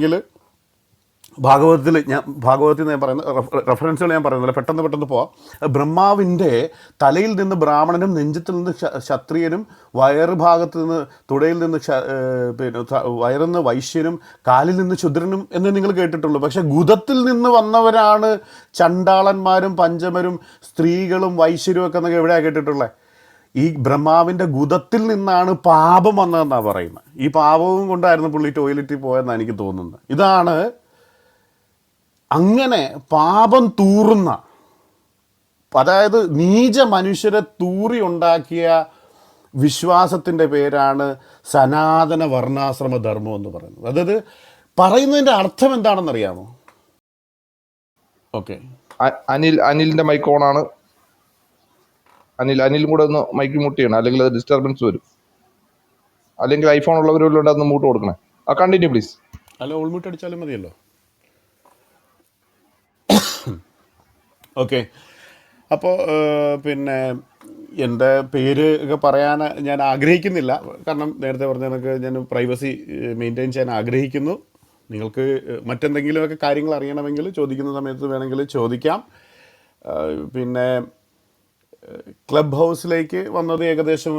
എങ്കിൽ ഭാഗവതത്തിൽ ഞാൻ പറയുന്ന റെഫറൻസുകൾ ഞാൻ പറയുന്നില്ല, പെട്ടെന്ന് പോവാം. ബ്രഹ്മാവിൻ്റെ തലയിൽ നിന്ന് ബ്രാഹ്മണനും, നെഞ്ചത്തിൽ നിന്ന് ക്ഷത്രിയനും, വയറ് ഭാഗത്ത് നിന്ന് തുടയിൽ നിന്ന് പിന്നെ വയറിൽ നിന്ന് വൈശ്യനും, കാലിൽ നിന്ന് ശുദ്രനും എന്ന് നിങ്ങൾ കേട്ടിട്ടുള്ളൂ. പക്ഷെ ഗുദത്തിൽ നിന്ന് വന്നവരാണ് ചണ്ടാളന്മാരും പഞ്ചമരും സ്ത്രീകളും വൈശ്യരും ഒക്കെ എന്നൊക്കെ എവിടെയാണ് കേട്ടിട്ടുള്ളത്? ഈ ബ്രഹ്മാവിൻ്റെ ഗുദത്തിൽ നിന്നാണ് പാപം വന്നതെന്നാണ് പറയുന്നത്. ഈ പാപവും കൊണ്ടായിരുന്നു പുള്ളി ടോയ്ലറ്റിൽ പോയെന്നാണ് എനിക്ക് തോന്നുന്നത്. ഇതാണ് അങ്ങനെ പാപം തൂറുന്ന, അതായത് നീച മനുഷ്യരെ തൂറി ഉണ്ടാക്കിയ വിശ്വാസത്തിൻ്റെ പേരാണ് സനാതന വർണ്ണാശ്രമ ധർമ്മം എന്ന് പറയുന്നത്. അതായത് പറയുന്നതിൻ്റെ അർത്ഥം എന്താണെന്നറിയാമോ? ഓക്കെ, അനിലിന്റെ മൈക്ക് ഓൺ ആണ്. അനിലും കൂടെ ഒന്ന് മൈക്ക് മ്യൂട്ട് ചെയ്യണം, അല്ലെങ്കിൽ അത് ഡിസ്റ്റർബൻസ് വരും. അല്ലെങ്കിൽ ഐഫോൺ ഉള്ളവരുണ്ട്, അതൊന്ന് മ്യൂട്ട് കൊടുക്കണേ. Continue please. അല്ല, ഓൾ മ്യൂട്ട് അടിച്ചാലും മതിയല്ലോ. ഓക്കെ, അപ്പോൾ പിന്നെ എൻ്റെ പേര് ഒക്കെ പറയാൻ ഞാൻ ആഗ്രഹിക്കുന്നില്ല. കാരണം നേരത്തെ പറഞ്ഞ കണക്ക് ഞാൻ പ്രൈവസി മെയിൻറ്റെയിൻ ചെയ്യാൻ ആഗ്രഹിക്കുന്നു. നിങ്ങൾക്ക് മറ്റെന്തെങ്കിലുമൊക്കെ കാര്യങ്ങൾ അറിയണമെങ്കിൽ ചോദിക്കുന്ന സമയത്ത് വേണമെങ്കിൽ ചോദിക്കാം. പിന്നെ ക്ലബ് ഹൗസിലേക്ക് വന്നത് ഏകദേശം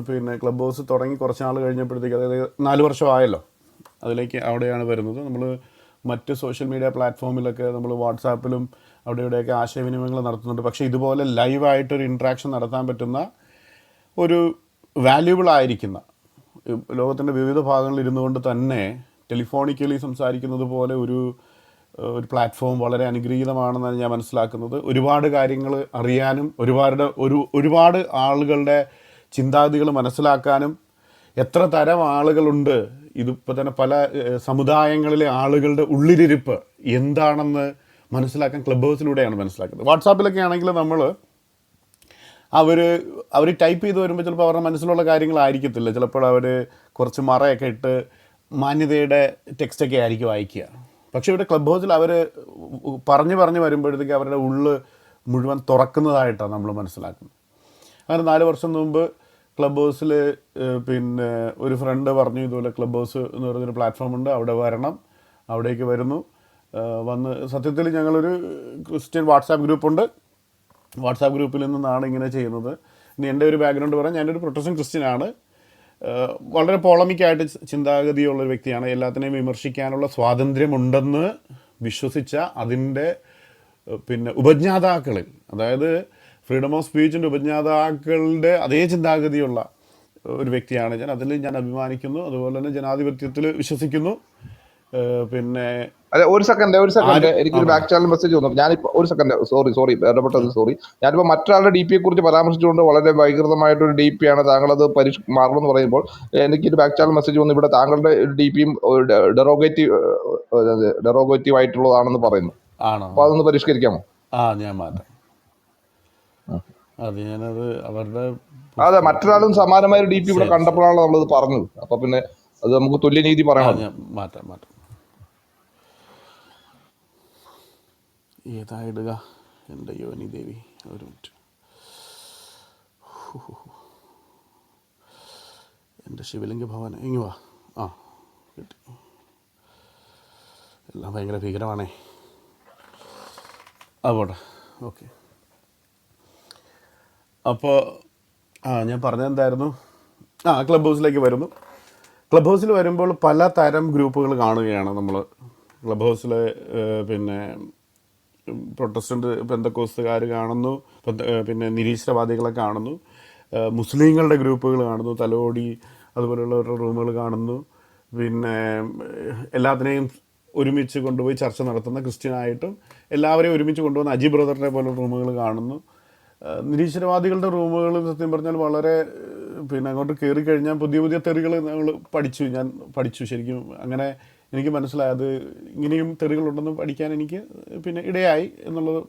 പിന്നെ ക്ലബ് ഹൗസ് തുടങ്ങി കുറച്ച് നാൾ കഴിഞ്ഞപ്പോഴത്തേക്ക്, അതായത് 4 വർഷമായല്ലോ അതിലേക്ക്. അവിടെയാണ് വരുന്നത്. നമ്മൾ മറ്റ് സോഷ്യൽ മീഡിയ പ്ലാറ്റ്ഫോമിലൊക്കെ നമ്മൾ വാട്സാപ്പിലും അവിടെ ഇവിടെയൊക്കെ ആശയവിനിമയങ്ങൾ നടത്തുന്നുണ്ട്. പക്ഷേ ഇതുപോലെ ലൈവായിട്ടൊരു ഇൻട്രാക്ഷൻ നടത്താൻ പറ്റുന്ന ഒരു വാല്യുബിൾ ആയിരിക്കുന്ന, ലോകത്തിൻ്റെ വിവിധ ഭാഗങ്ങളിൽ ഇരുന്നു കൊണ്ട് തന്നെ ടെലിഫോണിക്കലി സംസാരിക്കുന്നത് പോലെ ഒരു പ്ലാറ്റ്ഫോം വളരെ അനുഗ്രഹീതമാണെന്നാണ് ഞാൻ മനസ്സിലാക്കുന്നത്. ഒരുപാട് കാര്യങ്ങൾ അറിയാനും ഒരുപാട് ആളുകളുടെ ചിന്താഗതികൾ മനസ്സിലാക്കാനും, എത്ര തരം ആളുകളുണ്ട്, ഇതിപ്പോൾ തന്നെ പല സമുദായങ്ങളിലെ ആളുകളുടെ ഉള്ളിലിരിപ്പ് എന്താണെന്ന് മനസ്സിലാക്കാൻ ക്ലബ് ഹൗസിലൂടെയാണ് മനസ്സിലാക്കുന്നത്. വാട്സാപ്പിലൊക്കെ ആണെങ്കിൽ അവർ ടൈപ്പ് ചെയ്ത് വരുമ്പോൾ ചിലപ്പോൾ അവരുടെ മനസ്സിലുള്ള കാര്യങ്ങളായിരിക്കത്തില്ല. ചിലപ്പോൾ അവർ കുറച്ച് മറയൊക്കെ ഇട്ട് മാന്യതയുടെ ടെക്സ്റ്റൊക്കെ ആയിരിക്കും അയക്കുക. പക്ഷേ ഇവിടെ ക്ലബ് ഹൗസിൽ അവർ പറഞ്ഞ് വരുമ്പോഴത്തേക്ക് അവരുടെ ഉള്ള് മുഴുവൻ തുറക്കുന്നതായിട്ടാണ് നമ്മൾ മനസ്സിലാക്കുന്നത്. അങ്ങനെ 4 വർഷം മുമ്പ് ക്ലബ് ഹൗസിൽ പിന്നെ ഒരു ഫ്രണ്ട് പറഞ്ഞു, ഇതുപോലെ ക്ലബ് ഹൗസ് എന്ന് പറയുന്നൊരു പ്ലാറ്റ്ഫോം ഉണ്ട്, അവിടെ വരണം. അവിടേക്ക് വരുന്നു. വന്ന് സത്യത്തിൽ ഞങ്ങളൊരു ക്രിസ്ത്യൻ വാട്സാപ്പ് ഗ്രൂപ്പുണ്ട്. വാട്സാപ്പ് ഗ്രൂപ്പിൽ നിന്നാണ് ഇങ്ങനെ ചെയ്യുന്നത്. ഇനി എൻ്റെ ഒരു ബാക്ക്ഗ്രൗണ്ട് പറയാം. ഞാനൊരു പ്രൊട്ടസ്റ്റന്റ് ക്രിസ്ത്യനാണ്. വളരെ പോളമിക്കായിട്ട് ചിന്താഗതിയുള്ളൊരു വ്യക്തിയാണ്. എല്ലാത്തിനെയും വിമർശിക്കാനുള്ള സ്വാതന്ത്ര്യമുണ്ടെന്ന് വിശ്വസിച്ച അതിൻ്റെ പിന്നെ ഉപജ്ഞാതാക്കളിൽ, അതായത് ഫ്രീഡം ഓഫ് സ്പീച്ചിൻ്റെ ഉപജ്ഞാതാക്കളുടെ അതേ ചിന്താഗതിയുള്ള ഒരു വ്യക്തിയാണ് ഞാൻ. അതിൽ ഞാൻ അഭിമാനിക്കുന്നു. അതുപോലെ തന്നെ ജനാധിപത്യത്തിൽ വിശ്വസിക്കുന്നു. പിന്നെ അതെ, ഒരു സെക്കൻഡ് എനിക്കൊരു ബാക്ക് ചാനൽ മെസ്സേജ് വന്നു. ഞാനിപ്പോൾ ഒരു സെക്കൻഡ്, സോറി ഇടപെട്ടത് സോറി. ഞാനിപ്പോൾ മറ്റൊരാളുടെ DP യെ കുറിച്ച് പരാമർശിച്ചുകൊണ്ട് വളരെ വൈകൃതമായിട്ടൊരു DP ആണ് താങ്കളത് മാറണം എന്ന് പറയുമ്പോൾ എനിക്കൊരു ബാക്ക് ചാനൽ മെസ്സേജ് വന്നു. ഇവിടെ താങ്കളുടെ DPയും ഡെറോഗേറ്റീവ് ആയിട്ടുള്ളതാണെന്ന് പറയുന്നു. അപ്പോൾ അതൊന്ന് പരിഷ്കരിക്കാമോ? ഞാൻ മാറ്റാം. അത് ഞാനത് അവരുടെ അതെ, മറ്റൊരാളും സമാനമായ ഒരു DP ഇവിടെ കണ്ടപ്പോഴാണ് നമ്മളത് പറഞ്ഞത്. അപ്പൊ പിന്നെ അത് നമുക്ക് തുല്യനീതി പറയണം. മാറ്റാം. ഏതായിടുക എൻ്റെ യോനി ദേവി? ഒരു മിനിറ്റ്. എൻ്റെ ശിവലിംഗ ഭവൻ ഇങ്ങ് വാ. കിട്ടി. എല്ലാം ഭയങ്കര ഭീകരമാണേ. പോട്ടെ. ഓക്കെ, അപ്പോൾ ഞാൻ പറഞ്ഞതെന്തായിരുന്നു? ക്ലബ് ഹൗസിലേക്ക് വരുന്നു. ക്ലബ് ഹൗസിൽ വരുമ്പോൾ പല തരം ഗ്രൂപ്പുകൾ കാണുകയാണ് നമ്മൾ. ക്ലബ് ഹൗസിൽ പിന്നെ പ്രൊട്ടസ്റ്റൻ്റ് പെന്തക്കോസ്തുകാർ കാണുന്നു, പിന്നെ നിരീശ്വരവാദികളെ കാണുന്നു, മുസ്ലിങ്ങളുടെ ഗ്രൂപ്പുകൾ കാണുന്നു, തലോടി അതുപോലെയുള്ളവരുടെ റൂമുകൾ കാണുന്നു. പിന്നെ എല്ലാത്തിനെയും ഒരുമിച്ച് കൊണ്ടുപോയി ചർച്ച നടത്തുന്ന ക്രിസ്ത്യനായിട്ടും എല്ലാവരെയും ഒരുമിച്ച് കൊണ്ടുവന്ന അജി ബ്രദറിനെ പോലെ റൂമുകൾ കാണുന്നു. നിരീശ്വരവാദികളുടെ റൂമുകൾ സത്യം പറഞ്ഞാൽ വളരെ പിന്നെ അങ്ങോട്ട് കയറി കഴിഞ്ഞാൽ പുതിയ തെറികൾ ഞാൻ പഠിച്ചു ശരിക്കും. അങ്ങനെ എനിക്ക് മനസ്സിലായത് ഇങ്ങനെയും തെറികളുണ്ടെന്ന് പഠിക്കാൻ എനിക്ക് പിന്നെ ഇടയായി എന്നുള്ളത്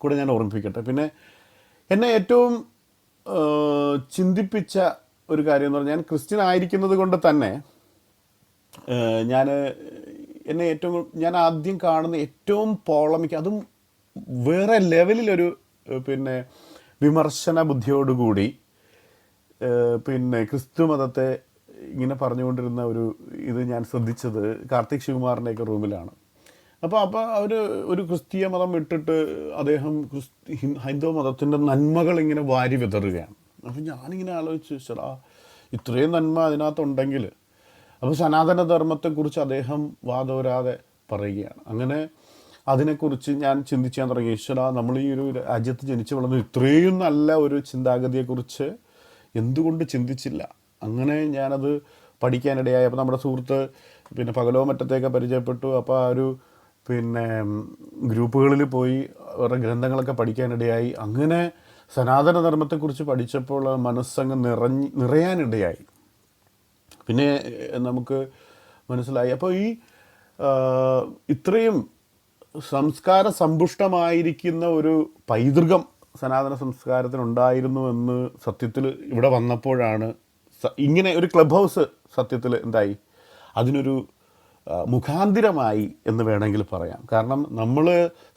കൂടെ ഞാൻ ഓർമ്മിപ്പിക്കട്ടെ. പിന്നെ എന്നെ ഏറ്റവും ചിന്തിപ്പിച്ച ഒരു കാര്യം എന്ന് പറഞ്ഞാൽ, ഞാൻ ക്രിസ്ത്യൻ ആയിരിക്കുന്നത് കൊണ്ട് തന്നെ ഞാൻ ആദ്യം കാണുന്ന ഏറ്റവും പോളമിക്ക്, അതും വേറെ ലെവലിലൊരു പിന്നെ വിമർശന ബുദ്ധിയോടുകൂടി പിന്നെ ക്രിസ്തു മതത്തെ ഇങ്ങനെ പറഞ്ഞുകൊണ്ടിരുന്ന ഇത് ഞാൻ ശ്രദ്ധിച്ചത് കാർത്തിക് ശിവകുമാറിൻ്റെയൊക്കെ റൂമിലാണ്. അപ്പോൾ അവർ ഒരു ക്രിസ്തീയ മതം വിട്ടിട്ട് അദ്ദേഹം ഹൈന്ദവ മതത്തിൻ്റെ നന്മകൾ ഇങ്ങനെ വാരി വിതറുകയാണ്. അപ്പോൾ ഞാനിങ്ങനെ ആലോചിച്ചു, ചേട്ടാ ഇത്രയും നന്മ അതിനകത്തുണ്ടെങ്കിൽ അപ്പോൾ സനാതനധർമ്മത്തെക്കുറിച്ച് അദ്ദേഹം വാദോരാതെ പറയുകയാണ്. അങ്ങനെ അതിനെക്കുറിച്ച് ഞാൻ ചിന്തിക്കാൻ തുടങ്ങി. ഈശ്വരാ, നമ്മൾ ഈ ഒരു രാജ്യത്ത് ജനിച്ചു വളർന്നു ഇത്രയും നല്ല ഒരു ചിന്താഗതിയെക്കുറിച്ച് എന്തുകൊണ്ട് ചിന്തിച്ചില്ല? അങ്ങനെ ഞാനത് പഠിക്കാനിടയായി. അപ്പോൾ നമ്മുടെ സുഹൃത്ത് പിന്നെ പകലോ മറ്റത്തേക്ക് പരിചയപ്പെട്ടു. അപ്പോൾ ആ ഒരു ഗ്രൂപ്പുകളിൽ പോയി അവരുടെ ഗ്രന്ഥങ്ങളൊക്കെ പഠിക്കാനിടയായി. അങ്ങനെ സനാതനധർമ്മത്തെക്കുറിച്ച് പഠിച്ചപ്പോൾ മനസ്സങ്ങ് നിറയാനിടയായി. പിന്നെ നമുക്ക് മനസ്സിലായി, അപ്പോൾ ഈ ഇത്രയും സംസ്കാര സമ്പുഷ്ടമായിരിക്കുന്ന ഒരു പൈതൃകം സനാതന സംസ്കാരത്തിനുണ്ടായിരുന്നു എന്ന് സത്യത്തിൽ ഇവിടെ വന്നപ്പോഴാണ് ഇങ്ങനെ ഒരു ക്ലബ് ഹൗസ് സത്യത്തിൽ എന്തായി അതിനൊരു മുഖാന്തിരമായി എന്ന് വേണമെങ്കിൽ പറയാം. കാരണം നമ്മൾ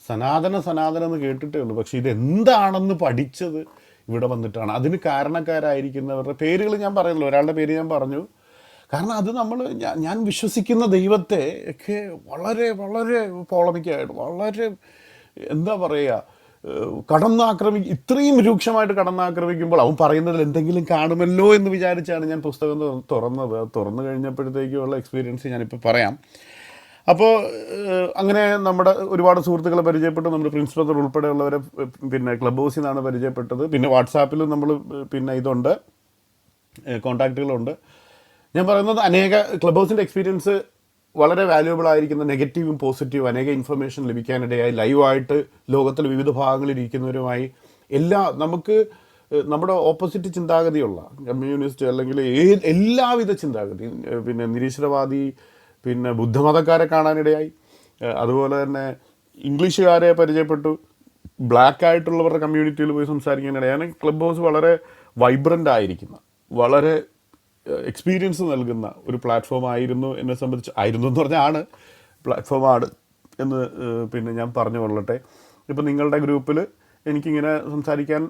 സനാതനം എന്ന് കേട്ടിട്ടേ ഉള്ളൂ, പക്ഷേ ഇതെന്താണെന്ന് പഠിച്ചത് ഇവിടെ വന്നിട്ടാണ്. അതിന് കാരണക്കാരായിരിക്കുന്നവരുടെ പേരുകൾ ഞാൻ പറയുന്നില്ല, ഒരാളുടെ പേര് ഞാൻ പറഞ്ഞു. കാരണം അത് ഞാൻ വിശ്വസിക്കുന്ന ദൈവത്തെ ഒക്കെ വളരെ വളരെ പോളമിക്കായിട്ട് വളരെ എന്താ പറയുക ഇത്രയും രൂക്ഷമായിട്ട് കടന്നാക്രമിക്കുമ്പോൾ അവൻ പറയുന്നതിൽ എന്തെങ്കിലും കാണുമല്ലോ എന്ന് വിചാരിച്ചാണ് ഞാൻ പുസ്തകം തുറന്നു കഴിഞ്ഞപ്പോഴത്തേക്കുള്ള എക്സ്പീരിയൻസ് ഞാനിപ്പോൾ പറയാം. അപ്പോൾ അങ്ങനെ നമ്മുടെ ഒരുപാട് സുഹൃത്തുക്കളെ പരിചയപ്പെട്ടു. നമ്മുടെ പ്രിൻസ് ബ്രദർ ഉൾപ്പെടെയുള്ളവരെ ക്ലബ് ഹൗസിൽ നിന്നാണ് പരിചയപ്പെട്ടത്. പിന്നെ വാട്സാപ്പിൽ നമ്മൾ ഇതുണ്ട്, കോൺടാക്റ്റുകളുണ്ട്. ഞാൻ പറയുന്നത് അനേക ക്ലബ് ഹൗസിൻ്റെ എക്സ്പീരിയൻസ് വളരെ വാല്യുബിൾ ആയിരിക്കുന്ന നെഗറ്റീവും പോസിറ്റീവും അനേക ഇൻഫർമേഷൻ ലഭിക്കാനിടയായി. ലൈവായിട്ട് ലോകത്തിലെ വിവിധ ഭാഗങ്ങളിൽ ഇരിക്കുന്നവരുമായി നമുക്ക് നമ്മുടെ ഓപ്പോസിറ്റ് ചിന്താഗതിയുള്ള കമ്മ്യൂണിസ്റ്റ് അല്ലെങ്കിൽ എല്ലാവിധ ചിന്താഗതി നിരീശ്വരവാദി ബുദ്ധമതക്കാരെ കാണാനിടയായി. അതുപോലെ തന്നെ ഇംഗ്ലീഷുകാരെ പരിചയപ്പെട്ടു. ബ്ലാക്ക് ആയിട്ടുള്ളവരുടെ കമ്മ്യൂണിറ്റിയിൽ പോയി സംസാരിക്കാനിടയാണ്. ക്ലബ് ഹൗസ് വളരെ വൈബ്രൻ്റ് ആയിരിക്കുന്ന വളരെ എക്സ്പീരിയൻസ് നൽകുന്ന ഒരു പ്ലാറ്റ്ഫോം ആയിരുന്നു എന്നെ സംബന്ധിച്ച്. ആയിരുന്നു എന്ന് പറഞ്ഞാൽ പ്ലാറ്റ്ഫോമാണ് എന്ന് ഞാൻ പറഞ്ഞു കൊള്ളട്ടെ. ഇപ്പം നിങ്ങളുടെ ഗ്രൂപ്പിൽ എനിക്കിങ്ങനെ സംസാരിക്കാൻ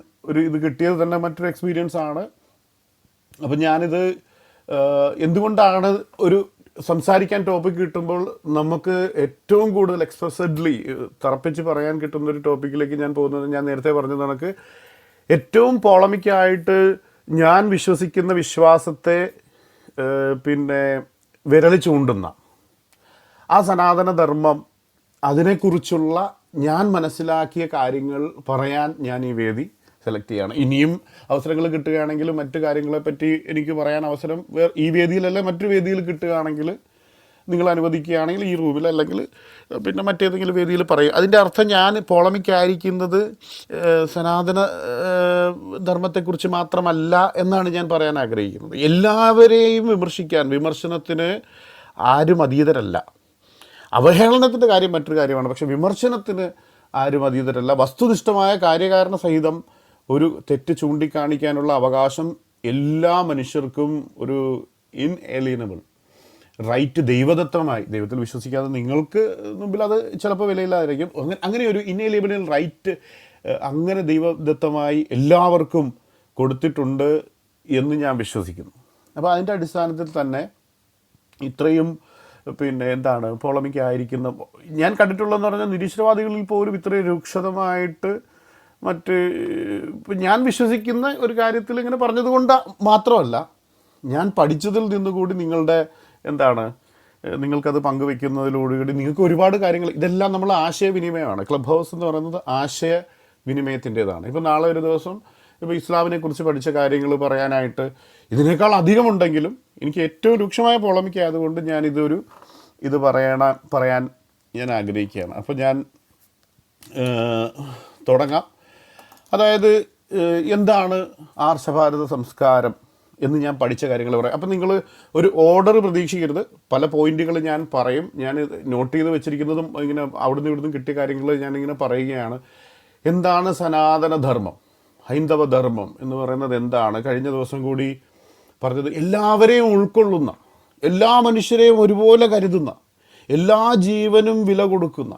ഇത് കിട്ടിയത് തന്നെ മറ്റൊരു എക്സ്പീരിയൻസ് ആണ്. അപ്പം ഞാനിത് എന്തുകൊണ്ടാണ് ഒരു സംസാരിക്കാൻ ടോപ്പിക് കിട്ടുമ്പോൾ നമുക്ക് ഏറ്റവും കൂടുതൽ എക്സ്പ്രസ്ഡ്ലി തറപ്പിച്ച് പറയാൻ കിട്ടുന്ന ഒരു ടോപ്പിക്കിലേക്ക് ഞാൻ പോകുന്നത്, ഞാൻ നേരത്തെ പറഞ്ഞത് കണക്ക് ഏറ്റവും പോളമിക്കായിട്ട് ഞാൻ വിശ്വസിക്കുന്ന വിശ്വാസത്തെ വിരൽ ചൂണ്ടുന്ന ആ സനാതനധർമ്മം, അതിനെക്കുറിച്ചുള്ള ഞാൻ മനസ്സിലാക്കിയ കാര്യങ്ങൾ പറയാൻ ഞാൻ ഈ വേദി സെലക്ട് ചെയ്യുകയാണ്. ഇനിയും അവസരങ്ങൾ കിട്ടുകയാണെങ്കിൽ മറ്റു കാര്യങ്ങളെപ്പറ്റി എനിക്ക് പറയാൻ അവസരം ഈ വേദിയിലല്ല മറ്റൊരു വേദിയിൽ കിട്ടുകയാണെങ്കിൽ നിങ്ങൾ അനുവദിക്കുകയാണെങ്കിൽ ഈ റൂമിൽ അല്ലെങ്കിൽ മറ്റേതെങ്കിലും വേദിയിൽ പറയും. അതിൻ്റെ അർത്ഥം ഞാൻ പോളമിക്കായിരിക്കുന്നത് സനാതന ധർമ്മത്തെക്കുറിച്ച് മാത്രമല്ല എന്നാണ് ഞാൻ പറയാൻ ആഗ്രഹിക്കുന്നത്. എല്ലാവരെയും വിമർശനത്തിന് ആരും അതീതരല്ല. അവഹേളനത്തിൻ്റെ കാര്യം മറ്റൊരു കാര്യമാണ്, പക്ഷേ വിമർശനത്തിന് ആരും അതീതരല്ല. വസ്തുനിഷ്ഠമായ കാര്യകാരണ സഹിതം ഒരു തെറ്റ് ചൂണ്ടിക്കാണിക്കാനുള്ള അവകാശം എല്ലാ മനുഷ്യർക്കും ഒരു ഇൻഎലിയനബിൾ റൈറ്റ് ദൈവദത്തമായി, ദൈവത്തിൽ വിശ്വസിക്കാതെ നിങ്ങൾക്ക് മുമ്പിൽ അത് ചിലപ്പോൾ വിലയില്ലാതിരിക്കും, അങ്ങനെ ഒരു ഇൻഎലിയബിൾ റൈറ്റ് അങ്ങനെ ദൈവദത്തമായി എല്ലാവർക്കും കൊടുത്തിട്ടുണ്ട് എന്ന് ഞാൻ വിശ്വസിക്കുന്നു. അപ്പോൾ അതിൻ്റെ അടിസ്ഥാനത്തിൽ തന്നെ ഇത്രയും പോളമിക്കായിരിക്കുന്ന ഞാൻ കണ്ടിട്ടുള്ളതെന്ന് പറഞ്ഞാൽ നിരീശ്വരവാദികളിൽ പോലും ഇത്രയും രൂക്ഷതമായിട്ട് ഞാൻ വിശ്വസിക്കുന്ന ഒരു കാര്യത്തിൽ ഇങ്ങനെ പറഞ്ഞതുകൊണ്ട് മാത്രമല്ല, ഞാൻ പഠിച്ചതിൽ നിന്നുകൂടി നിങ്ങൾക്കത് പങ്കുവെക്കുന്നതിലൂടെ നിങ്ങൾക്ക് ഒരുപാട് കാര്യങ്ങൾ, ഇതെല്ലാം നമ്മൾ ആശയവിനിമയമാണ്. ക്ലബ് ഹൗസ് എന്ന് പറയുന്നത് ആശയവിനിമയത്തിൻ്റേതാണ്. ഇപ്പോൾ നാളെ ഒരു ദിവസം ഇപ്പോൾ ഇസ്ലാമിനെ കുറിച്ച് പഠിച്ച കാര്യങ്ങൾ പറയാനായിട്ട് ഇതിനേക്കാൾ അധികമുണ്ടെങ്കിലും എനിക്ക് ഏറ്റവും രൂക്ഷമായ പോളമിക്കായതുകൊണ്ട് ഞാൻ ഇത് പറയാൻ ഞാൻ ആഗ്രഹിക്കുകയാണ്. അപ്പോൾ ഞാൻ തുടങ്ങാം. അതായത് എന്താണ് ആർഷഭാരത സംസ്കാരം എന്ന് ഞാൻ പഠിച്ച കാര്യങ്ങൾ പറയാം. അപ്പം നിങ്ങൾ ഒരു ഓർഡർ പ്രതീക്ഷിക്കരുത്. പല പോയിന്റുകൾ ഞാൻ പറയും. ഞാൻ നോട്ട് ചെയ്ത് വെച്ചിരിക്കുന്നതും ഇങ്ങനെ അവിടുന്ന് ഇവിടുന്ന് കിട്ടിയ കാര്യങ്ങൾ ഞാനിങ്ങനെ പറയുകയാണ്. എന്താണ് സനാതനധർമ്മം, ഹൈന്ദവ ധർമ്മം എന്ന് പറയുന്നത് എന്താണ്? കഴിഞ്ഞ ദിവസം കൂടി പറഞ്ഞത് എല്ലാവരെയും ഉൾക്കൊള്ളുന്ന, എല്ലാ മനുഷ്യരെയും ഒരുപോലെ കരുതുന്ന, എല്ലാ ജീവനും വില കൊടുക്കുന്ന,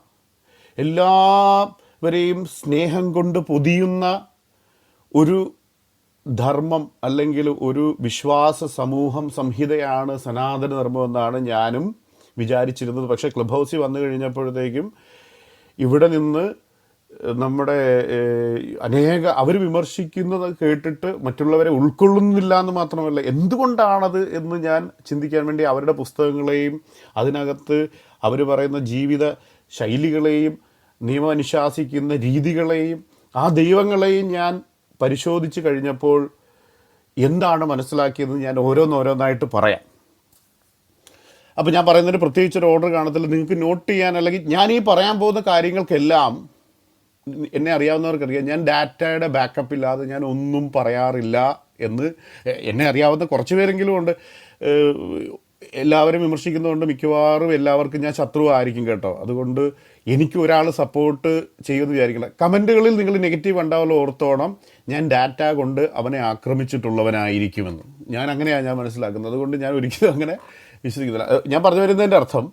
എല്ലാവരെയും സ്നേഹം കൊണ്ട് പൊതിയുന്ന ഒരു ധർമ്മം അല്ലെങ്കിൽ ഒരു വിശ്വാസ സമൂഹം സംഹിതയാണ് സനാതന ധർമ്മം എന്നാണ് ഞാനും വിചാരിച്ചിരുന്നത്. പക്ഷേ ക്ലബ് ഹൗസിൽ വന്നു കഴിഞ്ഞപ്പോഴത്തേക്കും ഇവിടെ നിന്ന് നമ്മുടെ അവർ വിമർശിക്കുന്നത് കേട്ടിട്ട് മറ്റുള്ളവരെ ഉൾക്കൊള്ളുന്നില്ല എന്ന് മാത്രമല്ല, എന്തുകൊണ്ടാണത് എന്ന് ഞാൻ ചിന്തിക്കാൻ വേണ്ടി അവരുടെ പുസ്തകങ്ങളെയും അതിനകത്ത് അവർ പറയുന്ന ജീവിത ശൈലികളെയും നിയമം അനുശാസിക്കുന്ന രീതികളെയും ആ ദൈവങ്ങളെയും ഞാൻ പരിശോധിച്ച് കഴിഞ്ഞപ്പോൾ എന്താണ് മനസ്സിലാക്കിയത് ഞാൻ ഓരോന്നോരോന്നായിട്ട് പറയാം. അപ്പോൾ ഞാൻ പറയുന്നതിന് പ്രത്യേകിച്ചൊരു ഓർഡർ കാണത്തില്ല. നിങ്ങൾക്ക് നോട്ട് ചെയ്യാൻ, അല്ലെങ്കിൽ ഞാൻ ഈ പറയാൻ പോകുന്ന കാര്യങ്ങൾക്കെല്ലാം എന്നെ അറിയാവുന്നവർക്കറിയാം, ഞാൻ ഡാറ്റയുടെ ബാക്കപ്പ് ഇല്ലാതെ ഞാൻ ഒന്നും പറയാറില്ല എന്ന്. എന്നെ അറിയാവുന്ന കുറച്ച് പേരെങ്കിലും ഉണ്ട്. എല്ലാവരും വിമർശിക്കുന്നതുകൊണ്ട് മിക്കവാറും എല്ലാവർക്കും ഞാൻ ശത്രു ആയിരിക്കും കേട്ടോ. അതുകൊണ്ട് എനിക്ക് ഒരാൾ സപ്പോർട്ട് ചെയ്യുമെന്ന് വിചാരിക്കില്ല. കമൻറ്റുകളിൽ നിങ്ങൾ നെഗറ്റീവ് ഉണ്ടാവുമല്ലോ, ഓർത്തോണം ഞാൻ ഡാറ്റ കൊണ്ട് അവനെ ആക്രമിച്ചിട്ടുള്ളവനായിരിക്കുമെന്ന്. ഞാൻ അങ്ങനെയാണ് ഞാൻ മനസ്സിലാക്കുന്നത്. അതുകൊണ്ട് ഞാൻ ഒരിക്കലും അങ്ങനെ വിശ്വസിക്കുന്നില്ല. ഞാൻ പറഞ്ഞു വരുന്നതിൻ്റെ അർത്ഥം,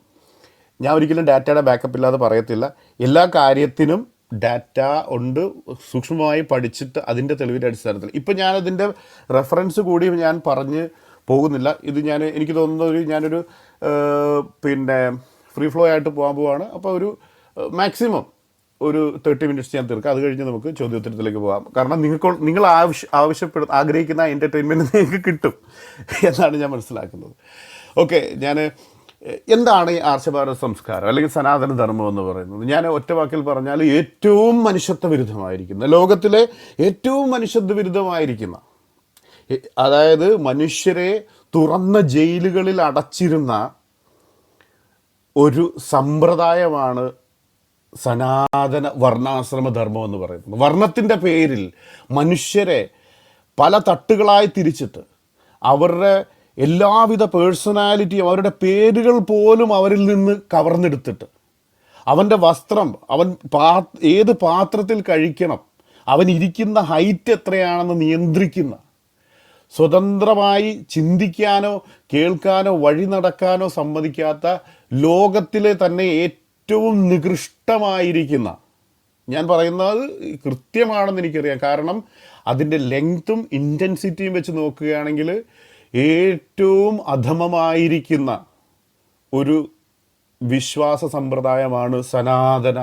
ഞാൻ ഒരിക്കലും ഡാറ്റയുടെ ബാക്കപ്പ് ഇല്ലാതെ പറയത്തില്ല. എല്ലാ കാര്യത്തിനും ഡാറ്റ ഉണ്ട്, സൂക്ഷ്മമായി പഠിച്ചിട്ട് അതിൻ്റെ തെളിവിൻ്റെ അടിസ്ഥാനത്തിൽ. ഇപ്പം ഞാനതിൻ്റെ റെഫറൻസ് കൂടി ഞാൻ പറഞ്ഞ് പോകുന്നില്ല. ഇത് എനിക്ക് തോന്നുന്നത് ഞാനൊരു ഫ്രീ ഫ്ലോ ആയിട്ട് പോകാൻ പോവാണ്. അപ്പോൾ ഒരു മാക്സിമം ഒരു 30 മിനിറ്റ്സ് ഞാൻ തീർക്കാം. അത് കഴിഞ്ഞ് നമുക്ക് ചോദ്യോത്തരത്തിലേക്ക് പോകാം. കാരണം നിങ്ങൾ ആഗ്രഹിക്കുന്ന എൻ്റർടൈൻമെൻറ്റ് നിങ്ങൾക്ക് കിട്ടും എന്നാണ് ഞാൻ മനസ്സിലാക്കുന്നത്. ഓക്കെ, എന്താണ് ഈ ആർഷഭാരത സംസ്കാരം അല്ലെങ്കിൽ സനാതന ധർമ്മം എന്ന് പറയുന്നത്? ഞാൻ ഒറ്റ വാക്കിൽ പറഞ്ഞാൽ ഏറ്റവും മനുഷ്യത്വ വിരുദ്ധമായിരിക്കുന്ന, ലോകത്തിലെ ഏറ്റവും മനുഷ്യത്വ വിരുദ്ധമായിരിക്കുന്ന, അതായത് മനുഷ്യരെ തുറന്ന ജയിലുകളിൽ അടച്ചിരുന്ന ഒരു സമ്പ്രദായമാണ് സനാതന വർണ്ണാശ്രമ ധർമ്മം എന്ന് പറയുന്നത്. വർണ്ണത്തിൻ്റെ പേരിൽ മനുഷ്യരെ പല തട്ടുകളായി തിരിച്ചിട്ട് അവരുടെ എല്ലാവിധ പേഴ്സണാലിറ്റിയും അവരുടെ പേരുകൾ പോലും അവരിൽ നിന്ന് കവർന്നെടുത്തിട്ട്, അവൻ്റെ വസ്ത്രം, അവൻ ഏത് പാത്രത്തിൽ കഴിക്കണം, അവൻ ഇരിക്കുന്ന ഹൈറ്റ് എത്രയാണെന്ന് നിയന്ത്രിക്കുന്ന, സ്വതന്ത്രമായി ചിന്തിക്കാനോ കേൾക്കാനോ വഴി നടക്കാനോ സമ്മതിക്കാത്ത, ലോകത്തിലെ തന്നെ ഏറ്റവും നികൃഷ്ടമായിരിക്കുന്ന, ഞാൻ പറയുന്നത് കൃത്യമാണെന്ന് എനിക്കറിയാം, കാരണം അതിൻ്റെ ലെങ്ത്തും ഇൻറ്റൻസിറ്റിയും വെച്ച് നോക്കുകയാണെങ്കിൽ ഏറ്റവും അധമമായിരിക്കുന്ന ഒരു വിശ്വാസ സമ്പ്രദായമാണ് സനാതന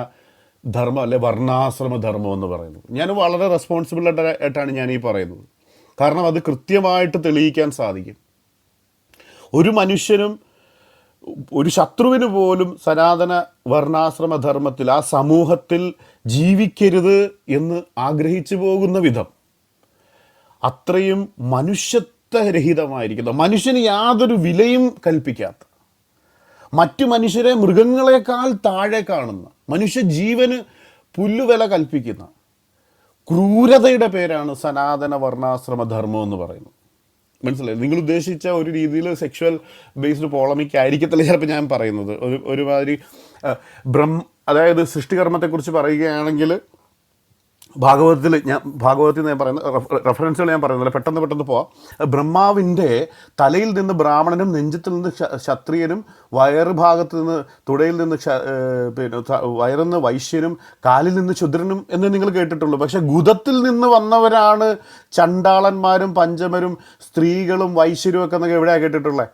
ധർമ്മം അല്ലെ വർണ്ണാശ്രമ ധർമ്മം എന്ന് പറയുന്നത്. ഞാൻ വളരെ റെസ്പോൺസിബിൾ ആയിട്ടാണ് ഞാൻ ഈ പറയുന്നത്. കാരണം അത് കൃത്യമായിട്ട് തെളിയിക്കാൻ സാധിക്കും. ഒരു മനുഷ്യനും ഒരു ശത്രുവിന് പോലും സനാതന വർണ്ണാശ്രമ ധർമ്മത്തിൽ, ആ സമൂഹത്തിൽ ജീവിക്കരുത് എന്ന് ആഗ്രഹിച്ചു പോകുന്ന വിധം അത്രയും മനുഷ്യത്വരഹിതമായിരിക്കുന്ന, മനുഷ്യന് യാതൊരു വിലയും കൽപ്പിക്കാത്ത, മറ്റു മനുഷ്യരെ മൃഗങ്ങളെക്കാൾ താഴെ കാണുന്ന, മനുഷ്യ ജീവന് പുല്ലുവില കൽപ്പിക്കുന്ന ക്രൂരതയുടെ പേരാണ് സനാതന വർണ്ണാശ്രമ ധർമ്മം എന്ന് പറയുന്നത്. മനസ്സിലായി? നിങ്ങൾ ഉദ്ദേശിച്ച ഒരു രീതിയിൽ സെക്ഷുവൽ ബേസ്ഡ് പോളമിക് ആയിരിക്കത്തില്ല ചിലപ്പോൾ ഞാൻ പറയുന്നത്. ഒരുമാതിരി അതായത് സൃഷ്ടികർമ്മത്തെക്കുറിച്ച് പറയുകയാണെങ്കിൽ ഭാഗവതത്തിൽ ഞാൻ പറയുന്ന റെഫറൻസുകൾ ഞാൻ പറയുന്നില്ല, പെട്ടെന്ന് പോവാം. ബ്രഹ്മാവിൻ്റെ തലയിൽ നിന്ന് ബ്രാഹ്മണനും, നെഞ്ചത്തിൽ നിന്ന് ക്ഷത്രിയനും, വയറുഭാഗത്ത് നിന്ന് തുടയിൽ നിന്ന് വയറിൽ നിന്ന് വൈശ്യനും, കാലിൽ നിന്ന് ശുദ്രനും എന്ന് നിങ്ങൾ കേട്ടിട്ടുള്ളൂ. പക്ഷേ ഗുദത്തിൽ നിന്ന് വന്നവരാണ് ചണ്ടാളന്മാരും പഞ്ചമരും സ്ത്രീകളും വൈശ്യരും ഒക്കെ എന്നൊക്കെ എവിടെയാണ് കേട്ടിട്ടുള്ളത്?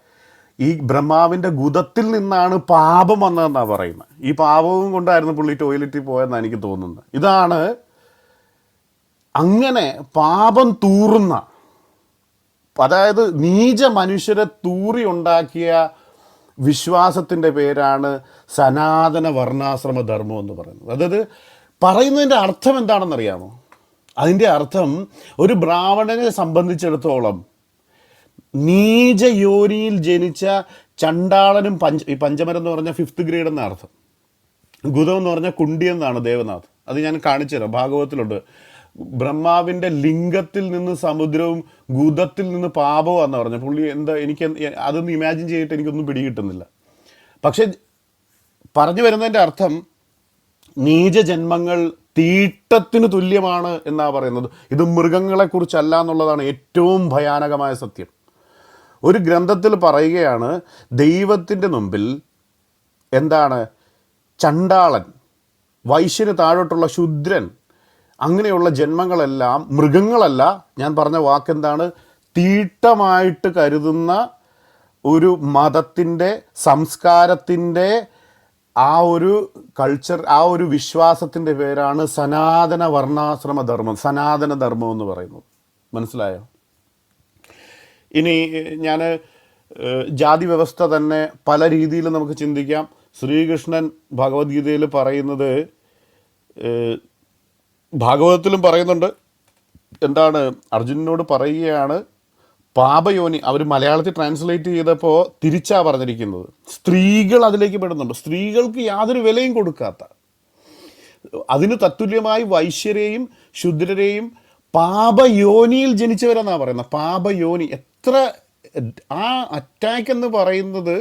ഈ ബ്രഹ്മാവിൻ്റെ ഗുദത്തിൽ നിന്നാണ് പാപം വന്നതെന്നാണ് പറയുന്നത്. ഈ പാപവും കൊണ്ടായിരുന്നു പുള്ളി ടോയ്ലറ്റിൽ പോയെന്നാണ് എനിക്ക് തോന്നുന്നത്. ഇതാണ് അങ്ങനെ പാപം തൂറുന്ന, അതായത് നീച മനുഷ്യരെ തൂറി ഉണ്ടാക്കിയ വിശ്വാസത്തിൻ്റെ പേരാണ് സനാതന വർണ്ണാശ്രമ ധർമ്മം എന്ന് പറയുന്നത്. അതായത് പറയുന്നതിൻ്റെ അർത്ഥം എന്താണെന്നറിയാമോ? അതിൻ്റെ അർത്ഥം, ഒരു ബ്രാഹ്മണനെ സംബന്ധിച്ചിടത്തോളം നീച യോനിയിൽ ജനിച്ച ചണ്ടാളനും ഈ പഞ്ചമരം എന്ന് പറഞ്ഞാൽ 5th ഗ്രേഡ് എന്ന അർത്ഥം, ഗുദം എന്ന് പറഞ്ഞാൽ കുണ്ടി എന്നാണ് ദേവനാഥ്. അത് ഞാൻ കാണിച്ചു തരാം, ഭാഗവതത്തിലുണ്ട്. ബ്രഹ്മാവിൻ്റെ ലിംഗത്തിൽ നിന്ന് സമുദ്രവും ഗുദത്തിൽ നിന്ന് പാപവും എന്ന് പറഞ്ഞ പുള്ളി എനിക്ക് അതൊന്ന് ഇമാജിൻ ചെയ്തിട്ട് എനിക്കൊന്നും പിടികിട്ടുന്നില്ല. പക്ഷെ പറഞ്ഞു വരുന്നതിൻ്റെ അർത്ഥം, നീചജന്മങ്ങൾ തീട്ടത്തിന് തുല്യമാണ് എന്നാണ് പറയുന്നത്. ഇത് മൃഗങ്ങളെക്കുറിച്ചല്ല എന്നുള്ളതാണ് ഏറ്റവും ഭയാനകമായ സത്യം. ഒരു ഗ്രന്ഥത്തിൽ പറയുകയാണ്, ദൈവത്തിൻ്റെ മുമ്പിൽ എന്താണ് ചണ്ടാളൻ, വൈശ്യന് താഴോട്ടുള്ള ശൂദ്രൻ, അങ്ങനെയുള്ള ജന്മങ്ങളെല്ലാം മൃഗങ്ങളല്ല, ഞാൻ പറഞ്ഞ വാക്കെന്താണ്, തീട്ടമായിട്ട് കരുതുന്ന ഒരു മതത്തിൻ്റെ സംസ്കാരത്തിൻ്റെ ആ ഒരു കൾച്ചർ, ആ ഒരു വിശ്വാസത്തിൻ്റെ പേരാണ് സനാതന വർണ്ണാശ്രമ ധർമ്മം, സനാതന ധർമ്മം എന്ന് പറയുന്നത്. മനസ്സിലായോ? ഇനി ഞാൻ ജാതി വ്യവസ്ഥ തന്നെ പല രീതിയിൽ നമുക്ക് ചിന്തിക്കാം. ശ്രീകൃഷ്ണൻ ഭഗവത്ഗീതയിൽ പറയുന്നത്, ഭാഗവതത്തിലും പറയുന്നുണ്ട്, എന്താണ്, അർജുനനോട് പറയുകയാണ്, പാപയോനി, അവർ മലയാളത്തിൽ ട്രാൻസ്ലേറ്റ് ചെയ്തപ്പോൾ തിരിച്ചാ പറഞ്ഞിരിക്കുന്നത്, സ്ത്രീകൾ അതിലേക്ക് പെടുന്നുണ്ട്. സ്ത്രീകൾക്ക് യാതൊരു വിലയും കൊടുക്കാത്ത, അതിന് തത്തുല്യമായി വൈശ്യരെയും ശുദ്രരെയും പാപയോനിയിൽ ജനിച്ചവരെന്നാണ് പറയുന്നത്. പാപയോനി, എത്ര ആ അറ്റാക്ക് എന്ന് പറയുന്നത്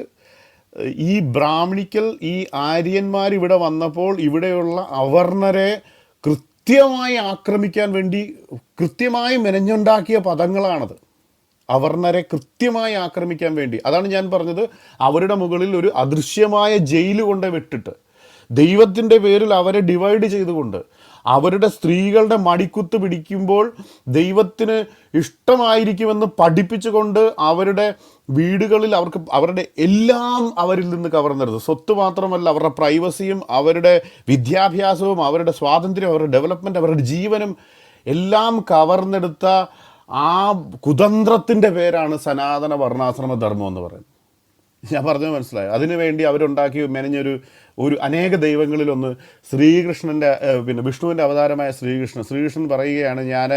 ഈ ബ്രാഹ്മണിക്കൽ, ഈ ആര്യന്മാർ ഇവിടെ വന്നപ്പോൾ ഇവിടെയുള്ള അവർണരെ കൃത്യമായി ആക്രമിക്കാൻ വേണ്ടി കൃത്യമായി മെനഞ്ഞുണ്ടാക്കിയ പദങ്ങളാണത്. അവർണരെ കൃത്യമായി ആക്രമിക്കാൻ വേണ്ടി. അതാണ് ഞാൻ പറഞ്ഞത്, അവരുടെ മുകളിൽ ഒരു അദൃശ്യമായ ജയില് കൊണ്ട് വിട്ടിട്ട് ദൈവത്തിൻ്റെ പേരിൽ അവരെ ഡിവൈഡ് ചെയ്തുകൊണ്ട് അവരുടെ സ്ത്രീകളുടെ മടിക്കുത്ത് പിടിക്കുമ്പോൾ ദൈവത്തിന് ഇഷ്ടമായിരിക്കുമെന്ന് പഠിപ്പിച്ചുകൊണ്ട് അവരുടെ വീടുകളിൽ അവർക്ക് അവരുടെ എല്ലാം അവരിൽ നിന്ന് കവർന്നെടുത്തു. സ്വത്ത് മാത്രമല്ല, അവരുടെ പ്രൈവസിയും അവരുടെ വിദ്യാഭ്യാസവും അവരുടെ സ്വാതന്ത്ര്യം, അവരുടെ ഡെവലപ്മെൻറ്റ്, അവരുടെ ജീവനും എല്ലാം കവർന്നെടുത്ത ആ കുതന്ത്രത്തിൻ്റെ പേരാണ് സനാതന വർണ്ണാശ്രമ ധർമ്മം എന്ന് പറയുന്നത്. ഞാൻ പറഞ്ഞത് മനസ്സിലായോ? അതിനുവേണ്ടി അവരുണ്ടാക്കി മെനഞ്ഞൊരു അനേക ദൈവങ്ങളിലൊന്ന് ശ്രീകൃഷ്ണൻ്റെ, പിന്നെ വിഷ്ണുവിൻ്റെ അവതാരമായ ശ്രീകൃഷ്ണൻ പറയുകയാണ്, ഞാൻ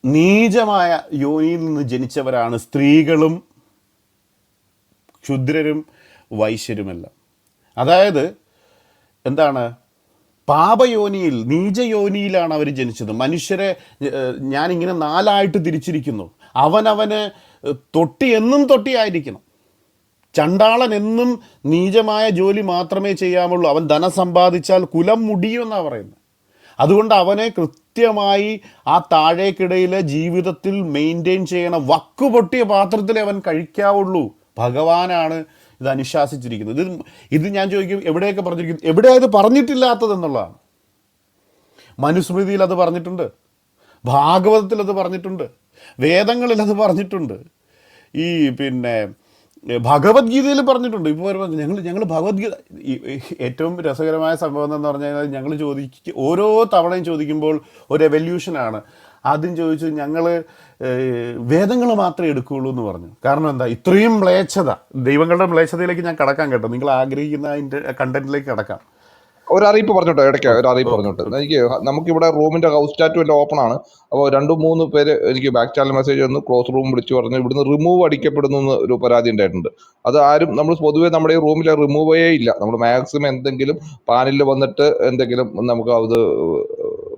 നീചമായ യോനിയിൽ നിന്ന് ജനിച്ചവരാണ് സ്ത്രീകളും ക്ഷുദ്രരും വൈശ്യരുമെല്ലാം. അതായത് എന്താണ്, പാപയോനിയിൽ, നീചയോനിയിലാണ് അവർ ജനിച്ചത്. മനുഷ്യരെ ഞാനിങ്ങനെ 4 തിരിച്ചിരിക്കുന്നു. അവനവന് തൊട്ടി എന്നും തൊട്ടിയായിരിക്കണം. ചണ്ടാളൻ എന്നും നീചമായ ജോലി മാത്രമേ ചെയ്യാമുള്ളൂ. അവൻ ധനം സമ്പാദിച്ചാൽ കുലം മുടിയുമെന്നാണ് പറയുന്നത്. അതുകൊണ്ട് അവനെ കൃത്യമായി ആ താഴേക്കിടയിലെ ജീവിതത്തിൽ മെയിൻറ്റെയിൻ ചെയ്യണം. വക്കുപൊട്ടിയ പാത്രത്തിലേ അവൻ കഴിക്കാവുള്ളൂ. ഭഗവാനാണ് ഇത് അനുശാസിച്ചിരിക്കുന്നത്. ഇത് ഞാൻ ചോദിക്കും, എവിടെയൊക്കെ പറഞ്ഞിരിക്കുന്നു? എവിടെയാണ് ഇത് പറഞ്ഞിട്ടില്ലാത്തതെന്നുള്ളതാണ്. മനുസ്മൃതിയിൽ അത് പറഞ്ഞിട്ടുണ്ട്, ഭാഗവതത്തിൽ അത് പറഞ്ഞിട്ടുണ്ട്, വേദങ്ങളിൽ അത് പറഞ്ഞിട്ടുണ്ട്, ഈ പിന്നെ ഭഗവത്ഗീതയിൽ പറഞ്ഞിട്ടുണ്ട്. ഇപ്പോൾ ഞങ്ങൾ ഭഗവത്ഗീത, ഏറ്റവും രസകരമായ സംഭവം എന്ന് പറഞ്ഞു കഴിഞ്ഞാൽ, ഞങ്ങൾ ഓരോ തവണയും ചോദിക്കുമ്പോൾ ഒരു എവല്യൂഷനാണ്. ആദ്യം ചോദിച്ചു, ഞങ്ങൾ വേദങ്ങൾ മാത്രമേ എടുക്കുകയുള്ളൂ എന്ന് പറഞ്ഞു. കാരണം എന്താ, ഇത്രയും മ്ലേച്ഛത, ദൈവങ്ങളുടെ മ്ലേച്ഛതയിലേക്ക് ഞാൻ കടക്കാൻ കേട്ടോ, നിങ്ങൾ ആഗ്രഹിക്കുന്ന അതിൻ്റെ കണ്ടന്റിലേക്ക് കടക്കാം. ഒരു അറിയിപ്പ് പറഞ്ഞോട്ടെ, ഇടയ്ക്ക് ഒരു അറിയിപ്പ് പറഞ്ഞോട്ടെ. എനിക്ക് നമുക്കിവിടെ റൂമിന്റെ ഹൗസ് ചാറ്റും എല്ലാം ഓപ്പൺ ആണ്. അപ്പോൾ 2-3 പേര് എനിക്ക് ബാക്ക് ചാനൽ മെസ്സേജ് വന്ന് ക്ലോസ് റൂം വിളിച്ചു പറഞ്ഞു ഇവിടുന്ന് റിമൂവ് അടിക്കപ്പെടുന്നു എന്ന് ഒരു പരാതി ഉണ്ടായിട്ടുണ്ട്. അത് ആരും, നമ്മൾ പൊതുവേ നമ്മുടെ ഈ റൂമിൽ റിമൂവേ ഇല്ല. നമ്മൾ മാക്സിമം എന്തെങ്കിലും പാനലിൽ വന്നിട്ട് എന്തെങ്കിലും നമുക്ക് അത്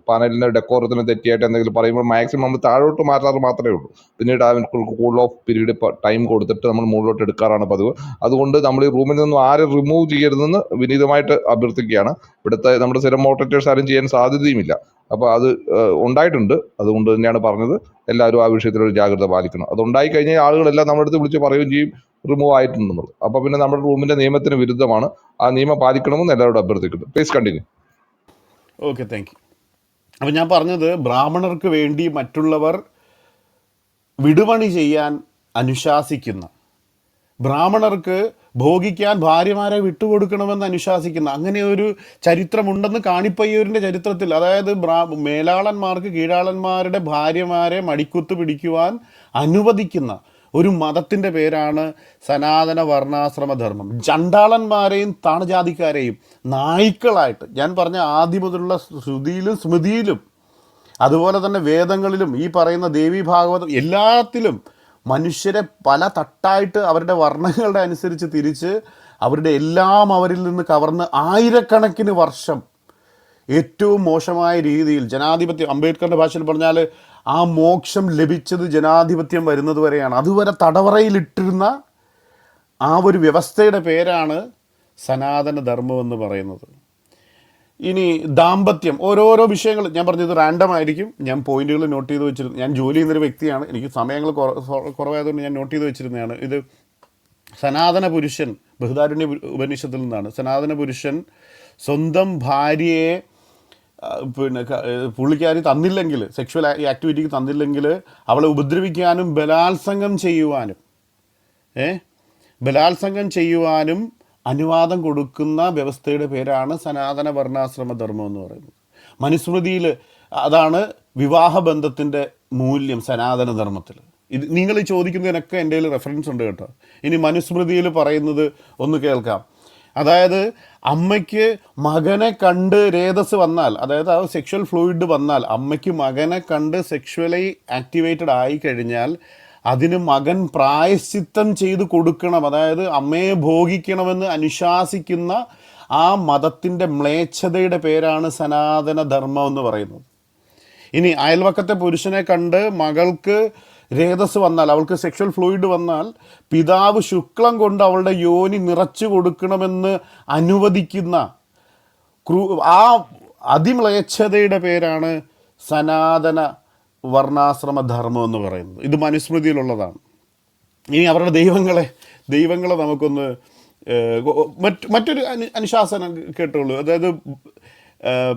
പാനലിന്റെ ഡെക്കോറത്തിന് തെറ്റിയായിട്ട് എന്തെങ്കിലും പറയുമ്പോൾ മാക്സിമം നമ്മൾ താഴോട്ട് മാറ്റാറ് മാത്രമേ ഉള്ളൂ. പിന്നീട് അവർക്ക് കൂൾ ഓഫ് പീരീഡ് ടൈം കൊടുത്തിട്ട് നമ്മൾ മുകളിലോട്ട് എടുക്കാറാണ് പതിവ്. അതുകൊണ്ട് നമ്മൾ ഈ റൂമിൽ നിന്നും ആരും റിമൂവ് ചെയ്യരുതെന്ന് വിനീതമായിട്ട് അഭ്യർത്ഥിക്കുകയാണ്. ഇവിടുത്തെ നമ്മുടെ സ്ഥിരം മോഡറേറ്റേഴ്സ് ആരും ചെയ്യാൻ സാധ്യതയുമില്ല. അപ്പോൾ അത് ഉണ്ടായിട്ടുണ്ട്. അതുകൊണ്ട് തന്നെയാണ് പറഞ്ഞത്, എല്ലാവരും ആ വിഷയത്തിൽ ഒരു ജാഗ്രത പാലിക്കണം. അത് ഉണ്ടായി കഴിഞ്ഞാൽ ആളുകളെല്ലാം നമ്മുടെ അടുത്ത് വിളിച്ച് പറയുകയും ചെയ്യും റിമൂവ് ആയിട്ടുണ്ടെന്നുള്ളത്. അപ്പോൾ പിന്നെ നമ്മുടെ റൂമിന്റെ നിയമത്തിന് വിരുദ്ധമാണ്. ആ നിയമം പാലിക്കണമെന്ന് എല്ലാവരോടും അഭ്യർത്ഥിക്കുന്നു. Please continue. Okay, thank you. അപ്പം ഞാൻ പറഞ്ഞത്, ബ്രാഹ്മണർക്ക് വേണ്ടി മറ്റുള്ളവർ വിടുപണി ചെയ്യാൻ അനുശാസിക്കുന്ന, ബ്രാഹ്മണർക്ക് ഭോഗിക്കാൻ ഭാര്യമാരെ വിട്ടുകൊടുക്കണമെന്ന് അനുശാസിക്കുന്ന അങ്ങനെ ഒരു ചരിത്രമുണ്ടെന്ന് കാണിപ്പയ്യൂരിൻ്റെ ചരിത്രത്തിൽ. അതായത് മേലാളന്മാർക്ക് കീഴാളന്മാരുടെ ഭാര്യമാരെ മടിക്കുത്ത് പിടിക്കുവാൻ അനുവദിക്കുന്ന ഒരു മതത്തിൻ്റെ പേരാണ് സനാതന വർണ്ണാശ്രമ ധർമ്മം. ചണ്ടാളന്മാരെയും താണജാതിക്കാരെയും നായ്ക്കളായിട്ട്, ഞാൻ പറഞ്ഞ ആദ്യം മുതലുള്ള ശ്രുതിയിലും സ്മൃതിയിലും അതുപോലെ തന്നെ വേദങ്ങളിലും ഈ പറയുന്ന ദേവി ഭാഗവതം എല്ലാത്തിലും മനുഷ്യരെ പല തട്ടായിട്ട് അവരുടെ വർണ്ണങ്ങളുടെ അനുസരിച്ച് തിരിച്ച് അവരുടെ എല്ലാം അവരിൽ നിന്ന് കവർന്ന് ആയിരക്കണക്കിന് വർഷം ഏറ്റവും മോശമായ രീതിയിൽ ജനാധിപത്യം, അംബേദ്കറിൻ്റെ ഭാഷയിൽ പറഞ്ഞാൽ ആ മോക്ഷം ലഭിച്ചത് ജനാധിപത്യം വരുന്നത് വരെയാണ്. അതുവരെ തടവറയിലിട്ടിരുന്ന ആ ഒരു വ്യവസ്ഥയുടെ പേരാണ് സനാതന ധർമ്മം എന്ന് പറയുന്നത്. ഇനി ദാമ്പത്യം, ഓരോരോ വിഷയങ്ങൾ ഞാൻ പറഞ്ഞത് റാൻഡം ആയിരിക്കും. ഞാൻ പോയിന്റുകൾ നോട്ട് ചെയ്ത് വെച്ചിരുന്നു. ഞാൻ ജോലി ചെയ്യുന്നൊരു വ്യക്തിയാണ്, എനിക്ക് സമയങ്ങൾ കുറവായതുകൊണ്ട് ഞാൻ നോട്ട് ചെയ്ത് വെച്ചിരുന്നതാണ്. ഇത് സനാതന പുരുഷൻ, ബൃഹദാരണ്യ ഉപനിഷത്തിൽ നിന്നാണ്. സനാതന പുരുഷൻ സ്വന്തം ഭാര്യയെ പിന്നെ പുള്ളിക്കാരി തന്നില്ലെങ്കിൽ, സെക്ഷൽ ആക്ടിവിറ്റിക്ക് തന്നില്ലെങ്കിൽ അവളെ ഉപദ്രവിക്കാനും ബലാത്സംഗം ചെയ്യുവാനും ബലാത്സംഗം ചെയ്യുവാനും അനുവാദം കൊടുക്കുന്ന വ്യവസ്ഥയുടെ പേരാണ് സനാതന വർണ്ണാശ്രമ ധർമ്മം എന്ന് പറയുന്നത്. മനുസ്മൃതിയിൽ അതാണ് വിവാഹബന്ധത്തിൻ്റെ മൂല്യം സനാതന ധർമ്മത്തിൽ. ഇത് നിങ്ങൾ ചോദിക്കുന്നതിനൊക്കെ എൻ്റെ കയ്യിൽ റെഫറൻസ് ഉണ്ട് കേട്ടോ. ഇനി മനുസ്മൃതിയിൽ പറയുന്നത് ഒന്ന് കേൾക്കാം. അതായത് അമ്മയ്ക്ക് മകനെ കണ്ട് രേതസ് വന്നാൽ, അതായത് ആ സെക്ഷൽ ഫ്ലൂയിഡ് വന്നാൽ, അമ്മയ്ക്ക് മകനെ കണ്ട് സെക്ഷുവലി ആക്ടിവേറ്റഡ് ആയി കഴിഞ്ഞാൽ അതിന് മകൻ പ്രായശ്ചിത്തം ചെയ്ത് കൊടുക്കണം. അതായത് അമ്മയെ ഭോഗിക്കണമെന്ന് അനുശാസിക്കുന്ന ആ മതത്തിൻ്റെ മ്ലേച്ഛതയുടെ പേരാണ് സനാതന ധർമ്മം എന്ന് പറയുന്നത്. ഇനി അയൽവക്കത്തെ പുരുഷനെ കണ്ട് മകൾക്ക് രേതസ് വന്നാൽ, അവൾക്ക് സെക്ഷൽ ഫ്ലൂയിഡ് വന്നാൽ പിതാവ് ശുക്ലം കൊണ്ട് അവളുടെ യോനി നിറച്ചു കൊടുക്കണമെന്ന് അനുവദിക്കുന്ന ആ അതിമ്ലേച്ഛതയുടെ പേരാണ് സനാതന വർണ്ണാശ്രമ ധർമ്മം എന്ന് പറയുന്നത്. ഇത് മനുസ്മൃതിയിലുള്ളതാണ്. ഇനി അവരുടെ ദൈവങ്ങളെ നമുക്കൊന്ന് മറ്റൊരു അനുശാസനം കേട്ടുള്ളൂ. അതായത്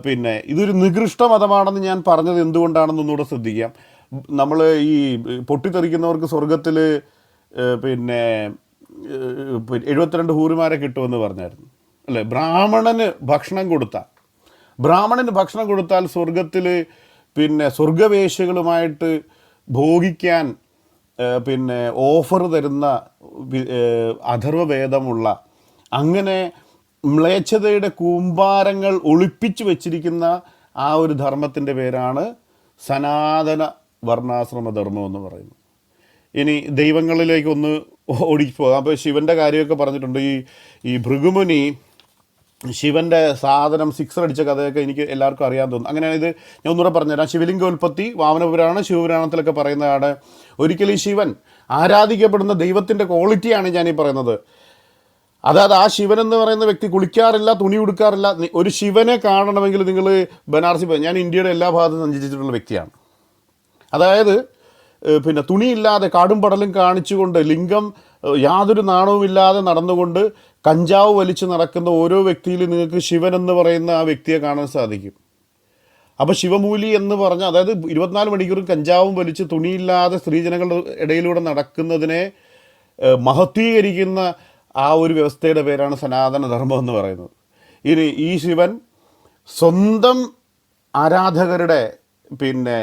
പിന്നെ ഇതൊരു നികൃഷ്ട മതമാണെന്ന് ഞാൻ പറഞ്ഞത് എന്തുകൊണ്ടാണെന്ന് ഒന്നുകൂടെ ശ്രദ്ധിക്കാം. നമ്മൾ ഈ പൊട്ടിത്തെറിക്കുന്നവർക്ക് സ്വർഗത്തിൽ പിന്നെ 72 ഹൂറിമാരെ കിട്ടുമെന്ന് പറഞ്ഞായിരുന്നു അല്ലേ? ബ്രാഹ്മണന് ഭക്ഷണം കൊടുത്താൽ സ്വർഗത്തിൽ പിന്നെ സ്വർഗവേശ്യകളുമായിട്ട് ഭോഗിക്കാൻ പിന്നെ ഓഫർ തരുന്ന അഥർവവേദമുള്ള, അങ്ങനെ മ്ലേച്ഛതയുടെ കൂമ്പാരങ്ങൾ ഒളിപ്പിച്ചു വച്ചിരിക്കുന്ന ആ ഒരു ധർമ്മത്തിൻ്റെ പേരാണ് സനാതന വർണ്ണാശ്രമ ധർമ്മം എന്ന് പറയുന്നത്. ഇനി ദൈവങ്ങളിലേക്കൊന്ന് ഓടിപ്പോകാം. അപ്പോൾ ശിവൻ്റെ കാര്യമൊക്കെ പറഞ്ഞിട്ടുണ്ട്. ഈ ഭൃഗുമുനി ശിവൻ്റെ സാധനം 6 അടിച്ച കഥയൊക്കെ എനിക്ക് എല്ലാവർക്കും അറിയാൻ തോന്നുന്നു. അങ്ങനെ ഇത് ഞാൻ ഒന്നുകൂടെ പറഞ്ഞുതരാം. ശിവലിംഗോൽപ്പത്തി വാമനപുരാണം, ശിവപുരാണത്തിലൊക്കെ പറയുന്നതാണ്. ഒരിക്കലും ഈ ശിവൻ ആരാധിക്കപ്പെടുന്ന ദൈവത്തിൻ്റെ ക്വാളിറ്റിയാണ് ഞാനീ പറയുന്നത്. അതായത് ആ ശിവൻ എന്ന് പറയുന്ന വ്യക്തി കുളിക്കാറില്ല, തുണി ഉടുക്കാറില്ല. ഒരു ശിവനെ കാണണമെങ്കിൽ നിങ്ങൾ ബനാറസി പോയി, ഞാൻ ഇന്ത്യയുടെ എല്ലാ ഭാഗത്തും സഞ്ചരിച്ചിട്ടുള്ള വ്യക്തിയാണ്. അതായത് പിന്നെ തുണിയില്ലാതെ കാടും പടലും കാണിച്ചുകൊണ്ട്, ലിംഗം യാതൊരു നാണവുമില്ലാതെ നടന്നുകൊണ്ട് കഞ്ചാവ് വലിച്ച് നടക്കുന്ന ഓരോ വ്യക്തിയിലും നിങ്ങൾക്ക് ശിവൻ എന്ന് പറയുന്ന ആ വ്യക്തിയെ കാണാൻ സാധിക്കും. അപ്പോൾ ശിവമൂലി എന്ന് പറഞ്ഞാൽ, അതായത് 24 മണിക്കൂറും കഞ്ചാവും വലിച്ച് തുണിയില്ലാതെ സ്ത്രീജനങ്ങളുടെ ഇടയിലൂടെ നടക്കുന്നതിനെ മഹത്വീകരിക്കുന്ന ആ ഒരു വ്യവസ്ഥയുടെ പേരാണ് സനാതന ധർമ്മം എന്ന് പറയുന്നത്. ഇനി ഈ ശിവൻ സ്വന്തം ആരാധകരുടെ പിന്നെ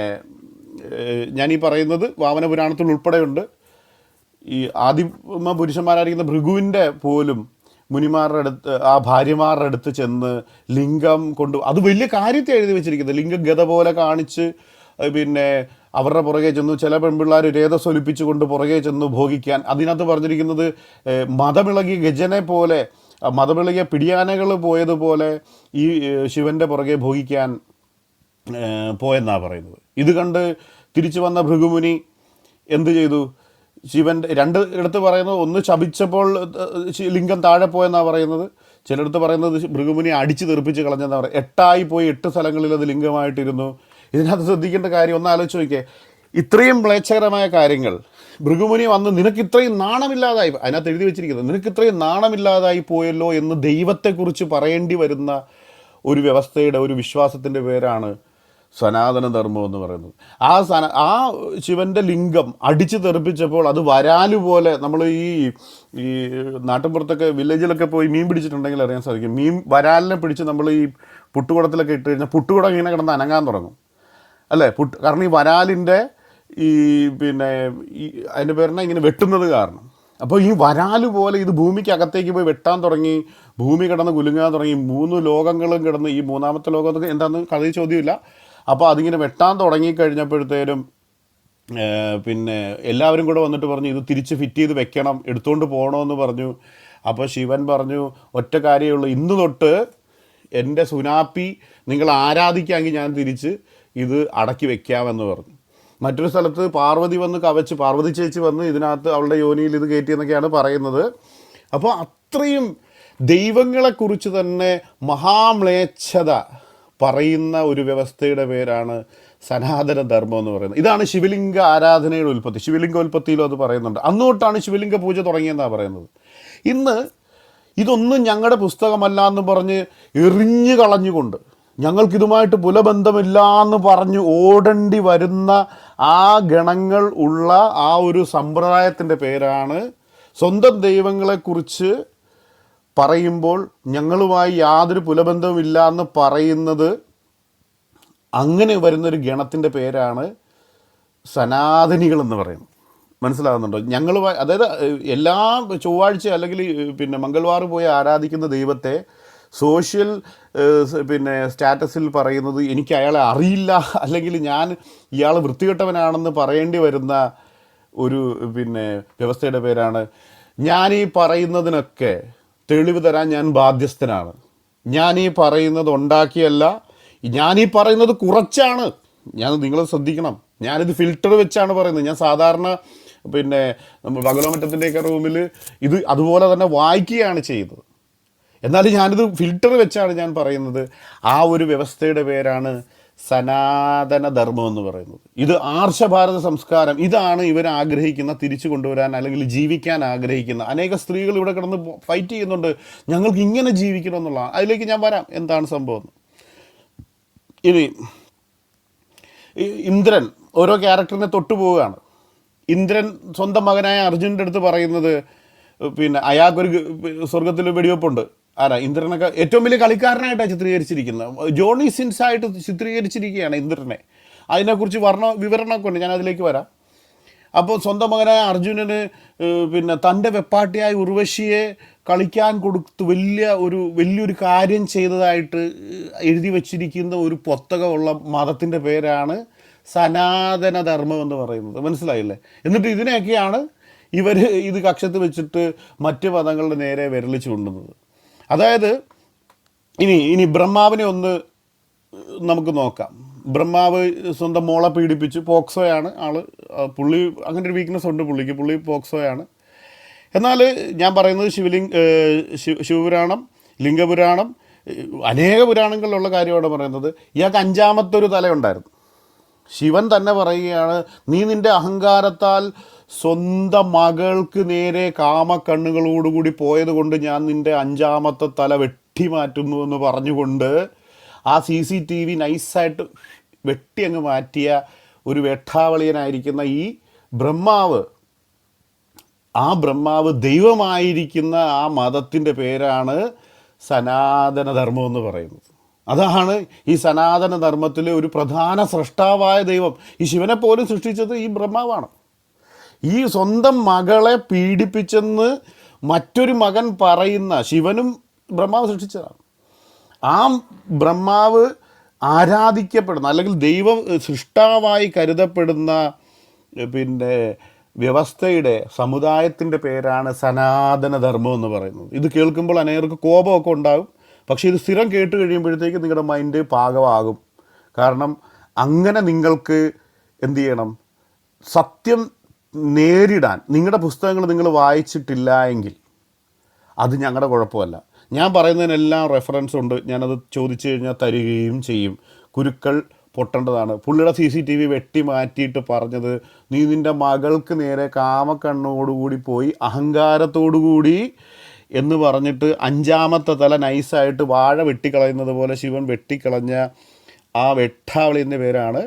ഞാനീ പറയുന്നത് വാമനപുരാണത്തിൽ ഉൾപ്പെടെയുണ്ട്. ഈ ആദിമ പുരുഷന്മാരായിരിക്കുന്ന ഭൃഗുവിൻ്റെ പോലും മുനിമാരുടെ അടുത്ത്, ആ ഭാര്യമാരുടെ അടുത്ത് ചെന്ന് ലിംഗം കൊണ്ട്, അത് വലിയ കാര്യത്തെ എഴുതി വെച്ചിരിക്കുന്നത്, ലിംഗം ഗത പോലെ കാണിച്ച് പിന്നെ അവരുടെ പുറകെ ചെന്നു. ചില പെൺപിള്ളേർ രേതസ്വലിപ്പിച്ചു കൊണ്ട് പുറകെ ചെന്നു ഭോഗിക്കാൻ. അതിനകത്ത് പറഞ്ഞിരിക്കുന്നത് മതമിളകിയ ഗജനെ പോലെ, മതമിളകിയ പിടിയാനകൾ പോയതുപോലെ ഈ ശിവൻ്റെ പുറകെ ഭോഗിക്കാൻ പോയെന്നാണ് പറയുന്നത്. ഇത് കണ്ട് തിരിച്ചു വന്ന ഭൃഗുമുനി എന്ത് ചെയ്തു? ശിവൻ്റെ 2 ഇടത്ത് പറയുന്നത്, ഒന്ന് ശപിച്ചപ്പോൾ ലിംഗം താഴെ പോയെന്നാണ് പറയുന്നത്. ചിലയിടത്ത് പറയുന്നത് ഭൃഗുമുനി അടിച്ച് തെറിപ്പിച്ച് കളഞ്ഞെന്നാണ് പറയുന്നത്. 8 പോയി 8 സ്ഥലങ്ങളിൽ അത് ലിംഗമായിട്ടിരുന്നു. ഇതിനകത്ത് ശ്രദ്ധിക്കേണ്ട കാര്യം ഒന്ന് ആലോചിച്ച് നോക്കിയേ. ഇത്രയും മ്ലേച്ഛകരമായ കാര്യങ്ങൾ ഭൃഗുമുനി വന്ന് നിനക്ക് ഇത്രയും നാണമില്ലാതായി, അതിനകത്ത് എഴുതി വെച്ചിരിക്കുന്നത് നിനക്ക് ഇത്രയും നാണമില്ലാതായി പോയല്ലോ എന്ന് ദൈവത്തെക്കുറിച്ച് പറയേണ്ടി വരുന്ന ഒരു വ്യവസ്ഥയുടെ, ഒരു വിശ്വാസത്തിൻ്റെ പേരാണ് സനാതന ധർമ്മം എന്ന് പറയുന്നത്. ആ ശിവൻ്റെ ലിംഗം അടിച്ച് തെറിപ്പിച്ചപ്പോൾ അത് വരാല് പോലെ, നമ്മൾ ഈ നാട്ടിൻപുറത്തൊക്കെ വില്ലേജിലൊക്കെ പോയി മീൻ പിടിച്ചിട്ടുണ്ടെങ്കിൽ അറിയാൻ സാധിക്കും. വരാലിനെ പിടിച്ച് നമ്മൾ ഈ പുട്ടുകുടത്തിലൊക്കെ ഇട്ട് കഴിഞ്ഞാൽ പുട്ടുകുടം ഇങ്ങനെ കിടന്ന് അനങ്ങാൻ തുടങ്ങും അല്ലേ? കാരണം ഈ വരാലിൻ്റെ പിന്നെ അതിൻ്റെ പേരിനെ ഇങ്ങനെ വെട്ടുന്നത് കാരണം. അപ്പോൾ ഈ വരാല് പോലെ ഇത് ഭൂമിക്ക് അകത്തേക്ക് പോയി വെട്ടാൻ തുടങ്ങി, ഭൂമി കിടന്ന് കുലുങ്ങാൻ തുടങ്ങി, 3 ലോകങ്ങളും കിടന്ന്, ഈ 3ാമത്തെ ലോകത്തൊക്കെ എന്താണെന്ന് കഥയിൽ ചോദ്യമില്ല. അപ്പോൾ അതിങ്ങനെ വെട്ടാൻ തുടങ്ങിക്കഴിഞ്ഞപ്പോഴത്തേനും പിന്നെ എല്ലാവരും കൂടെ വന്നിട്ട് പറഞ്ഞു ഇത് തിരിച്ച് ഫിറ്റ് ചെയ്ത് വെക്കണം, എടുത്തുകൊണ്ട് പോകണമെന്ന് പറഞ്ഞു. അപ്പോൾ ശിവൻ പറഞ്ഞു ഒറ്റ കാര്യമേ ഉള്ളൂ, ഇന്ന് തൊട്ട് എൻ്റെ സുനാപ്പി നിങ്ങൾ ആരാധിക്കാമെങ്കിൽ ഞാൻ തിരിച്ച് ഇത് അടക്കി വെക്കാമെന്ന് പറഞ്ഞു. മറ്റൊരു സ്ഥലത്ത് പാർവതി വന്ന് കവച്ച്, പാർവതി ചേച്ചി വന്ന് ഇതിനകത്ത് അവളുടെ യോനിയിൽ ഇത് കയറ്റിയെന്നൊക്കെയാണ് പറയുന്നത്. അപ്പോൾ അത്രയും ദൈവങ്ങളെക്കുറിച്ച് തന്നെ മഹാമ്ലേച്ഛത പറയുന്ന ഒരു വ്യവസ്ഥയുടെ പേരാണ് സനാതന ധർമ്മം എന്ന് പറയുന്നത്. ഇതാണ് ശിവലിംഗ ആരാധനയുടെ ഉൽപ്പത്തി. ശിവലിംഗോൽപ്പത്തിയിലും അത് പറയുന്നുണ്ട്. അന്ന് തൊട്ടാണ് ശിവലിംഗ പൂജ തുടങ്ങിയെന്നാണ് പറയുന്നത്. ഇന്ന് ഇതൊന്നും ഞങ്ങളുടെ പുസ്തകമല്ല എന്ന് പറഞ്ഞ് എറിഞ്ഞു കളഞ്ഞുകൊണ്ട്, ഞങ്ങൾക്കിതുമായിട്ട് പുലബന്ധമില്ല എന്ന് പറഞ്ഞ് ഓടേണ്ടി വരുന്ന ആ ഗണങ്ങൾ ഉള്ള ആ ഒരു സമ്പ്രദായത്തിൻ്റെ പേരാണ് സ്വന്തം ദൈവങ്ങളെക്കുറിച്ച് പറയുമ്പോൾ ഞങ്ങളുമായി യാതൊരു പുലബന്ധവുമില്ല എന്ന് പറയുന്നത്. അങ്ങനെ വരുന്നൊരു ഗണത്തിൻ്റെ പേരാണ് സനാതനികളെന്ന് പറയുന്നത്. മനസ്സിലാകുന്നുണ്ടോ? ഞങ്ങളുമായി, അതായത് എല്ലാ ചൊവ്വാഴ്ച അല്ലെങ്കിൽ പിന്നെ മംഗൾവാർ പോയി ആരാധിക്കുന്ന ദൈവത്തെ സോഷ്യൽ സ്റ്റാറ്റസിൽ പറയുന്നത് എനിക്ക് അയാളെ അറിയില്ല, അല്ലെങ്കിൽ ഞാൻ ഇയാൾ വൃത്തികെട്ടവനാണെന്ന് പറയേണ്ടി വരുന്ന ഒരു വ്യവസ്ഥയുടെ പേരാണ് ഞാൻ ഈ പറയുന്നതിനൊക്കെ തെളിവ് തരാൻ ഞാൻ ബാധ്യസ്ഥനാണ്. ഞാൻ ഈ പറയുന്നത് ഉണ്ടാക്കിയല്ല, ഞാനീ പറയുന്നത് കുറച്ചാണ്. നിങ്ങൾ ശ്രദ്ധിക്കണം, ഞാനിത് ഫിൽറ്റർ വെച്ചാണ് പറയുന്നത്. ഞാൻ സാധാരണ നമ്മൾ ഭഗവമറ്റത്തിൻ്റെയൊക്കെ റൂമിൽ ഇത് അതുപോലെ തന്നെ വായിക്കുകയാണ് ചെയ്യുന്നത്. എന്നാലും ഞാനിത് ഫിൽറ്റർ വെച്ചാണ് ഞാൻ പറയുന്നത്. ആ ഒരു വ്യവസ്ഥയുടെ പേരാണ് സനാതന ധർമ്മം എന്ന് പറയുന്നത്. ഇത് ആർഷഭാരത സംസ്കാരം, ഇതാണ് ഇവർ ആഗ്രഹിക്കുന്ന, തിരിച്ചു കൊണ്ടുവരാൻ അല്ലെങ്കിൽ ജീവിക്കാൻ ആഗ്രഹിക്കുന്ന. അനേക സ്ത്രീകൾ ഇവിടെ കിടന്ന് ഫൈറ്റ് ചെയ്യുന്നുണ്ട്, ഞങ്ങൾക്ക് ഇങ്ങനെ ജീവിക്കണം എന്നുള്ള. അതിലേക്ക് ഞാൻ വരാം, എന്താണ് സംഭവം. ഇനി ഇന്ദ്രൻ ഓരോ ക്യാരക്ടറിനെ തൊട്ടു പോവുകയാണ്. ഇന്ദ്രൻ സ്വന്തം മകനായ അർജുനൻ്റെ അടുത്ത് പറയുന്നത് അയാൾക്കൊരു സ്വർഗത്തിൽ വെടിവെപ്പുണ്ട്. ആരാ? ഇന്ദ്രനൊക്കെ ഏറ്റവും വലിയ കളിക്കാരനായിട്ടാണ് ചിത്രീകരിച്ചിരിക്കുന്നത്. ജോണി സിൻസ് ആയിട്ട് ചിത്രീകരിച്ചിരിക്കുകയാണ് ഇന്ദ്രനെ. അതിനെക്കുറിച്ച് വിവരണമൊക്കെ ഉണ്ട്, ഞാൻ അതിലേക്ക് വരാം. അപ്പോൾ സ്വന്തം മകനായ അർജുനന് തൻ്റെ വെപ്പാട്ടിയായ ഉർവശിയെ കളിക്കാൻ കൊടുത്ത് വലിയൊരു കാര്യം ചെയ്തതായിട്ട് എഴുതി വച്ചിരിക്കുന്ന ഒരു പുസ്തകമുള്ള മതത്തിൻ്റെ പേരാണ് സനാതനധർമ്മം എന്ന് പറയുന്നത്. മനസ്സിലായില്ലേ? എന്നിട്ട് ഇതിനെയൊക്കെയാണ് ഇവർ ഇത് കക്ഷത്ത് വെച്ചിട്ട് മറ്റ് മതങ്ങളുടെ നേരെ വിരൽ ചൂണ്ടുന്നത്. അതായത് ഇനി ബ്രഹ്മാവിനെ ഒന്ന് നമുക്ക് നോക്കാം. ബ്രഹ്മാവ് സ്വന്തം മോളെ പീഡിപ്പിച്ചു. പോക്സോയാണ് ആള്. പുള്ളി അങ്ങനെ ഒരു വീക്ക്നെസ് ഉണ്ട് പുള്ളിക്ക്. പുള്ളി പോക്സോയാണ്. എന്നാൽ ഞാൻ പറയുന്നത് ശിവപുരാണം, ലിംഗപുരാണം, അനേക പുരാണങ്ങളിലുള്ള കാര്യമാണ് പറയുന്നത്. ഇയാൾക്ക് 5ാമത്തെ ഒരു തലയുണ്ടായിരുന്നു. ശിവൻ തന്നെ പറയുകയാണ്, നീ നിൻ്റെ അഹങ്കാരത്താൽ സ്വന്തം മകൾക്ക് നേരെ കാമക്കണ്ണുകളോടുകൂടി പോയത് കൊണ്ട് ഞാൻ നിൻ്റെ 5ാമത്തെ തല വെട്ടിമാറ്റുന്നു എന്ന് പറഞ്ഞുകൊണ്ട് ആ CCTV നൈസായിട്ട് വെട്ടി അങ്ങ് മാറ്റിയ ഒരു വെട്ടാവളിയനായിരിക്കുന്ന ഈ ബ്രഹ്മാവ്, ആ ബ്രഹ്മാവ് ദൈവമായിരിക്കുന്ന ആ മതത്തിൻ്റെ പേരാണ് സനാതനധർമ്മം എന്ന് പറയുന്നത്. അതാണ് ഈ സനാതനധർമ്മത്തിലെ ഒരു പ്രധാന സൃഷ്ടാവായ ദൈവം. ഈ ശിവനെ പോലും സൃഷ്ടിച്ചത് ഈ ബ്രഹ്മാവാണ്. ഈ സ്വന്തം മകളെ പീഡിപ്പിച്ചെന്ന് മറ്റൊരു മകൻ പറയുന്ന ശിവനും ബ്രഹ്മാവ് സൃഷ്ടിച്ചതാണ്. ആ ബ്രഹ്മാവ് ആരാധിക്കപ്പെടുന്ന അല്ലെങ്കിൽ ദൈവം സൃഷ്ടാവായി കരുതപ്പെടുന്ന വ്യവസ്ഥയുടെ സമുദായത്തിൻ്റെ പേരാണ് സനാതനധർമ്മം എന്ന് പറയുന്നത്. ഇത് കേൾക്കുമ്പോൾ അനേകർക്ക് കോപമൊക്കെ ഉണ്ടാകും. പക്ഷേ ഇത് സ്ഥിരം കേട്ട് കഴിയുമ്പോഴത്തേക്ക് നിങ്ങളുടെ മൈൻഡ് പാകമാകും. കാരണം അങ്ങനെ നിങ്ങൾക്ക് എന്ത് ചെയ്യണം? സത്യം നേരിടാൻ നിങ്ങളുടെ പുസ്തകങ്ങൾ നിങ്ങൾ വായിച്ചിട്ടില്ല എങ്കിൽ അത് ഞങ്ങളുടെ കുഴപ്പമല്ല. ഞാൻ പറയുന്നതിനെല്ലാം റെഫറൻസ് ഉണ്ട്. ഞാനത് ചോദിച്ചു കഴിഞ്ഞാൽ തരികയും ചെയ്യും. കുരുക്കൾ പൊട്ടേണ്ടതാണ്. പുള്ളിയുടെ CCTV വെട്ടി മാറ്റിയിട്ട് പറഞ്ഞത്, നീ നിൻ്റെ മകൾക്ക് നേരെ കാമക്കണ്ണോടുകൂടി പോയി അഹങ്കാരത്തോടുകൂടി എന്ന് പറഞ്ഞിട്ട് 5ാമത്തെ തല നൈസായിട്ട് വാഴ വെട്ടിക്കളയുന്നത് പോലെ ശിവൻ വെട്ടിക്കളഞ്ഞ ആ വെട്ടാവളിൻ്റെ പേരാണ്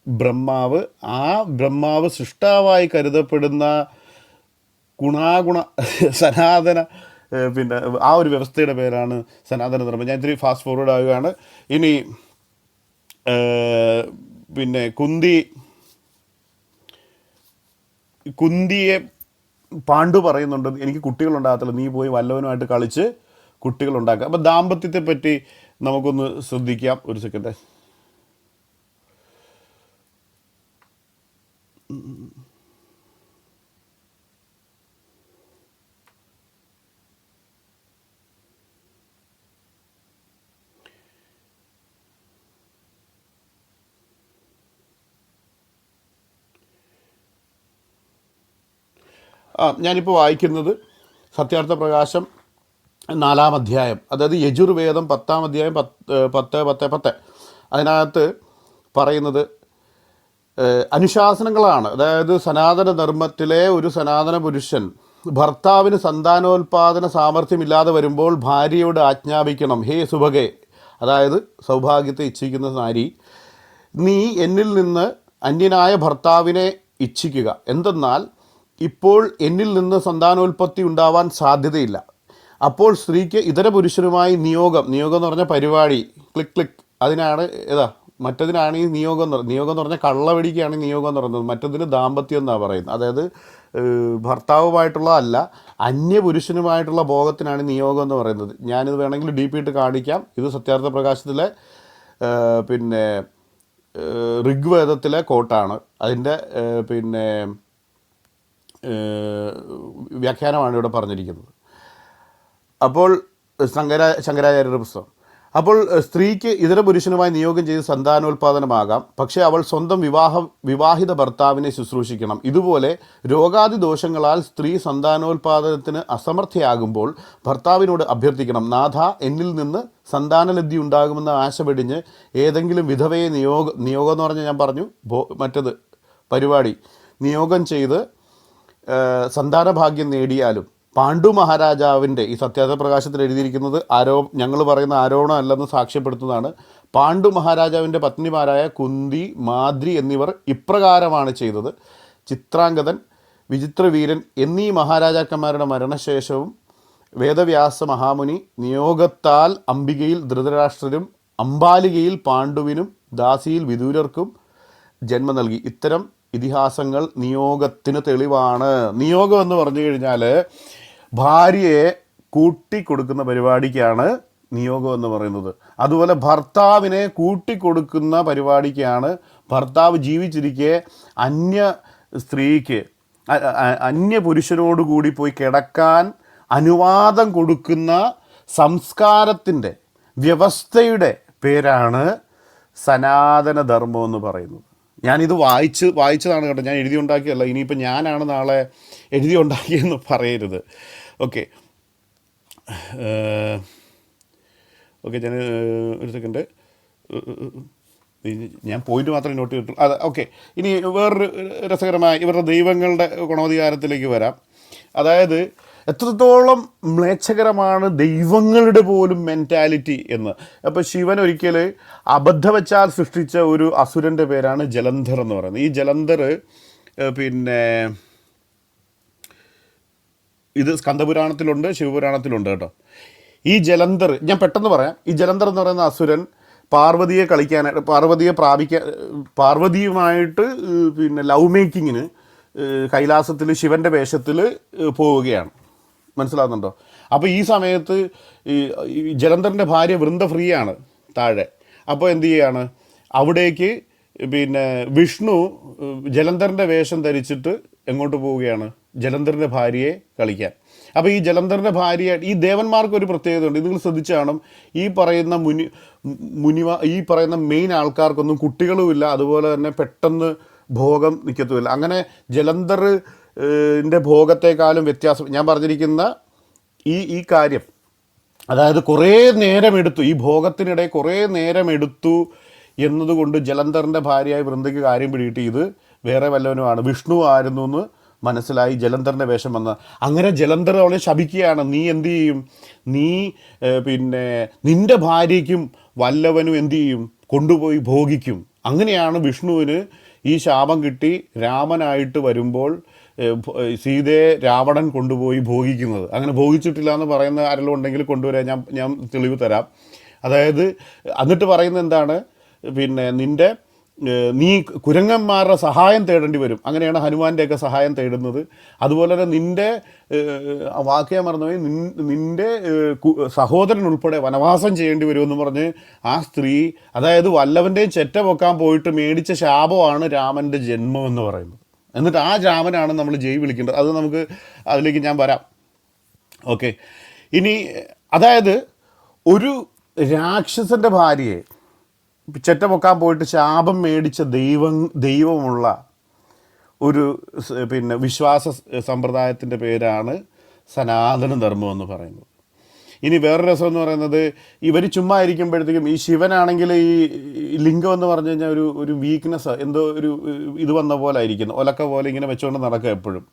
ബ്രഹ്മാവ്. ആ ബ്രഹ്മാവ് സൃഷ്ടാവായി കരുതപ്പെടുന്ന സനാതന ആ ഒരു വ്യവസ്ഥയുടെ പേരാണ് സനാതനധർമ്മം. ഞാൻ ഇത്തിരി ഫാസ്റ്റ് ഫോർവേഡ് ആവുകയാണ്. ഇനി കുന്തിയെ പാണ്ഡു പറയുന്നുണ്ട്, എനിക്ക് കുട്ടികളുണ്ടാകത്തില്ല, നീ പോയി വല്ലവനുമായിട്ട് കളിച്ച് കുട്ടികളുണ്ടാക്കുക. അപ്പം ദാമ്പത്യത്തെ പറ്റി നമുക്കൊന്ന് ശ്രദ്ധിക്കാം. ഒരു സെക്കൻഡ്. ഞാനിപ്പോൾ വായിക്കുന്നത് സത്യാർത്ഥ പ്രകാശം 4-ാം അധ്യായം, അതായത് യജുർവേദം 10-ാം അധ്യായം 10:10. അതിനകത്ത് പറയുന്നത് അനുശാസനങ്ങളാണ്. അതായത് സനാതനധർമ്മത്തിലെ ഒരു സനാതന പുരുഷൻ ഭർത്താവിന് സന്താനോൽപാദന സാമർഥ്യമില്ലാതെ വരുമ്പോൾ ഭാര്യയോട് ആജ്ഞാപിക്കണം, ഹേ സുഭഗേ, അതായത് സൗഭാഗ്യത്തെ ഇച്ഛിക്കുന്ന നാരി, നീ എന്നിൽ നിന്ന് അന്യനായ ഭർത്താവിനെ ഇച്ഛിക്കുക. എന്തെന്നാൽ ഇപ്പോൾ എന്നിൽ നിന്ന് സന്താനോൽപത്തി ഉണ്ടാവാൻ സാധ്യതയില്ല. അപ്പോൾ സ്ത്രീക്ക് ഇതര പുരുഷനുമായി നിയോഗം എന്ന് പറഞ്ഞ പരിപാടി, ക്ലിക്ക് ക്ലിക്ക്, അതിനാണ് മറ്റതിനാണ് ഈ നിയോഗം എന്ന് പറഞ്ഞാൽ കള്ളവെടിക്കാണ് നിയോഗം എന്ന് പറയുന്നത്. മറ്റതിന് ദാമ്പത്യം എന്നാണ് പറയുന്നത്. അതായത് ഭർത്താവുമായിട്ടുള്ള അല്ല, അന്യപുരുഷനുമായിട്ടുള്ള ഭോഗത്തിനാണ് നിയോഗം എന്ന് പറയുന്നത്. ഞാനിത് വേണമെങ്കിൽ ഡീപ്പ് ഇട്ട് കാണിക്കാം. ഇത് സത്യാർത്ഥ പ്രകാശത്തിലെ പിന്നെ ഋഗ്വേദത്തിലെ കോട്ടാണ്. അതിൻ്റെ പിന്നെ വ്യാഖ്യാനമാണ് ഇവിടെ പറഞ്ഞിരിക്കുന്നത്. അപ്പോൾ ശങ്കരാചാര്യരുടെ പുസ്തകം. അപ്പോൾ സ്ത്രീക്ക് ഇതര പുരുഷനുമായി നിയോഗം ചെയ്ത് സന്താനോൽപാദനമാകാം, പക്ഷേ അവൾ സ്വന്തം വിവാഹിത ഭർത്താവിനെ ശുശ്രൂഷിക്കണം. ഇതുപോലെ രോഗാദി ദോഷങ്ങളാൽ സ്ത്രീ സന്താനോൽപാദനത്തിന് അസമർത്ഥയാകുമ്പോൾ ഭർത്താവിനോട് അഭ്യർത്ഥിക്കണം, നാഥ, എന്നിൽ നിന്ന് സന്താനലബ്ധി ഉണ്ടാകുമെന്ന ആശ വെടിഞ്ഞ് ഏതെങ്കിലും വിധവയെ നിയോഗം എന്ന് പറഞ്ഞാൽ ഞാൻ പറഞ്ഞു മറ്റത് പരിപാടി നിയോഗം ചെയ്ത് സന്താനഭാഗ്യം നേടിയാലും പാണ്ഡു മഹാരാജാവിൻ്റെ, ഈ സത്യാർത്ഥ പ്രകാശത്തിൽ എഴുതിയിരിക്കുന്നത് ഞങ്ങൾ പറയുന്ന ആരോപണം അല്ലെന്ന് സാക്ഷ്യപ്പെടുത്തുന്നതാണ്. പാണ്ഡു മഹാരാജാവിൻ്റെ പത്നിമാരായ കുന്തി, മാദ്രി എന്നിവർ ഇപ്രകാരമാണ് ചെയ്തത്. ചിത്രാംഗതൻ, വിചിത്രവീരൻ എന്നീ മഹാരാജാക്കന്മാരുടെ മരണശേഷവും വേദവ്യാസ മഹാമുനി നിയോഗത്താൽ അംബികയിൽ ധൃതരാഷ്ട്രരും അംബാലികയിൽ പാണ്ഡുവിനും ദാസിയിൽ വിദൂരർക്കും ജന്മം നൽകി. ഇത്തരം ഇതിഹാസങ്ങൾ നിയോഗത്തിന് തെളിവാണ്. നിയോഗം എന്ന് പറഞ്ഞു കഴിഞ്ഞാൽ ഭാര്യയെ കൂട്ടിക്കൊടുക്കുന്ന പരിപാടിക്കാണ് നിയോഗം എന്ന് പറയുന്നത്. അതുപോലെ ഭർത്താവിനെ കൂട്ടിക്കൊടുക്കുന്ന പരിപാടിക്കാണ്, ഭർത്താവ് ജീവിച്ചിരിക്കെ അന്യ സ്ത്രീക്ക് അന്യ പുരുഷനോടുകൂടി പോയി കിടക്കാൻ അനുവാദം കൊടുക്കുന്ന സംസ്കാരത്തിൻ്റെ വ്യവസ്ഥയുടെ പേരാണ് സനാതനധർമ്മം എന്ന് പറയുന്നത്. ഞാനിത് വായിച്ചതാണ് കേട്ടോ, ഞാൻ എഴുതി ഉണ്ടാക്കിയല്ല. ഇനിയിപ്പോൾ ഞാനാണ് നാളെ എഴുതി ഉണ്ടാക്കിയെന്ന് പറയരുത്. ഓക്കെ, ഞാൻ ഒരു സെക്കൻഡ്, ഞാൻ പോയിന്റ് മാത്രമേ നോട്ട് ചെയ്തിട്ടുള്ളൂ. അതെ, ഓക്കെ. ഇനി വേറൊരു രസകരമായ ഇവരുടെ ദൈവങ്ങളുടെ ഗുണോധികാരത്തിലേക്ക് വരാം. അതായത് എത്രത്തോളം മ്ലേച്ഛകരമാണ് ദൈവങ്ങളുടെ പോലും മെൻറ്റാലിറ്റി എന്ന്. അപ്പോൾ ശിവൻ ഒരിക്കൽ അബദ്ധവച്ചാൽ സൃഷ്ടിച്ച ഒരു അസുരൻ്റെ പേരാണ് ജലന്ധർ എന്ന് പറയുന്നത്. ഈ ജലന്ധർ പിന്നെ ഇത് സ്കന്ദപുരാണത്തിലുണ്ട്, ശിവപുരാണത്തിലുണ്ട് കേട്ടോ. ഈ ജലന്ധർ ഞാൻ പെട്ടെന്ന് പറയാം. ഈ ജലന്ധർ എന്ന് പറയുന്ന അസുരൻ പാർവതിയുമായിട്ട് പിന്നെ ലവ് മേക്കിങ്ങിന് കൈലാസത്തിൽ ശിവൻ്റെ വേഷത്തിൽ പോവുകയാണ്. മനസ്സിലാകുന്നുണ്ടോ? അപ്പോൾ ഈ സമയത്ത് ഈ ജലന്ധറിൻ്റെ ഭാര്യ വൃന്ദ ഫ്രീ ആണ് താഴെ. അപ്പോൾ എന്ത് ചെയ്യാണ്, അവിടേക്ക് പിന്നെ വിഷ്ണു ജലന്ധറിൻ്റെ വേഷം ധരിച്ചിട്ട് എങ്ങോട്ട് പോവുകയാണ്, ജലന്ധറിൻ്റെ ഭാര്യയെ കളിക്കാൻ. അപ്പോൾ ഈ ജലന്ധറിൻ്റെ ഭാര്യ, ഈ ദേവന്മാർക്കൊരു പ്രത്യേകത ഉണ്ട്. നിങ്ങൾ ശ്രദ്ധിച്ചു കാണും, ഈ പറയുന്ന മെയിൻ ആൾക്കാർക്കൊന്നും കുട്ടികളുമില്ല, അതുപോലെ തന്നെ പെട്ടെന്ന് ഭോഗം നിൽക്കത്തുമില്ല. അങ്ങനെ ജലന്ധറിൻ്റെ ഭോഗത്തെക്കാളും വ്യത്യാസം ഞാൻ പറഞ്ഞിരിക്കുന്ന ഈ കാര്യം, അതായത് കുറേ നേരമെടുത്തു, ഈ ഭോഗത്തിനിടെ കുറേ നേരമെടുത്തു എന്നതുകൊണ്ട് ജലന്ധറിൻ്റെ ഭാര്യയായി വൃന്ദയ്ക്ക് കാര്യം പിടിയിട്ട് ഇത് വേറെ വല്ലവനുമാണ്, വിഷ്ണു ആയിരുന്നു എന്ന് മനസ്സിലായി. ജലന്ധറിൻ്റെ വേഷം വന്ന അങ്ങനെ ജലന്ധർ അവളെ ശപിക്കുകയാണ്, നീ എന്തു ചെയ്യും, നീ പിന്നെ നിൻ്റെ ഭാര്യയ്ക്കും വല്ലവനും എന്തു ചെയ്യും, കൊണ്ടുപോയി ഭോഗിക്കും. അങ്ങനെയാണ് വിഷ്ണുവിന് ഈ ശാപം കിട്ടി രാമനായിട്ട് വരുമ്പോൾ സീതയെ രാവണൻ കൊണ്ടുപോയി ഭോഗിക്കുന്നത്. അങ്ങനെ ഭോഗിച്ചിട്ടില്ല എന്ന് പറയുന്ന ആരെല്ലാം ഉണ്ടെങ്കിൽ കൊണ്ടുവരാൻ ഞാൻ തെളിവ് തരാം. അതായത് എന്നിട്ട് പറയുന്നത് എന്താണ്, പിന്നെ നീ കുരങ്ങന്മാരുടെ സഹായം തേടേണ്ടി വരും. അങ്ങനെയാണ് ഹനുമാൻ്റെയൊക്കെ സഹായം തേടുന്നത്. അതുപോലെ തന്നെ നിൻ്റെ വാക്യ മറന്നുപോയി, നിൻ്റെ സഹോദരൻ ഉൾപ്പെടെ വനവാസം ചെയ്യേണ്ടി വരുമെന്ന് പറഞ്ഞ് ആ സ്ത്രീ, അതായത് വല്ലവൻ്റെയും ചെറ്റ പൊക്കാൻ പോയിട്ട് മേടിച്ച ശാപമാണ് രാമൻ്റെ ജന്മം എന്ന് പറയുന്നത്. എന്നിട്ട് ആ രാമനാണ് നമ്മൾ ജയ് വിളിക്കേണ്ടത്. അത് നമുക്ക് അതിലേക്ക് ഞാൻ വരാം. ഓക്കെ, ഇനി അതായത് ഒരു രാക്ഷസൻ്റെ ഭാര്യയെ ചെറ്റ പൊക്കാൻ പോയിട്ട് ശാപം മേടിച്ച ദൈവമുള്ള ഒരു പിന്നെ വിശ്വാസ സമ്പ്രദായത്തിൻ്റെ പേരാണ് സനാതനധർമ്മം എന്ന് പറയുന്നത്. ഇനി വേറൊരു രസം എന്ന് പറയുന്നത്, ഇവർ ചുമ്മാ ഇരിക്കുമ്പോഴത്തേക്കും ഈ ശിവനാണെങ്കിൽ ഈ ലിംഗം എന്ന് പറഞ്ഞു കഴിഞ്ഞാൽ ഒരു വീക്ക്നെസ്, എന്തോ ഒരു ഇത് വന്ന പോലെ ആയിരിക്കുന്നു, ഒലക്ക പോലെ ഇങ്ങനെ വെച്ചുകൊണ്ട് നടക്കുക എപ്പോഴും.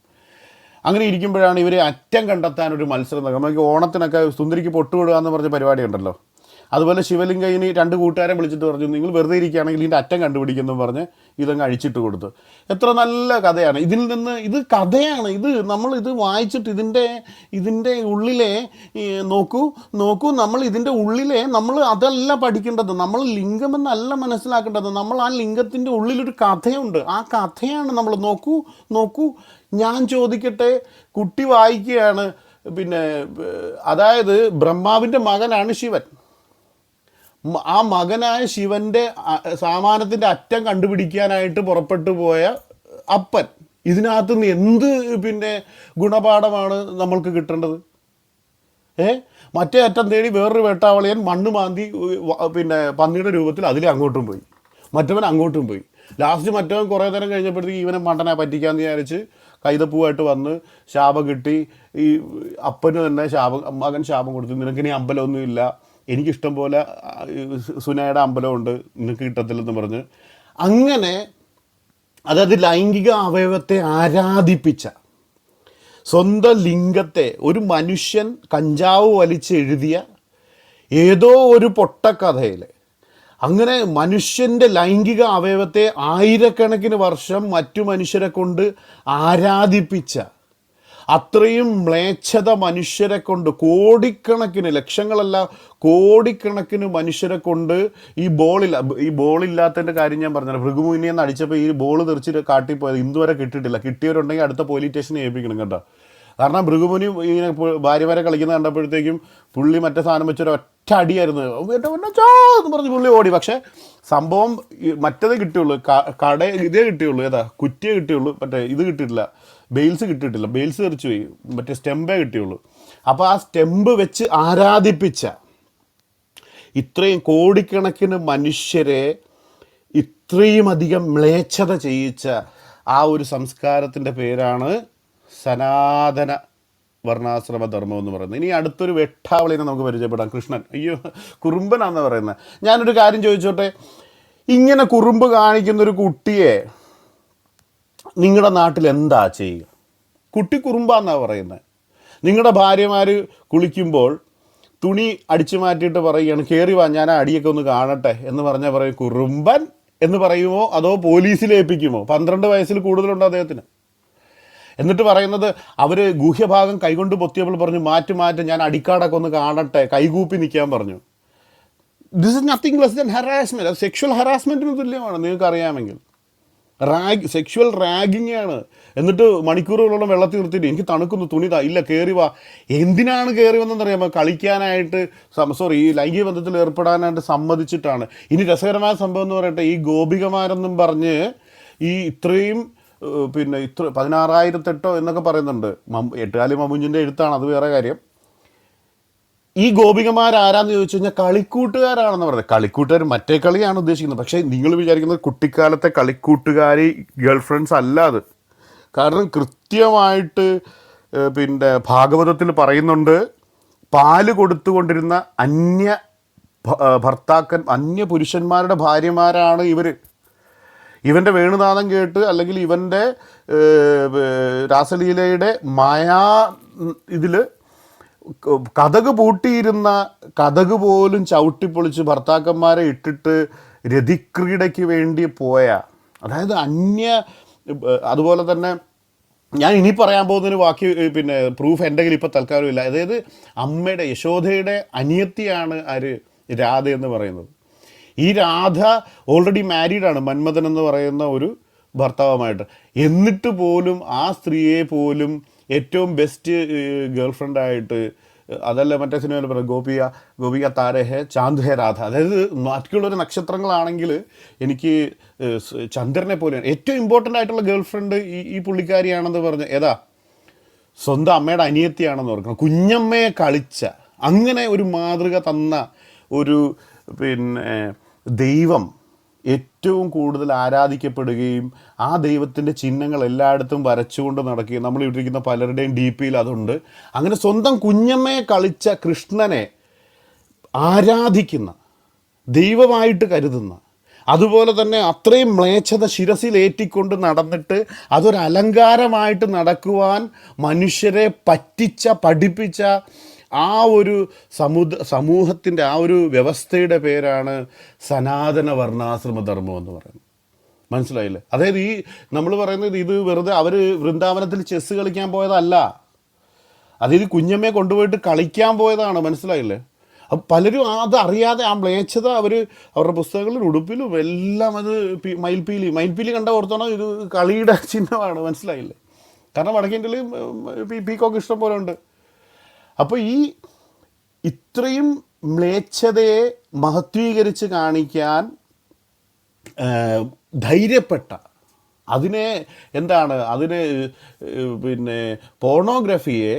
അങ്ങനെ ഇരിക്കുമ്പോഴാണ് ഇവർ അറ്റം കണ്ടെത്താനൊരു മത്സരം. നമുക്ക് ഓണത്തിനൊക്കെ സുന്ദരിക്ക് പൊട്ടുവിടുക എന്ന് പറഞ്ഞ പരിപാടി ഉണ്ടല്ലോ, അതുപോലെ ശിവലിംഗം ഇനി 2 കൂട്ടുകാരെ വിളിച്ചിട്ട് പറഞ്ഞു നിങ്ങൾ വെറുതെ ഇരിക്കുകയാണെങ്കിൽ ഇതിൻ്റെ അറ്റം കണ്ടുപിടിക്കുന്നു പറഞ്ഞ് ഇതങ്ങ് അഴിച്ചിട്ട് കൊടുത്തു. എത്ര നല്ല കഥയാണ്. ഇതിൽ നിന്ന് ഇത് കഥയാണ്. ഇത് നമ്മൾ ഇത് വായിച്ചിട്ട് ഇതിൻ്റെ ഉള്ളിലെ നോക്കൂ നമ്മൾ ഇതിൻ്റെ ഉള്ളിലെ നമ്മൾ അതല്ല പഠിക്കേണ്ടത്. നമ്മൾ ലിംഗമെന്നല്ല മനസ്സിലാക്കേണ്ടത്. നമ്മൾ ആ ലിംഗത്തിൻ്റെ ഉള്ളിലൊരു കഥയുണ്ട്. ആ കഥയാണ് നമ്മൾ നോക്കൂ ഞാൻ ചോദിക്കട്ടെ. കുട്ടി വായിക്കുകയാണ്, പിന്നെ അതായത് ബ്രഹ്മാവിൻ്റെ മകനാണ് ശിവൻ. ആ മകനായ ശിവൻ്റെ സാമാനത്തിൻ്റെ അറ്റം കണ്ടുപിടിക്കാനായിട്ട് പുറപ്പെട്ടു പോയ അപ്പൻ. ഇതിനകത്ത് നിന്ന് എന്ത് പിന്നെ ഗുണപാഠമാണ് നമ്മൾക്ക് കിട്ടേണ്ടത്? മറ്റേ അറ്റം തേടി വേറൊരു വേട്ടാവളിയൻ മണ്ണ് മാന്തി പിന്നെ പന്നിയുടെ രൂപത്തിൽ അതിൽ അങ്ങോട്ടും പോയി, മറ്റവൻ അങ്ങോട്ടും പോയി. ലാസ്റ്റ് മറ്റവൻ കുറേ നേരം കഴിഞ്ഞപ്പോഴത്തേക്ക് ഇവനെ മണ്ടനെ പറ്റിക്കാന്ന് വിചാരിച്ച് കൈതപ്പൂവായിട്ട് വന്ന് ശാപം കിട്ടി. ഈ അപ്പന് തന്നെ മകൻ ശാപം കൊടുത്തു, നിനക്കിനി അമ്പലമൊന്നുമില്ല, എനിക്കിഷ്ടം പോലെ സുനയുടെ അമ്പലമുണ്ട്, നിനക്ക് കിട്ടത്തില്ലെന്ന് പറഞ്ഞ്. അങ്ങനെ അതായത് ലൈംഗിക അവയവത്തെ ആരാധിപ്പിച്ച, സ്വന്തം ലിംഗത്തെ ഒരു മനുഷ്യൻ കഞ്ചാവ് വലിച്ച് എഴുതിയ ഏതോ ഒരു പൊട്ടക്കഥയിൽ അങ്ങനെ മനുഷ്യൻ്റെ ലൈംഗിക അവയവത്തെ ആയിരക്കണക്കിന് വർഷം മറ്റു മനുഷ്യരെ കൊണ്ട് ആരാധിപ്പിച്ച, അത്രയും മ്ലേച്ഛത മനുഷ്യരെ കൊണ്ട് കോടിക്കണക്കിന്, ലക്ഷങ്ങളല്ല കോടിക്കണക്കിന് മനുഷ്യരെ കൊണ്ട് ഈ ബോളില്ലാത്തതിൻ്റെ കാര്യം ഞാൻ പറഞ്ഞത്. ഭൃഗുമുനിയെ നിന്ന് അടിച്ചപ്പോൾ ഈ ബോൾ തെറിച്ച് കാട്ടിപ്പോയത് ഇന്നുവരെ കിട്ടിയിട്ടില്ല. കിട്ടിയവരുണ്ടെങ്കിൽ അടുത്ത പോലീസ് സ്റ്റേഷനെ ഏൽപ്പിക്കണം കേട്ടോ. കാരണം ഭൃഗുമുനി ഇങ്ങനെ ഭാര്യമാരെ കളിക്കുന്നത് കണ്ടപ്പോഴത്തേക്കും പുള്ളി മറ്റേ സാധനം വെച്ചൊരു ഒറ്റ അടിയായിരുന്നു എന്ന് പറഞ്ഞ് പുള്ളി ഓടി. പക്ഷേ സംഭവം മറ്റേതേ കിട്ടിയുള്ളൂ, ഇതേ കിട്ടിയുള്ളൂ, കുറ്റിയേ കിട്ടിയുള്ളൂ, മറ്റേ ഇത് കിട്ടിയിട്ടില്ല, ബെയിൽസ് കിട്ടിയിട്ടില്ല, ബെയിൽസ് തെറിച്ചു പോയി, മറ്റേ സ്റ്റെമ്പേ കിട്ടിയുള്ളൂ. അപ്പോൾ ആ സ്റ്റെമ്പ് വെച്ച് ആരാധിപ്പിച്ച ഇത്രയും കോടിക്കണക്കിന് മനുഷ്യരെ ഇത്രയും അധികം മ്ലേച്ഛത ചെയ്യിച്ച ആ ഒരു സംസ്കാരത്തിൻ്റെ പേരാണ് സനാതന വർണ്ണാശ്രമ ധർമ്മം എന്ന് പറയുന്നത്. ഇനി അടുത്തൊരു വെട്ടാവളിനെ നമുക്ക് പരിചയപ്പെടാം. കൃഷ്ണൻ. അയ്യോ, കുറുമ്പനാണെന്ന് പറയുന്നത്. ഞാനൊരു കാര്യം ചോദിച്ചോട്ടെ, ഇങ്ങനെ കുറുമ്പ് കാണിക്കുന്നൊരു കുട്ടിയെ നിങ്ങളുടെ നാട്ടിൽ എന്താ ചെയ്യുക? കുട്ടി കുറുമ്പാന്നാണ് പറയുന്നത്. നിങ്ങളുടെ ഭാര്യമാർ കുളിക്കുമ്പോൾ തുണി അടിച്ചു മാറ്റിയിട്ട് പറയുകയാണ്, കയറി വാ ഞാൻ ആ അടിയൊക്കെ ഒന്ന് കാണട്ടെ എന്ന് പറഞ്ഞാൽ പറയും കുറുമ്പൻ എന്ന് പറയുമോ അതോ പോലീസിലേൽപ്പിക്കുമോ? 12 വയസ്സിൽ കൂടുതലുണ്ട് അദ്ദേഹത്തിന്. എന്നിട്ട് പറയുന്നത് അവർ ഗൂഹ്യഭാഗം കൈകൊണ്ട് പൊത്തിയപ്പോൾ പറഞ്ഞു മാറ്റി ഞാൻ അടിക്കാടൊക്കെ ഒന്ന് കാണട്ടെ, കൈകൂപ്പി നിൽക്കാൻ പറഞ്ഞു. This is nothing less than harassment. അത് സെക്ഷൽ ഹറാസ്മെൻറ്റിന് തുല്യമാണ്, നിങ്ങൾക്ക് അറിയാമെങ്കിൽ. സെക്ഷുവൽ റാഗിങ് ആണ്. എന്നിട്ട് മണിക്കൂറുകളോളം വെള്ളത്തിൽ നിർത്തിയിട്ട് എനിക്ക് തണുക്കുന്നു, തുണിതാ, ഇല്ല കയറി വാ. എന്തിനാണ് കയറി വന്നതെന്നറിയാമോ? കളിക്കാനായിട്ട്, ഈ ലൈംഗിക ബന്ധത്തിൽ ഏർപ്പെടാനായിട്ട് സമ്മതിച്ചിട്ടാണ്. ഇനി രസകരമായ സംഭവം എന്ന് പറയട്ടെ, ഈ ഗോപികമാരെന്നും പറഞ്ഞ് ഈ ഇത്രയും പിന്നെ 16,008 എന്നൊക്കെ പറയുന്നുണ്ട്. എട്ടുകാലി മമുഞ്ചിൻ്റെ എഴുത്താണ്, അത് വേറെ കാര്യം. ഈ ഗോപികമാരാരാന്ന് ചോദിച്ചു കഴിഞ്ഞാൽ കളിക്കൂട്ടുകാരാണെന്ന് പറയുന്നത്. കളിക്കൂട്ടുകാർ മറ്റേ കളിയാണ് ഉദ്ദേശിക്കുന്നത്. പക്ഷേ നിങ്ങൾ വിചാരിക്കുന്നത് കുട്ടിക്കാലത്തെ കളിക്കൂട്ടുകാരി ഗേൾ ഫ്രണ്ട്സ് അല്ല അത്. കാരണം കൃത്യമായിട്ട് പിന്നെ ഭാഗവതത്തിൽ പറയുന്നുണ്ട്, പാല് കൊടുത്തുകൊണ്ടിരുന്ന അന്യ പുരുഷന്മാരുടെ ഭാര്യമാരാണ് ഇവർ. ഇവൻ്റെ വേണുനാദം കേട്ട് അല്ലെങ്കിൽ ഇവൻ്റെ രാസലീലയുടെ ഇതിൽ കഥക് പൂട്ടിയിരുന്ന കഥക് പോലും ചവിട്ടിപ്പൊളിച്ച് ഭർത്താക്കന്മാരെ ഇട്ടിട്ട് രതിക്രീഡയ്ക്ക് വേണ്ടി പോയ, അതായത് അതുപോലെ തന്നെ ഞാൻ ഇനി പറയാൻ പോകുന്നൊരു പിന്നെ പ്രൂഫ് എൻ്റെ കയ്യിൽ ഇപ്പോൾ തൽക്കാലമില്ല. അതായത് അമ്മയുടെ യശോദയുടെ അനിയത്തിയാണ് രാധ എന്ന് പറയുന്നത്. ഈ രാധ ഓൾറെഡി മാരീഡാണ് മന്മഥൻ എന്ന് പറയുന്ന ഒരു ഭർത്താവുമായിട്ട്. എന്നിട്ട് പോലും ആ സ്ത്രീയെ പോലും ഏറ്റവും ബെസ്റ്റ് ഗേൾ ഫ്രണ്ടായിട്ട്, അതല്ല മറ്റേ സിനിമയിൽ പറയാം ഗോപിക താരഹെ ചാന്ദ് ഹെ രാധ. അതായത് ബാക്കിയുള്ളൊരു നക്ഷത്രങ്ങളാണെങ്കിൽ എനിക്ക് ചന്ദ്രനെ പോലെയാണ് ഏറ്റവും ഇമ്പോർട്ടൻ്റ് ആയിട്ടുള്ള ഗേൾ ഫ്രണ്ട് ഈ പുള്ളിക്കാരിയാണെന്ന് പറഞ്ഞ് സ്വന്തം അമ്മയുടെ അനിയത്തിയാണെന്ന് ഓർക്കണം. കുഞ്ഞമ്മയെ കളിച്ച, അങ്ങനെ ഒരു മാതൃക തന്ന ഒരു പിന്നെ ദൈവം ഏറ്റവും കൂടുതൽ ആരാധിക്കപ്പെടുകയും ആ ദൈവത്തിൻ്റെ ചിഹ്നങ്ങൾ എല്ലായിടത്തും വരച്ചുകൊണ്ട് നടക്കുകയും നമ്മൾ ഇട്ടിരിക്കുന്ന പലരുടെയും DP-യിൽ അതുണ്ട്. അങ്ങനെ സ്വന്തം കുഞ്ഞമ്മയെ കളിച്ച കൃഷ്ണനെ ആരാധിക്കുന്ന, ദൈവമായിട്ട് കരുതുന്ന, അതുപോലെ തന്നെ അത്രയും മ്ലേച്ഛത ശിരസിലേറ്റിക്കൊണ്ട് നടന്നിട്ട് അതൊരു അലങ്കാരമായിട്ട് നടക്കുവാൻ മനുഷ്യരെ പഠിപ്പിച്ച ആ ഒരു സമൂഹത്തിൻ്റെ ആ ഒരു വ്യവസ്ഥയുടെ പേരാണ് സനാതന വർണ്ണാശ്രമ ധർമ്മം എന്ന് പറയുന്നത്. മനസ്സിലായില്ലേ? അതായത് ഈ നമ്മൾ പറയുന്നത് ഇത് വെറുതെ അവർ വൃന്ദാവനത്തിൽ ചെസ്സ് കളിക്കാൻ പോയതല്ല, അതായത് കുഞ്ഞമ്മയെ കൊണ്ടുപോയിട്ട് കളിക്കാൻ പോയതാണ്. മനസ്സിലായില്ലേ? അപ്പം പലരും അത് അറിയാതെ ആ മ്ലേച്ഛത അവരുടെ പുസ്തകങ്ങളിലും ഉടുപ്പിലും എല്ലാം അത് മയിൽപ്പീലി കണ്ട ഓർത്തോണം ഇത് കളിയുടെ ചിഹ്നമാണ്. മനസ്സിലായില്ലേ? കാരണം വടക്കേ ഇന്ത്യയിൽ പീക്കോക്ക് ഇഷ്ടം പോലെ ഉണ്ട്. അപ്പോൾ ഈ ഇത്രയും മ്ലേച്ഛതയെ മഹത്വീകരിച്ച് കാണിക്കാൻ ധൈര്യപ്പെട്ട, അതിനെ പിന്നെ പോർണോഗ്രഫിയെ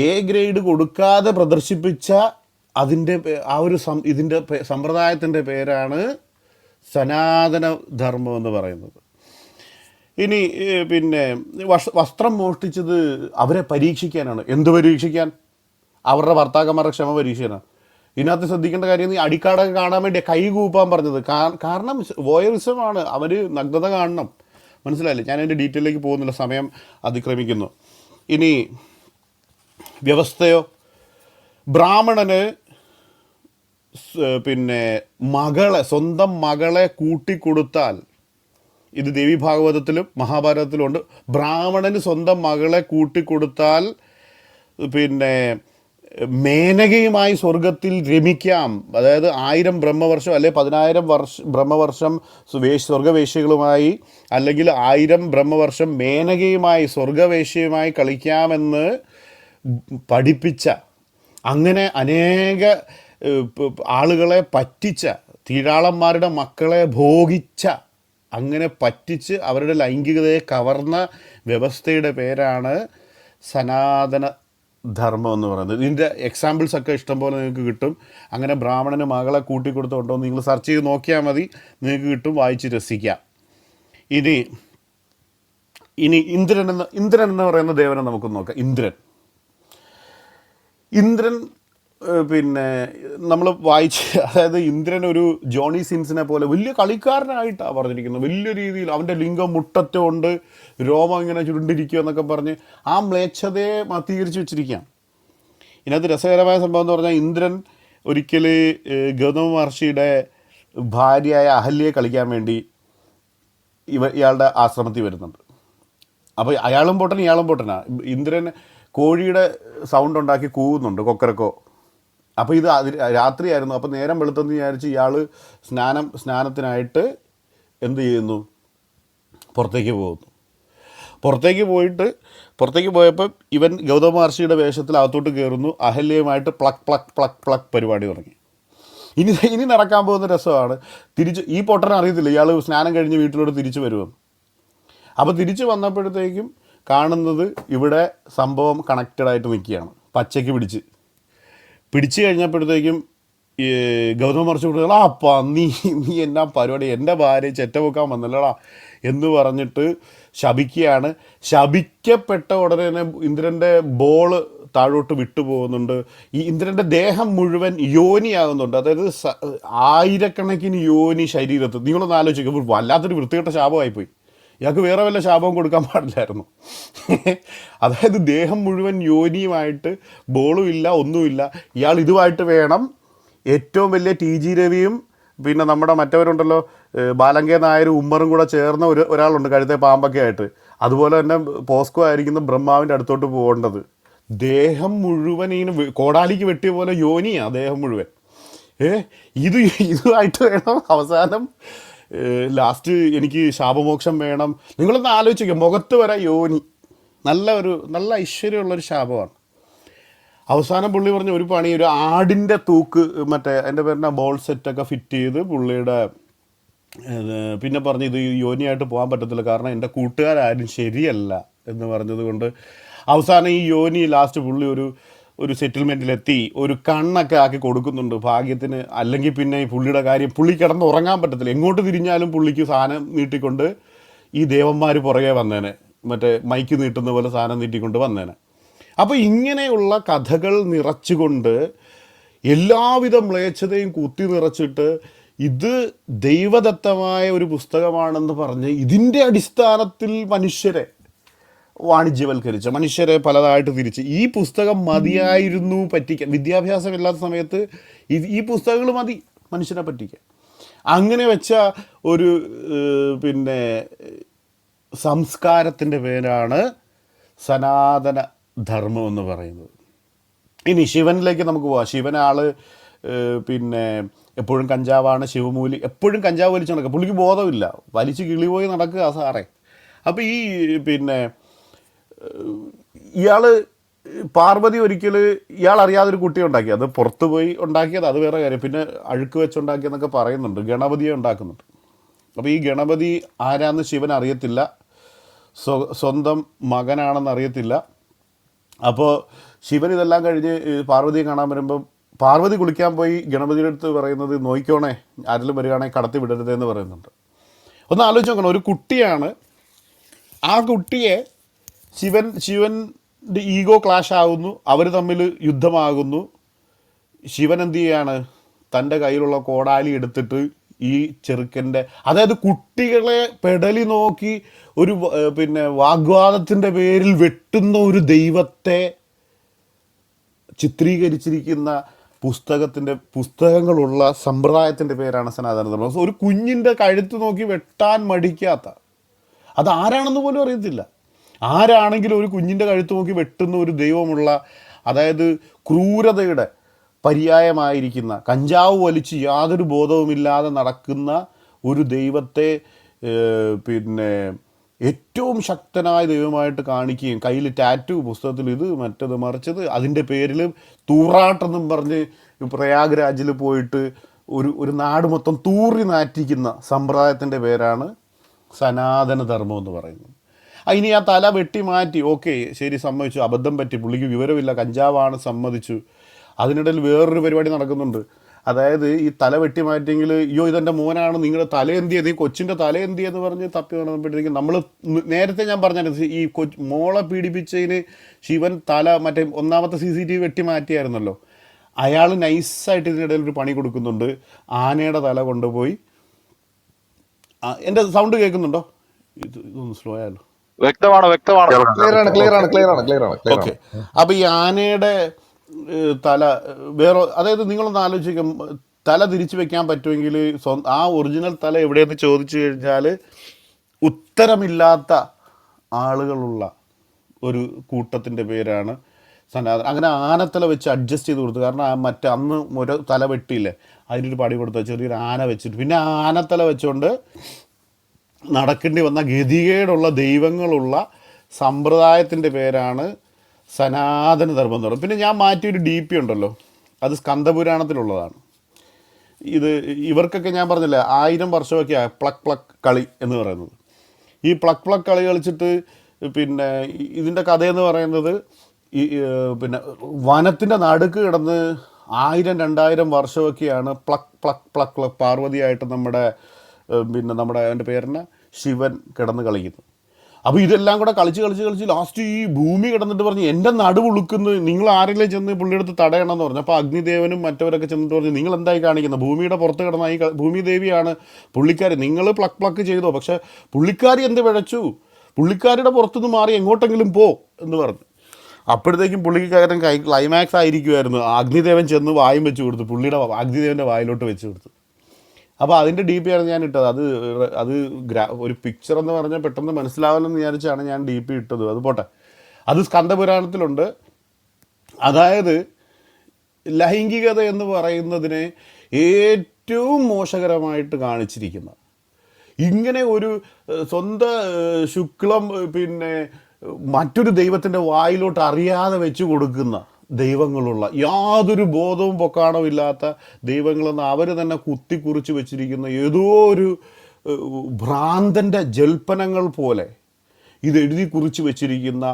എ ഗ്രേഡ് കൊടുക്കാതെ പ്രദർശിപ്പിച്ച അതിൻ്റെ ആ ഒരു ഇതിൻ്റെ സമ്പ്രദായത്തിൻ്റെ പേരാണ് സനാതന ധർമ്മം എന്ന് പറയുന്നത്. ഇനി പിന്നെ വസ്ത്രം മോഷ്ടിച്ചത് അവരെ പരീക്ഷിക്കാനാണ്. എന്ത് പരീക്ഷിക്കാൻ? അവരുടെ ഭർത്താക്കന്മാരുടെ ക്ഷമ പരീക്ഷിക്കാനാണ്. ഇതിനകത്ത് ശ്രദ്ധിക്കേണ്ട കാര്യം, ഈ അടിക്കാടൊക്കെ കാണാൻ വേണ്ടി കൈ കൂപ്പാൻ പറഞ്ഞത് കാരണം വോയറിസമാണ്. അവർ നഗ്നത കാണണം. മനസ്സിലായില്ലേ? ഞാൻ അതിൻ്റെ ഡീറ്റെയിലേക്ക് പോകുന്നില്ല, സമയം അതിക്രമിക്കുന്നു. ഇനി വ്യവസ്ഥയോ, ബ്രാഹ്മണന് പിന്നെ സ്വന്തം മകളെ കൂട്ടിക്കൊടുത്താൽ, ഇത് ദേവി ഭാഗവതത്തിലും മഹാഭാരതത്തിലും ഉണ്ട്, ബ്രാഹ്മണന് സ്വന്തം മകളെ കൂട്ടിക്കൊടുത്താൽ പിന്നെ മേനകയുമായി സ്വർഗത്തിൽ രമിക്കാം. അതായത് 1000 ബ്രഹ്മവർഷം അല്ലെ 10,000 ബ്രഹ്മവർഷം സ്വർഗവേശ്യകളുമായി, അല്ലെങ്കിൽ 1000 ബ്രഹ്മവർഷം മേനകയുമായി സ്വർഗവേശ്യയുമായി കളിക്കാമെന്ന് പഠിപ്പിച്ച, അങ്ങനെ അനേക ആളുകളെ പറ്റിച്ച, തീഴാളന്മാരുടെ മക്കളെ ഭോഗിച്ച, അങ്ങനെ പറ്റിച്ച് അവരുടെ ലൈംഗികതയെ കവർന്ന വ്യവസ്ഥയുടെ പേരാണ് സനാതന ധർമ്മം എന്ന് പറയുന്നത്. ഇതിൻ്റെ എക്സാമ്പിൾസൊക്കെ ഇഷ്ടംപോലെ നിങ്ങൾക്ക് കിട്ടും. അങ്ങനെ ബ്രാഹ്മണന് മകളെ കൂട്ടിക്കൊടുത്തുണ്ടോ എന്ന് നിങ്ങൾ സെർച്ച് ചെയ്ത് നോക്കിയാൽ മതി, നിങ്ങൾക്ക് കിട്ടും, വായിച്ച് രസിക്കാം. ഇനി ഇന്ദ്രൻ എന്ന് പറയുന്ന ദേവനെ നമുക്ക് നോക്കാം. ഇന്ദ്രൻ പിന്നെ നമ്മൾ വായിച്ച്, അതായത് ഇന്ദ്രൻ ഒരു ജോണി സിൻസിനെ പോലെ വലിയ കളിക്കാരനായിട്ടാണ് പറഞ്ഞിരിക്കുന്നത്. വലിയ രീതിയിൽ അവൻ്റെ ലിംഗം മുട്ടറ്റുകൊണ്ട് രോമം ഇങ്ങനെ ചുരുണ്ടിരിക്കുക എന്നൊക്കെ പറഞ്ഞ് ആ മ്ലേച്ഛതയെ മത്തീകരിച്ച് വെച്ചിരിക്കുകയാണ്. ഇതിനകത്ത് രസകരമായ സംഭവം എന്ന് പറഞ്ഞാൽ, ഇന്ദ്രൻ ഒരിക്കൽ ഗൗതമ മഹർഷിയുടെ ഭാര്യയായ അഹല്യയെ കളിക്കാൻ വേണ്ടി ഇയാളുടെ ആശ്രമത്തിൽ വരുന്നുണ്ട്. അപ്പോൾ അയാളും പൊട്ടൻ ഇയാളും പൊട്ടനാണ്. ഇന്ദ്രൻ കോഴിയുടെ സൗണ്ട് ഉണ്ടാക്കി കൂവുന്നുണ്ട്, കൊക്കരക്കോ. അപ്പോൾ ഇത് രാത്രിയായിരുന്നു. അപ്പോൾ നേരം വെളുത്തെന്ന് വിചാരിച്ച് ഇയാൾ സ്നാനത്തിനായിട്ട് എന്ത് ചെയ്യുന്നു? പുറത്തേക്ക് പോകുന്നു. പുറത്തേക്ക് പോയപ്പോൾ ഇവൻ ഗൗതമ മഹർഷിയുടെ വേഷത്തിൽ അകത്തോട്ട് കയറുന്നു. അഹല്യയുമായിട്ട് പ്ലക്ക് പ്ലക്ക് പ്ലക്ക് പ്ലക്ക് പരിപാടി തുടങ്ങി. ഇനി നടക്കാൻ പോകുന്ന രസമാണ്. ഈ പൊട്ടനെ അറിയത്തില്ല ഇയാൾ സ്നാനം കഴിഞ്ഞ് വീട്ടിലോട്ട് തിരിച്ചു വരുമെന്ന്. അപ്പോൾ തിരിച്ചു വന്നപ്പോഴത്തേക്കും കാണുന്നത് ഇവിടെ സംഭവം കണക്റ്റഡായിട്ട് നിൽക്കുകയാണ്. പച്ചയ്ക്ക് പിടിച്ച് കഴിഞ്ഞപ്പോഴത്തേക്കും ഗൗതമ മഹർഷി കുട്ടികൾ നീ എന്നാ പരിപാടി, എൻ്റെ ഭാര്യ ചെറ്റപൊക്കാൻ വന്നല്ലോടാ എന്ന് പറഞ്ഞിട്ട് ശപിക്കുകയാണ്. ശപിക്കപ്പെട്ട ഉടനെ തന്നെ ഇന്ദ്രൻ്റെ ബോള് താഴോട്ട് വിട്ടുപോകുന്നുണ്ട്. ഈ ഇന്ദ്രൻ്റെ ദേഹം മുഴുവൻ യോനിയാകുന്നുണ്ട്. അതായത് ആയിരക്കണക്കിന് യോനി ശരീരത്ത്. നിങ്ങളൊന്ന് ആലോചിക്കുക, വല്ലാത്തൊരു വൃത്തികെട്ട ശാപമായിപ്പോയി. ഇയാൾക്ക് വേറെ വല്ല ശാപവും കൊടുക്കാൻ പാടില്ലായിരുന്നു. അതായത് ദേഹം മുഴുവൻ യോനിയുമായിട്ട്, ബോളും ഇല്ല, ഒന്നുമില്ല. ഇയാൾ ഇതുമായിട്ട് വേണം. ഏറ്റവും വലിയ TG രവിയും പിന്നെ നമ്മുടെ മറ്റവരുണ്ടല്ലോ ബാലങ്കേ നായരും ഉമ്മറും കൂടെ ചേർന്ന ഒരാളുണ്ട് കഴുത്തെ പാമ്പൊക്കെ ആയിട്ട്. അതുപോലെ തന്നെ പോസ്കോ ആയിരിക്കുന്ന ബ്രഹ്മാവിൻ്റെ അടുത്തോട്ട് പോകേണ്ടത്. ദേഹം മുഴുവൻ ഇങ്ങനെ കോടാലിക്ക് വെട്ടിയ പോലെ യോനിയാണ് ദേഹം മുഴുവൻ. ഇതുമായിട്ട് വേണം അവസാനം ലാസ്റ്റ് എനിക്ക് ശാപമോക്ഷം വേണം. നിങ്ങളൊന്ന് ആലോചിക്കുക, മുഖത്ത് വരെ യോനി. നല്ല ഐശ്വര്യമുള്ളൊരു ശാപമാണ്. അവസാനം പുള്ളി പറഞ്ഞ ഒരു പണി, ഒരു ആടിൻ്റെ തൂക്ക്, മറ്റേ എൻ്റെ പേരിൻ്റെ ബോൾ സെറ്റൊക്കെ ഫിറ്റ് ചെയ്ത് പുള്ളിയുടെ പിന്നെ പറഞ്ഞ് ഇത് യോനിയായിട്ട് പോകാൻ പറ്റത്തില്ല, കാരണം എൻ്റെ കൂട്ടുകാരും ശരിയല്ല എന്ന് പറഞ്ഞത് കൊണ്ട് അവസാനം ഈ യോനി ലാസ്റ്റ് പുള്ളി ഒരു സെറ്റിൽമെൻറ്റിലെത്തി ഒരു കണ്ണൊക്കെ ആക്കി കൊടുക്കുന്നുണ്ട് ഭാഗ്യത്തിന്. അല്ലെങ്കിൽ പിന്നെ ഈ പുള്ളിയുടെ കാര്യം, പുള്ളി കിടന്ന് ഉറങ്ങാൻ പറ്റത്തില്ല. എങ്ങോട്ട് തിരിഞ്ഞാലും പുള്ളിക്ക് സാധനം നീട്ടിക്കൊണ്ട് ഈ ദേവന്മാർ പുറകെ വന്നേനെ, മറ്റേ മൈക്ക് നീട്ടുന്ന പോലെ സാധനം നീട്ടിക്കൊണ്ട് വന്നേനെ. അപ്പോൾ ഇങ്ങനെയുള്ള കഥകൾ നിറച്ചുകൊണ്ട് എല്ലാവിധ മ്ലേച്ഛതയും കുത്തി നിറച്ചിട്ട് ഇത് ദൈവദത്തമായ ഒരു പുസ്തകമാണെന്ന് പറഞ്ഞ് ഇതിൻ്റെ അടിസ്ഥാനത്തിൽ മനുഷ്യരെ വാണിജ്യവൽക്കരിച്ച മനുഷ്യരെ പലതായിട്ട് തിരിച്ച് ഈ പുസ്തകം മതിയായിരുന്നു പറ്റിക്കാൻ. വിദ്യാഭ്യാസമില്ലാത്ത സമയത്ത് ഈ പുസ്തകങ്ങൾ മതി മനുഷ്യനെ പറ്റിക്കാൻ. അങ്ങനെ വെച്ച ഒരു പിന്നെ സംസ്കാരത്തിൻ്റെ പേരാണ് സനാതന ധർമ്മം എന്ന് പറയുന്നത്. ഇനി ശിവനിലേക്ക് നമുക്ക് പോവാം. ശിവൻ ആള് പിന്നെ എപ്പോഴും കഞ്ചാവാണ്, ശിവമൂലി എപ്പോഴും കഞ്ചാവ് വലിച്ച് നടക്കുക, പുള്ളിക്ക് ബോധമില്ല, വലിച്ച് കിളിപോയി നടക്കുക സാറേ. അപ്പോൾ ഈ പിന്നെ ഇയാൾ പാർവതി ഒരിക്കൽ ഇയാൾ അറിയാതൊരു കുട്ടിയെ ഉണ്ടാക്കി, അത് പുറത്ത് പോയി ഉണ്ടാക്കിയത് അത് വേറെ കാര്യം, പിന്നെ അഴുക്ക് വെച്ചുണ്ടാക്കിയെന്നൊക്കെ പറയുന്നുണ്ട്. ഗണപതിയെ ഉണ്ടാക്കുന്നുണ്ട്. അപ്പോൾ ഈ ഗണപതി ആരാന്ന് ശിവൻ അറിയത്തില്ല, സ്വന്തം മകനാണെന്ന് അറിയത്തില്ല. അപ്പോൾ ശിവൻ ഇതെല്ലാം കഴിഞ്ഞ് പാർവതിയെ കാണാൻ വരുമ്പം പാർവതി കുളിക്കാൻ പോയി ഗണപതിയുടെ അടുത്ത് പറയുന്നത് നോക്കിക്കോണേ, ആരെങ്കിലും വരികയാണെങ്കിൽ കടത്തി വിടരുതെന്ന് പറയുന്നുണ്ട്. ഒന്ന് ആലോചിച്ച് നോക്കണം, ഒരു കുട്ടിയാണ്, ആ കുട്ടിയെ ശിവൻ്റെ ഈഗോ ക്ലാഷ് ആകുന്നു, അവർ തമ്മിൽ യുദ്ധമാകുന്നു. ശിവൻ എന്ത് ചെയ്യാണ്, തൻ്റെ കയ്യിലുള്ള കോടാലി എടുത്തിട്ട് ഈ ചെറുക്കൻ്റെ, അതായത് കുട്ടികളെ പെടലി നോക്കി ഒരു പിന്നെ വാഗ്വാദത്തിൻ്റെ പേരിൽ വെട്ടുന്ന ഒരു ദൈവത്തെ ചിത്രീകരിച്ചിരിക്കുന്ന പുസ്തകങ്ങളുള്ള സമ്പ്രദായത്തിൻ്റെ പേരാണ് സനാതനധർമ്മം. ഒരു കുഞ്ഞിൻ്റെ കഴുത്ത് നോക്കി വെട്ടാൻ മടിക്കാത്ത, അതാരാണെന്ന് പോലും അറിയത്തില്ല, ആരാണെങ്കിലും ഒരു കുഞ്ഞിൻ്റെ കഴുത്ത് നോക്കി വെട്ടുന്ന ഒരു ദൈവമുള്ള, അതായത് ക്രൂരതയുടെ പര്യായമായിരിക്കുന്ന, കഞ്ചാവ് വലിച്ച് യാതൊരു ബോധവുമില്ലാതെ നടക്കുന്ന ഒരു ദൈവത്തെ പിന്നെ ഏറ്റവും ശക്തനായ ദൈവമായിട്ട് കാണിക്കുകയും കയ്യിൽ ടാറ്റു, പുസ്തകത്തിൽ ഇത് മറ്റത് മറിച്ചത്, അതിൻ്റെ പേരിൽ തൂറാട്ടെന്നും പറഞ്ഞ് പ്രയാഗ്രാജിൽ പോയിട്ട് ഒരു നാട് മൊത്തം തൂറി നാറ്റിക്കുന്ന സമ്പ്രദായത്തിൻ്റെ പേരാണ് സനാതനധർമ്മം എന്ന് പറയുന്നത്. ഇനി ആ തല വെട്ടി മാറ്റി, ഓക്കെ ശരി സമ്മതിച്ചു, അബദ്ധം പറ്റി, പുള്ളിക്ക് വിവരമില്ല, കഞ്ചാവാണ്, സമ്മതിച്ചു. അതിനിടയിൽ വേറൊരു പരിപാടി നടക്കുന്നുണ്ട്. അതായത് ഈ തല വെട്ടി മാറ്റിയെങ്കിൽ അയ്യോ ഇതെൻ്റെ മോനാണ്, നിങ്ങളുടെ തല എന്ത് ചെയ്ത്, ഈ കൊച്ചിൻ്റെ തല എന്ത് ചെയ്തെന്ന് പറഞ്ഞ് തപ്പി വന്നപ്പോഴത്തേക്കും നമ്മൾ നേരത്തെ ഞാൻ പറഞ്ഞത് ഈ മോളെ പീഡിപ്പിച്ചതിന് ശിവൻ തല മറ്റേ ഒന്നാമത്തെ CCTV വെട്ടി മാറ്റിയായിരുന്നല്ലോ, അയാൾ നൈസായിട്ട് ഇതിനിടയിൽ ഒരു പണി കൊടുക്കുന്നുണ്ട്. ആനയുടെ തല കൊണ്ടുപോയി, എൻ്റെ സൗണ്ട് കേൾക്കുന്നുണ്ടോ? ഇതൊന്ന് സ്ലോ ആയല്ലോ. ഓക്കെ. അപ്പോൾ ഈ ആനയുടെ തല വേറെ, അതായത് നിങ്ങളൊന്ന് ആലോചിക്കും, തല തിരിച്ചു വെക്കാൻ പറ്റുമെങ്കിൽ ആ ഒറിജിനൽ തല എവിടെയെന്ന് ചോദിച്ചു കഴിഞ്ഞാൽ ഉത്തരമില്ലാത്ത ആളുകളുള്ള ഒരു കൂട്ടത്തിൻ്റെ പേരാണ് സനാതന. അങ്ങനെ ആനത്തല വെച്ച് അഡ്ജസ്റ്റ് ചെയ്ത് കൊടുത്തു. കാരണം മറ്റേ അന്ന് ഒരു തല വെട്ടിയില്ലേ, അതിനൊരു പടി കൊടുത്തു, ചെറിയൊരു ആന വെച്ചിട്ട് പിന്നെ ആനത്തല വെച്ചുകൊണ്ട് നടക്കേണ്ടി വന്ന ഗതികേടുള്ള ദൈവങ്ങളുള്ള സമ്പ്രദായത്തിൻ്റെ പേരാണ് സനാതനധർമ്മം എന്ന് പറയുന്നത്. പിന്നെ ഞാൻ മാറ്റിയൊരു DP ഉണ്ടല്ലോ, അത് സ്കന്ദപുരാണത്തിലുള്ളതാണ്. ഇവർക്കൊക്കെ ഞാൻ പറഞ്ഞില്ലേ 1000 വർഷമൊക്കെ പ്ലക്ക് കളി എന്ന് പറയുന്നത്. ഈ പ്ലക്ക് കളി കളിച്ചിട്ട് പിന്നെ ഇതിൻ്റെ കഥയെന്ന് പറയുന്നത് ഈ പിന്നെ വനത്തിൻ്റെ നടുക്ക് കിടന്ന് 1000-2000 വർഷമൊക്കെയാണ് പ്ലക്ക് പാർവതിയായിട്ട് നമ്മുടെ അതിൻ്റെ പേരിന് ശിവൻ കിടന്ന് കളിക്കുന്നത്. അപ്പോൾ ഇതെല്ലാം കൂടെ കളിച്ച് ലാസ്റ്റ് ഈ ഭൂമി കിടന്നിട്ട് പറഞ്ഞ് എൻ്റെ നടുവുളുക്കുന്നു, നിങ്ങൾ ആരെങ്കിലും ചെന്ന് പുള്ളിയെടുത്ത് തടയണമെന്ന് പറഞ്ഞു. അപ്പോൾ അഗ്നിദേവനും മറ്റവരൊക്കെ ചെന്നിട്ട് പറഞ്ഞു നിങ്ങൾ എന്തായി കാണിക്കുന്നത്, ഭൂമിയുടെ പുറത്ത് കിടന്ന ഈ ഭൂമി ദേവിയാണ് പുള്ളിക്കാരി, നിങ്ങൾ പ്ലക്ക് ചെയ്തോ, പക്ഷേ പുള്ളിക്കാരി എന്ത് പിഴച്ചു, പുള്ളിക്കാരിയുടെ പുറത്തുനിന്ന് മാറി എങ്ങോട്ടെങ്കിലും പോ എന്ന് പറഞ്ഞു. അപ്പോഴത്തേക്കും പുള്ളിക്കാരൻ ക്ലൈമാക്സ് ആയിരിക്കുമായിരുന്നു, അഗ്നിദേവൻ ചെന്ന് വായും വെച്ച് കൊടുത്തു, അഗ്നിദേവൻ്റെ വായിലോട്ട് വെച്ച് കൊടുത്തു. അപ്പോൾ അതിൻ്റെ DP ആണ് ഞാൻ ഇട്ടത്. അത് ഒരു പിക്ചർ എന്ന് പറഞ്ഞാൽ പെട്ടെന്ന് മനസ്സിലാവില്ലെന്ന് വിചാരിച്ചാണ് ഞാൻ DP ഇട്ടത്. അത് പോട്ടെ, അത് സ്കന്ദപുരാണത്തിലുണ്ട്. അതായത് ലൈംഗികത എന്ന് പറയുന്നതിനെ ഏറ്റവും മോശകരമായിട്ട് കാണിച്ചിരിക്കുന്ന, ഇങ്ങനെ ഒരു സ്വന്തം ശുക്ലം പിന്നെ മറ്റൊരു ദൈവത്തിൻ്റെ വായിലോട്ട് അറിയാതെ വെച്ച് കൊടുക്കുന്ന ദൈവങ്ങളുള്ള, യാതൊരു ബോധവും പൊക്കാണോ ഇല്ലാത്ത ദൈവങ്ങളെന്ന് അവർ തന്നെ കുത്തിക്കുറിച്ച് വെച്ചിരിക്കുന്ന ഏതോ ഒരു ഭ്രാന്തൻ്റെ ജൽപ്പനങ്ങൾ പോലെ ഇത് എഴുതി കുറിച്ച് വെച്ചിരിക്കുന്ന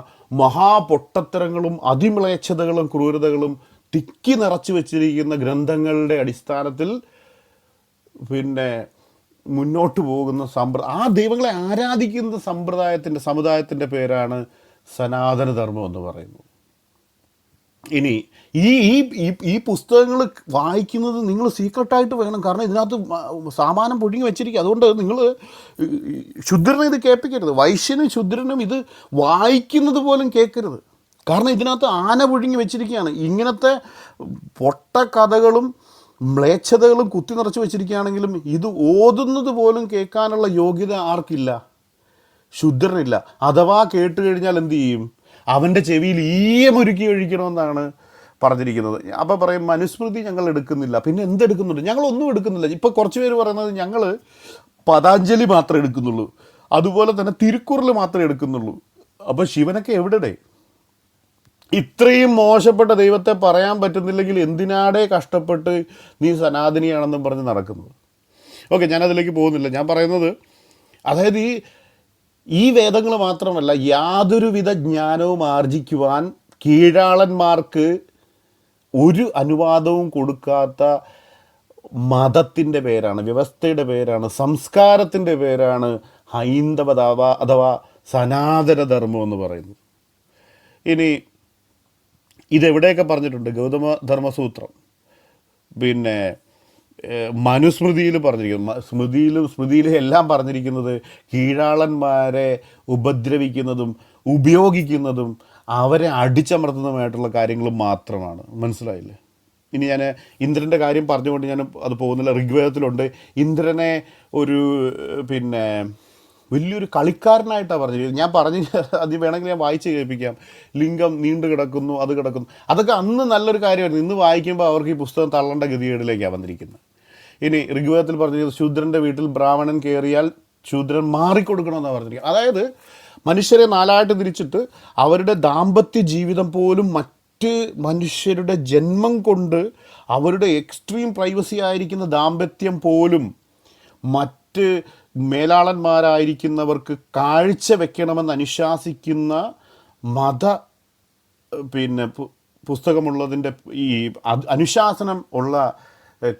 മഹാപൊട്ടത്തരങ്ങളും അതിമ്ലേച്ഛതകളും ക്രൂരതകളും തിക്കി നിറച്ച് വെച്ചിരിക്കുന്ന ഗ്രന്ഥങ്ങളുടെ അടിസ്ഥാനത്തിൽ പിന്നെ മുന്നോട്ട് പോകുന്ന ആ ദൈവങ്ങളെ ആരാധിക്കുന്ന സമുദായത്തിൻ്റെ പേരാണ് സനാതനധർമ്മം എന്ന് പറയുന്നത്. ഇനി ഈ ഈ ഈ ഈ പുസ്തകങ്ങൾ വായിക്കുന്നത് നിങ്ങൾ സീക്രട്ടായിട്ട് വേണം. കാരണം ഇതിനകത്ത് സാമാനം പൊഴുങ്ങി വെച്ചിരിക്കുക. അതുകൊണ്ട് നിങ്ങൾ ശുദ്രനെ ഇത് കേൾപ്പിക്കരുത്. വൈശ്യനും ശുദ്രനും ഇത് വായിക്കുന്നത് പോലും കേൾക്കരുത്. കാരണം ഇതിനകത്ത് ആന പൊഴുങ്ങി വെച്ചിരിക്കുകയാണ്. ഇങ്ങനത്തെ പൊട്ട കഥകളും മ്ലേച്ഛതകളും കുത്തി നിറച്ച് വെച്ചിരിക്കുകയാണെങ്കിലും ഇത് ഓതുന്നത് പോലും കേൾക്കാനുള്ള യോഗ്യത ആർക്കില്ല? ശുദ്രനില്ല. അഥവാ കേട്ട് കഴിഞ്ഞാൽ എന്തു ചെയ്യും? അവൻ്റെ ചെവിയിൽ ഈയമൊരുക്കി ഒഴിക്കണമെന്നാണ് പറഞ്ഞിരിക്കുന്നത്. അപ്പോൾ പറയും മനുസ്മൃതി ഞങ്ങൾ എടുക്കുന്നില്ല. പിന്നെ എന്തെടുക്കുന്നുണ്ട്? ഞങ്ങളൊന്നും എടുക്കുന്നില്ല. ഇപ്പോൾ കുറച്ച് പേര് പറയുന്നത് ഞങ്ങൾ പതാഞ്ജലി മാത്രമേ എടുക്കുന്നുള്ളൂ, അതുപോലെ തന്നെ തിരുക്കുറൽ മാത്രമേ എടുക്കുന്നുള്ളൂ. അപ്പോൾ ശിവനൊക്കെ എവിടെ? ഇത്രയും മോശപ്പെട്ട ദൈവത്തെ പറയാൻ പറ്റുന്നില്ലെങ്കിൽ എന്തിനാടെ കഷ്ടപ്പെട്ട് നീ സനാതനിയാണെന്നും പറഞ്ഞ് നടക്കുന്നത്? ഓക്കെ, ഞാനതിലേക്ക് പോകുന്നില്ല. ഞാൻ പറയുന്നത്, അതായത് ഈ വേദങ്ങൾ മാത്രമല്ല, യാതൊരുവിധ ജ്ഞാനവും ആർജിക്കുവാൻ കീഴാളന്മാർക്ക് ഒരു അനുവാദവും കൊടുക്കാത്ത മതത്തിൻ്റെ പേരാണ്, വ്യവസ്ഥയുടെ പേരാണ്, സംസ്കാരത്തിൻ്റെ പേരാണ് ഹൈന്ദവത അഥവാ സനാതനധർമ്മം എന്ന് പറയുന്നത്. ഇനി ഇതെവിടെയൊക്കെ പറഞ്ഞിട്ടുണ്ട്? ഗൗതമ ധർമ്മസൂത്രം, പിന്നെ മനുസ്മൃതിയിൽ പറഞ്ഞിരിക്കുന്നു. സ്മൃതിയിലും എല്ലാം പറഞ്ഞിരിക്കുന്നത് കീഴാളന്മാരെ ഉപദ്രവിക്കുന്നതും ഉപയോഗിക്കുന്നതും അവരെ അടിച്ചമർത്തുന്നതുമായിട്ടുള്ള കാര്യങ്ങൾ മാത്രമാണ്. മനസ്സിലായില്ലേ? ഇനി ഞാൻ ഇന്ദ്രൻ്റെ കാര്യം പറഞ്ഞുകൊണ്ട് ഞാൻ അത് പോകുന്നില്ല. ഋഗ്വേദത്തിലുണ്ട് ഇന്ദ്രനെ ഒരു പിന്നെ വലിയൊരു കളിക്കാരനായിട്ടാണ് പറഞ്ഞിരിക്കുന്നത്. ഞാൻ പറഞ്ഞ് അത് വേണമെങ്കിൽ ഞാൻ വായിച്ച് കേൾപ്പിക്കാം. ലിംഗം നീണ്ടു കിടക്കുന്നു, അത് കിടക്കുന്നു. അതൊക്കെ അന്ന് നല്ലൊരു കാര്യമായിരുന്നു. ഇന്ന് വായിക്കുമ്പോൾ അവർക്ക് ഈ പുസ്തകം തള്ളേണ്ട ഗതികേടിലേക്കാണ് വന്നിരിക്കുന്നത്. ഇനി ഋഗ്വേദത്തിൽ പറഞ്ഞിരിക്കുന്നത് ശൂദ്രൻ്റെ വീട്ടിൽ ബ്രാഹ്മണൻ കയറിയാൽ ശൂദ്രൻ മാറിക്കൊടുക്കണമെന്നാണ് പറഞ്ഞിരിക്കുന്നത്. അതായത് മനുഷ്യരെ നാലായിട്ട് തിരിച്ചിട്ട് അവരുടെ ദാമ്പത്യ ജീവിതം പോലും മറ്റ് മനുഷ്യരുടെ ജന്മം കൊണ്ട് അവരുടെ എക്സ്ട്രീം പ്രൈവസി ആയിരിക്കുന്ന ദാമ്പത്യം പോലും മറ്റ് മേലാളന്മാരായിരിക്കുന്നവർക്ക് കാഴ്ച വെക്കണമെന്ന് അനുശാസിക്കുന്ന മത പിന്നെ പുസ്തകമുള്ളതിൻ്റെ ഈ അനുശാസനം ഉള്ള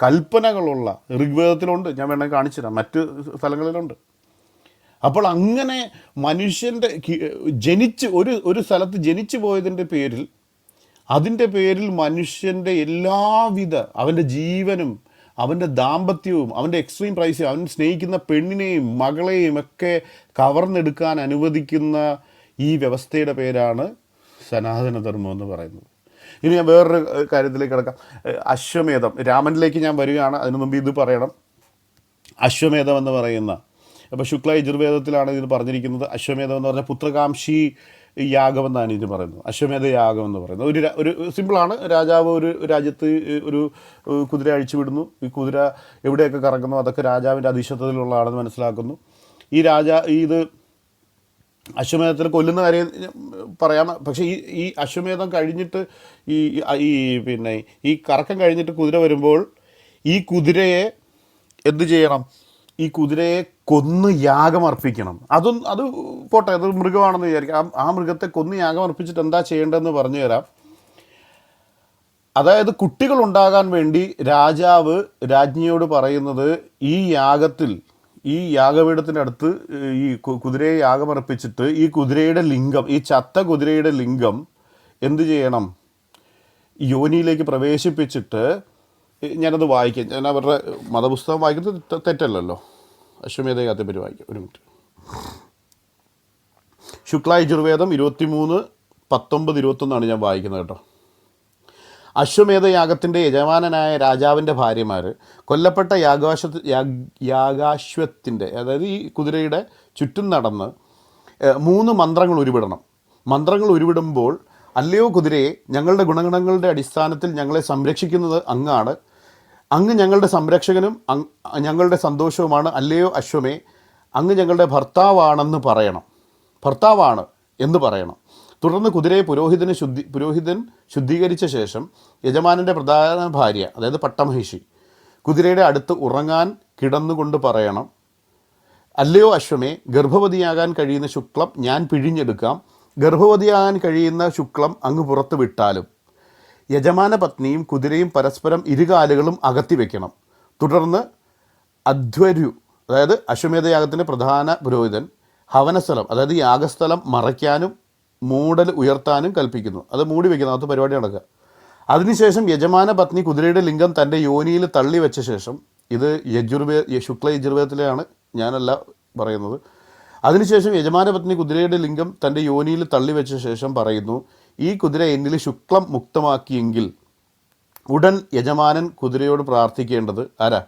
കൽപ്പനകളുള്ള ഋഗ്വേദത്തിലുണ്ട്. ഞാൻ വേണമെങ്കിൽ കാണിച്ചു തരാം, മറ്റ് സ്ഥലങ്ങളിലുണ്ട്. അപ്പോൾ അങ്ങനെ മനുഷ്യൻ്റെ ഒരു സ്ഥലത്ത് ജനിച്ചു പോയതിൻ്റെ പേരിൽ, അതിൻ്റെ പേരിൽ മനുഷ്യൻ്റെ എല്ലാവിധ അവൻ്റെ ജീവനും അവൻ്റെ ദാമ്പത്യവും അവൻ്റെ എക്സ്ട്രീം പ്രൈസും അവൻ സ്നേഹിക്കുന്ന പെണ്ണിനെയും മകളെയും ഒക്കെ കവർന്നെടുക്കാൻ അനുവദിക്കുന്ന ഈ വ്യവസ്ഥയുടെ പേരാണ് സനാതനധർമ്മം എന്ന് പറയുന്നത്. ഇനി ഞാൻ വേറൊരു കാര്യത്തിലേക്ക് കിടക്കാം. അശ്വമേധം, രാമനിലേക്ക് ഞാൻ വരികയാണ്. അതിനു മുമ്പ് ഇത് പറയണം. അശ്വമേധം എന്ന് പറയുന്ന, അപ്പോൾ ശുക്ല യജുർവേദത്തിലാണ് ഇത് പറഞ്ഞിരിക്കുന്നത്. അശ്വമേധം എന്ന് പറഞ്ഞാൽ പുത്രകാംക്ഷി യാഗം എന്നാണ് ഇത് പറയുന്നത്. അശ്വമേധ യാഗം എന്ന് പറയുന്നത് ഒരു സിമ്പിളാണ്. രാജാവ് ഒരു രാജ്യത്ത് ഒരു കുതിര അഴിച്ചു വിടുന്നു. ഈ കുതിര എവിടെയൊക്കെ കറങ്ങുന്നു അതൊക്കെ രാജാവിൻ്റെ അധീശത്വത്തിലുള്ളതാണെന്ന് മനസ്സിലാക്കുന്നു. ഇത് അശ്വമേധത്തിൽ കൊല്ലുന്ന കാര്യം പറയാം. പക്ഷേ ഈ അശ്വമേധം കഴിഞ്ഞിട്ട് പിന്നെ ഈ കറക്കം കഴിഞ്ഞിട്ട് കുതിര വരുമ്പോൾ ഈ കുതിരയെ എന്ത് ചെയ്യണം? ഈ കുതിരയെ കൊന്ന് യാഗമർപ്പിക്കണം. അത് പോട്ടെ, അത് മൃഗമാണെന്ന് വിചാരിക്കാം. ആ മൃഗത്തെ കൊന്ന് യാഗമർപ്പിച്ചിട്ട് എന്താ ചെയ്യേണ്ടതെന്ന് പറഞ്ഞു തരാം. അതായത് കുട്ടികളുണ്ടാകാൻ വേണ്ടി രാജാവ് രാജ്ഞിയോട് പറയുന്നത്, ഈ യാഗപീഠത്തിൻ്റെ അടുത്ത് ഈ കുതിരയെ യാഗമർപ്പിച്ചിട്ട് ഈ കുതിരയുടെ ലിംഗം, ഈ ചത്ത കുതിരയുടെ ലിംഗം എന്ത് ചെയ്യണം? യോനിയിലേക്ക് പ്രവേശിപ്പിച്ചിട്ട്, ഞാനത് വായിക്കാം. ഞാൻ അവരുടെ മതപുസ്തകം വായിക്കുന്നത് തെറ്റല്ലല്ലോ. അശ്വമേധ യാഗത്തെപ്പറ്റി വായിക്കാം. ഒരു മിനിറ്റ്. ശുക്ല യജുർവേദം 23:19-21 ഞാൻ വായിക്കുന്നത് കേട്ടോ. അശ്വമേധയാഗത്തിൻ്റെ യജമാനനായ രാജാവിൻ്റെ ഭാര്യമാർ കൊല്ലപ്പെട്ട യാഗാശ്വത്തിൻ്റെ, അതായത് ഈ കുതിരയുടെ ചുറ്റും നടന്ന് 3 മന്ത്രങ്ങൾ ഉരുവിടണം. മന്ത്രങ്ങൾ ഉരുവിടുമ്പോൾ, അല്ലയോ കുതിരയെ, ഞങ്ങളുടെ ഗുണഗണങ്ങളുടെ അടിസ്ഥാനത്തിൽ ഞങ്ങളെ സംരക്ഷിക്കുന്നത് അങ്ങാണ്. അങ്ങ് ഞങ്ങളുടെ സംരക്ഷകനും ഞങ്ങളുടെ സന്തോഷവുമാണ്. അല്ലയോ അശ്വമേ, അങ്ങ് ഞങ്ങളുടെ ഭർത്താവാണ് എന്ന് പറയണം. തുടർന്ന് കുതിരയെ പുരോഹിതൻ ശുദ്ധീകരിച്ച ശേഷം യജമാനൻ്റെ പ്രധാന ഭാര്യ, അതായത് പട്ടമഹിഷി, കുതിരയുടെ അടുത്ത് ഉറങ്ങാൻ കിടന്നുകൊണ്ട് പറയണം, അല്ലയോ അശ്വമേ, ഗർഭവതിയാകാൻ കഴിയുന്ന ശുക്ലം ഞാൻ പിഴിഞ്ഞെടുക്കാം. ഗർഭവതിയാകാൻ കഴിയുന്ന ശുക്ലം അങ്ങ് പുറത്ത് വിട്ടാലും. യജമാന പത്നിയും കുതിരയും പരസ്പരം ഇരുകാലുകളും അകത്തി വയ്ക്കണം. തുടർന്ന് അതായത് അശ്വമേധയാഗത്തിൻ്റെ പ്രധാന പുരോഹിതൻ ഹവനസ്ഥലം, അതായത് യാഗസ്ഥലം മറയ്ക്കാനും മൂടൽ ഉയർത്താനും കൽപ്പിക്കുന്നു. അത് മൂടി വയ്ക്കുന്ന, അത് പരിപാടി നടക്കുക. അതിനുശേഷം യജമാന പത്നി കുതിരയുടെ ലിംഗം തൻ്റെ യോനിയിൽ തള്ളി വെച്ച ശേഷം, ഇത് ശുക്ല യജുർവേദത്തിലെയാണ്, ഞാനല്ല പറയുന്നത്. അതിനുശേഷം യജമാന പത്നി കുതിരയുടെ ലിംഗം തൻ്റെ യോനിയിൽ തള്ളി വെച്ച ശേഷം പറയുന്നു, ഈ കുതിര എന്നിൽ ശുക്ലം മുക്തമാക്കിയെങ്കിൽ ഉടൻ യജമാനൻ കുതിരയോട് പ്രാർത്ഥിക്കേണ്ടത് ആരാ?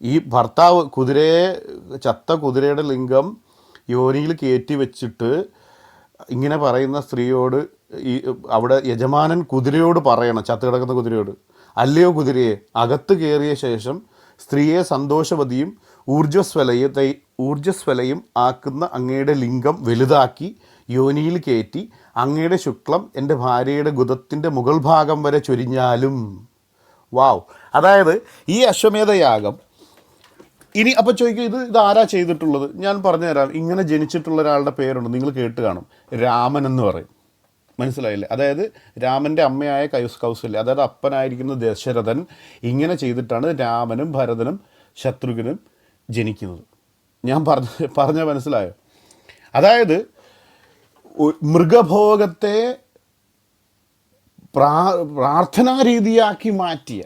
ഈ ഭർത്താവ് ചത്ത കുതിരയുടെ ലിംഗം യോനിയിൽ കയറ്റി വെച്ചിട്ട് ഇങ്ങനെ പറയുന്ന സ്ത്രീയോട് അവിടെ യജമാനൻ കുതിരയോട് പറയണം, ചത്ത് കിടക്കുന്ന കുതിരയോട്, അല്ലയോ കുതിരയെ, അകത്ത് കയറിയ ശേഷം സ്ത്രീയെ സന്തോഷവതിയും ഊർജ്ജസ്വലയും ആക്കുന്ന അങ്ങയുടെ ലിംഗം വലുതാക്കി യോനിയിൽ കയറ്റി അങ്ങയുടെ ശുക്ലം എൻ്റെ ഭാര്യയുടെ ഗുദത്തിൻ്റെ മുകൾ ഭാഗം വരെ ചൊരിഞ്ഞാലും. വാവ്. അതായത് ഈ അശ്വമേധയാഗം ഇനി അപ്പോൾ ചോദിക്കും, ഇത് ആരാ ചെയ്തിട്ടുള്ളത്? ഞാൻ പറഞ്ഞുതരാം. ഇങ്ങനെ ജനിച്ചിട്ടുള്ള ഒരാളുടെ പേരുണ്ട്, നിങ്ങൾ കേട്ട് കാണും, രാമൻ എന്ന് പറയും. മനസ്സിലായില്ലേ? അതായത് രാമൻ്റെ അമ്മയായ കൗസല്യ, അതായത് അപ്പനായിരിക്കുന്ന ദശരഥൻ ഇങ്ങനെ ചെയ്തിട്ടാണ് രാമനും ഭരതനും ശത്രുഘ്നും ജനിക്കുന്നത്. ഞാൻ പറഞ്ഞ മനസ്സിലായോ? അതായത് മൃഗഭോഗത്തെ പ്രാർത്ഥനാരീതിയാക്കി മാറ്റിയ,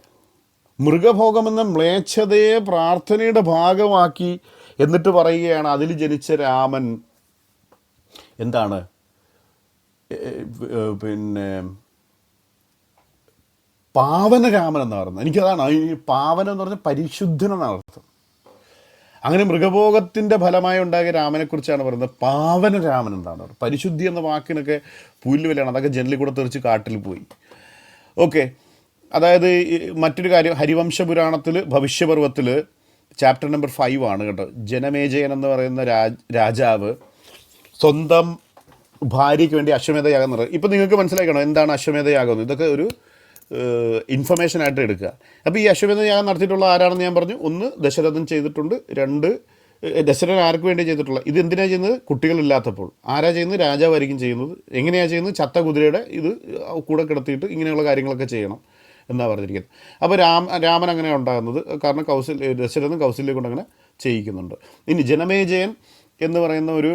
മൃഗഭോഗമെന്ന മ്ലേച്ഛതയെ പ്രാർത്ഥനയുടെ ഭാഗമാക്കി, എന്നിട്ട് പറയുകയാണ് അതിൽ ജനിച്ച രാമൻ എന്താണ്, പിന്നെ പാവനരാമൻ എന്നാണ് പറയുന്നത്. എനിക്കതാണ് ഈ പാവനം എന്ന് പറഞ്ഞാൽ പരിശുദ്ധൻ എന്നാണ് അർത്ഥം. അങ്ങനെ മൃഗഭോഗത്തിൻ്റെ ഫലമായി ഉണ്ടാകിയ രാമനെക്കുറിച്ചാണ് പറയുന്നത്. പാവനരാമൻ എന്താണ് പറയുന്നത്? പരിശുദ്ധി എന്ന വാക്കിനൊക്കെ പുല്ല് വിലയാണ്. അതൊക്കെ ജനലിൽ കൂടെ തെറിച്ച് കാട്ടിൽ പോയി. ഓക്കെ. അതായത് മറ്റൊരു കാര്യം, ഹരിവംശ പുരാണത്തിൽ ഭവിഷ്യപർവത്തിൽ ചാപ്റ്റർ നമ്പർ 5 ആണ് കേട്ടോ. ജനമേജയൻ എന്ന് പറയുന്ന രാജാവ് സ്വന്തം ഭാര്യയ്ക്ക് വേണ്ടി അശ്വമേധയാഗം നടത്തുക. ഇപ്പം നിങ്ങൾക്ക് മനസ്സിലാക്കണം എന്താണ് അശ്വമേധയാഗം. ഇതൊക്കെ ഒരു ഇൻഫർമേഷനായിട്ട് എടുക്കുക. അപ്പോൾ ഈ അശ്വമേധയാഗം നടത്തിയിട്ടുള്ള ആരാണെന്ന് ഞാൻ പറഞ്ഞു. 1 ദശരഥൻ ചെയ്തിട്ടുണ്ട്. 2 ദശരഥൻ ആർക്ക് വേണ്ടി ചെയ്തിട്ടുള്ള, ഇത് എന്തിനാണ് ചെയ്യുന്നത്? കുട്ടികളില്ലാത്തപ്പോൾ. ആരാ ചെയ്യുന്നത്? രാജാവായിരിക്കും ചെയ്യുന്നത്. എങ്ങനെയാണ് ചെയ്യുന്നത്? ചത്ത കുതിരയുടെ ഇത് കൂടെ കിടത്തിയിട്ട് ഇങ്ങനെയുള്ള കാര്യങ്ങളൊക്കെ ചെയ്യണം എന്നാണ് പറഞ്ഞിരിക്കുന്നത്. അപ്പോൾ രാമൻ അങ്ങനെ ഉണ്ടാകുന്നത് കാരണം ദശരഥൻ കൗസല്യെ കൊണ്ട് അങ്ങനെ ചെയ്യിക്കുന്നുണ്ട്. ഇനി ജനമേജയൻ എന്ന് പറയുന്ന ഒരു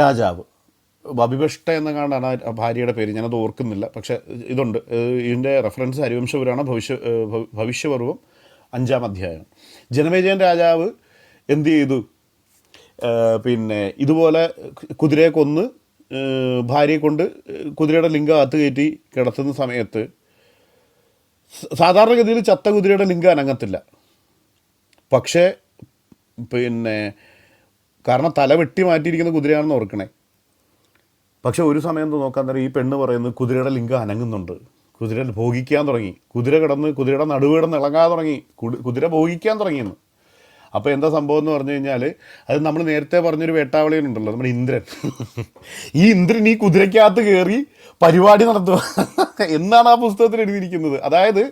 രാജാവ്, വഭിഭഷ്ട എന്ന കാണാണ് ആ ഭാര്യയുടെ പേര്, ഞാനത് ഓർക്കുന്നില്ല, പക്ഷേ ഇതുണ്ട്. ഇതിൻ്റെ റെഫറൻസ് ഹരിവംശപുരാണ്, ഭവിഷ്യപർവം 5-ാം അധ്യായം. ജനമേജയൻ രാജാവ് എന്ത് ചെയ്തു? പിന്നെ ഇതുപോലെ കുതിരയെ കൊന്ന് ഭാര്യയെ കൊണ്ട് കുതിരയുടെ ലിംഗം അകത്ത് കയറ്റി കിടത്തുന്ന സമയത്ത് സാധാരണഗതിയിൽ ചത്ത കുതിരയുടെ ലിംഗം അനങ്ങത്തില്ല. പക്ഷേ പിന്നെ കാരണം തല വെട്ടി മാറ്റിയിരിക്കുന്ന കുതിരയാണെന്ന് ഓർക്കണേ. പക്ഷെ ഒരു സമയം നോക്കാൻ നേരം ഈ പെണ്ണ് പറയുന്നത് കുതിരയുടെ ലിംഗം അനങ്ങുന്നുണ്ട്, കുതിര ഭോഗിക്കാൻ തുടങ്ങി, കുതിര കിടന്ന് കുതിരയുടെ നടുവിടന്ന് ഇളകാൻ തുടങ്ങി, കുതിര ഭോഗിക്കാൻ തുടങ്ങിയെന്ന്. അപ്പോൾ എന്താ സംഭവം എന്ന് പറഞ്ഞു കഴിഞ്ഞാൽ, അത് നമ്മൾ നേരത്തെ പറഞ്ഞൊരു വേട്ടാവളിയനുണ്ടല്ലോ, നമ്മുടെ ഇന്ദ്രൻ. ഈ ഇന്ദ്രൻ ഈ കുതിരയ്ക്കകത്ത് കയറി പരിപാടി നടത്തുക എന്നാണ് ആ പുസ്തകത്തിൽ എഴുതിയിരിക്കുന്നത്. അതായത്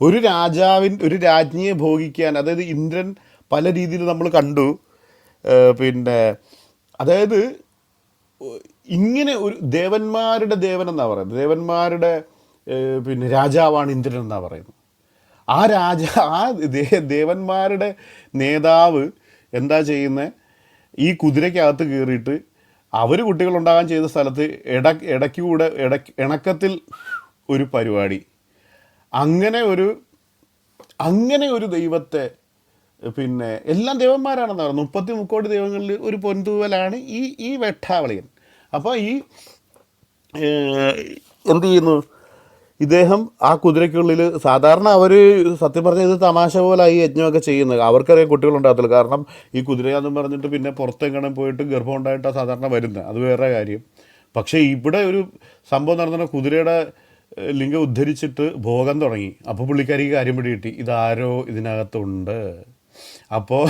ഒരു രാജ്ഞിയെ ഭോഗിക്കാൻ, അതായത് ഇന്ദ്രൻ പല രീതിയിൽ നമ്മൾ കണ്ടു. പിന്നെ അതായത് ഇങ്ങനെ ഒരു ദേവന്മാരുടെ ദേവൻ എന്നാണ് പറയുന്നത്, ദേവന്മാരുടെ പിന്നെ രാജാവാണ് ഇന്ദ്രൻ എന്നാണ് പറയുന്നത്. ആ ദേവന്മാരുടെ നേതാവ് എന്താ ചെയ്യുന്നത്? ഈ കുതിരയ്ക്കകത്ത് കയറിയിട്ട് അവർ കുട്ടികളുണ്ടാകാൻ ചെയ്ത സ്ഥലത്ത് ഇണക്കത്തിൽ ഒരു പരിപാടി. അങ്ങനെ ഒരു ദൈവത്തെ, പിന്നെ എല്ലാം ദേവന്മാരാണെന്ന് പറയുന്നത്. 30 കോടി ദൈവങ്ങളിൽ ഒരു പൊൻതൂവലാണ് ഈ വെട്ടാവളിയൻ. അപ്പോൾ ഈ എന്ത് ചെയ്യുന്നു ഇദ്ദേഹം? ആ കുതിരയ്ക്കുള്ളിൽ സാധാരണ അവർ സത്യം പറഞ്ഞാൽ ഇത് തമാശ പോലെ ഈ യജ്ഞമൊക്കെ ചെയ്യുന്നത്. അവർക്കറിയാം കുട്ടികളുണ്ടാകത്തില്ല. കാരണം ഈ കുതിരയാണെന്ന് പറഞ്ഞിട്ട് പിന്നെ പുറത്തെങ്ങനെ പോയിട്ട് ഗർഭം ഉണ്ടായിട്ടാണ് സാധാരണ വരുന്നത്, അത് വേറെ കാര്യം. പക്ഷേ ഇവിടെ ഒരു സംഭവം നടന്ന കുതിരയുടെ ലിംഗം ഉദ്ധരിച്ചിട്ട് ഭോഗം തുടങ്ങി. അപ്പോൾ പുള്ളിക്കാരിക്ക് കാര്യം പിടി കിട്ടി, ഇതാരോ ഇതിനകത്തുണ്ട്. അപ്പോൾ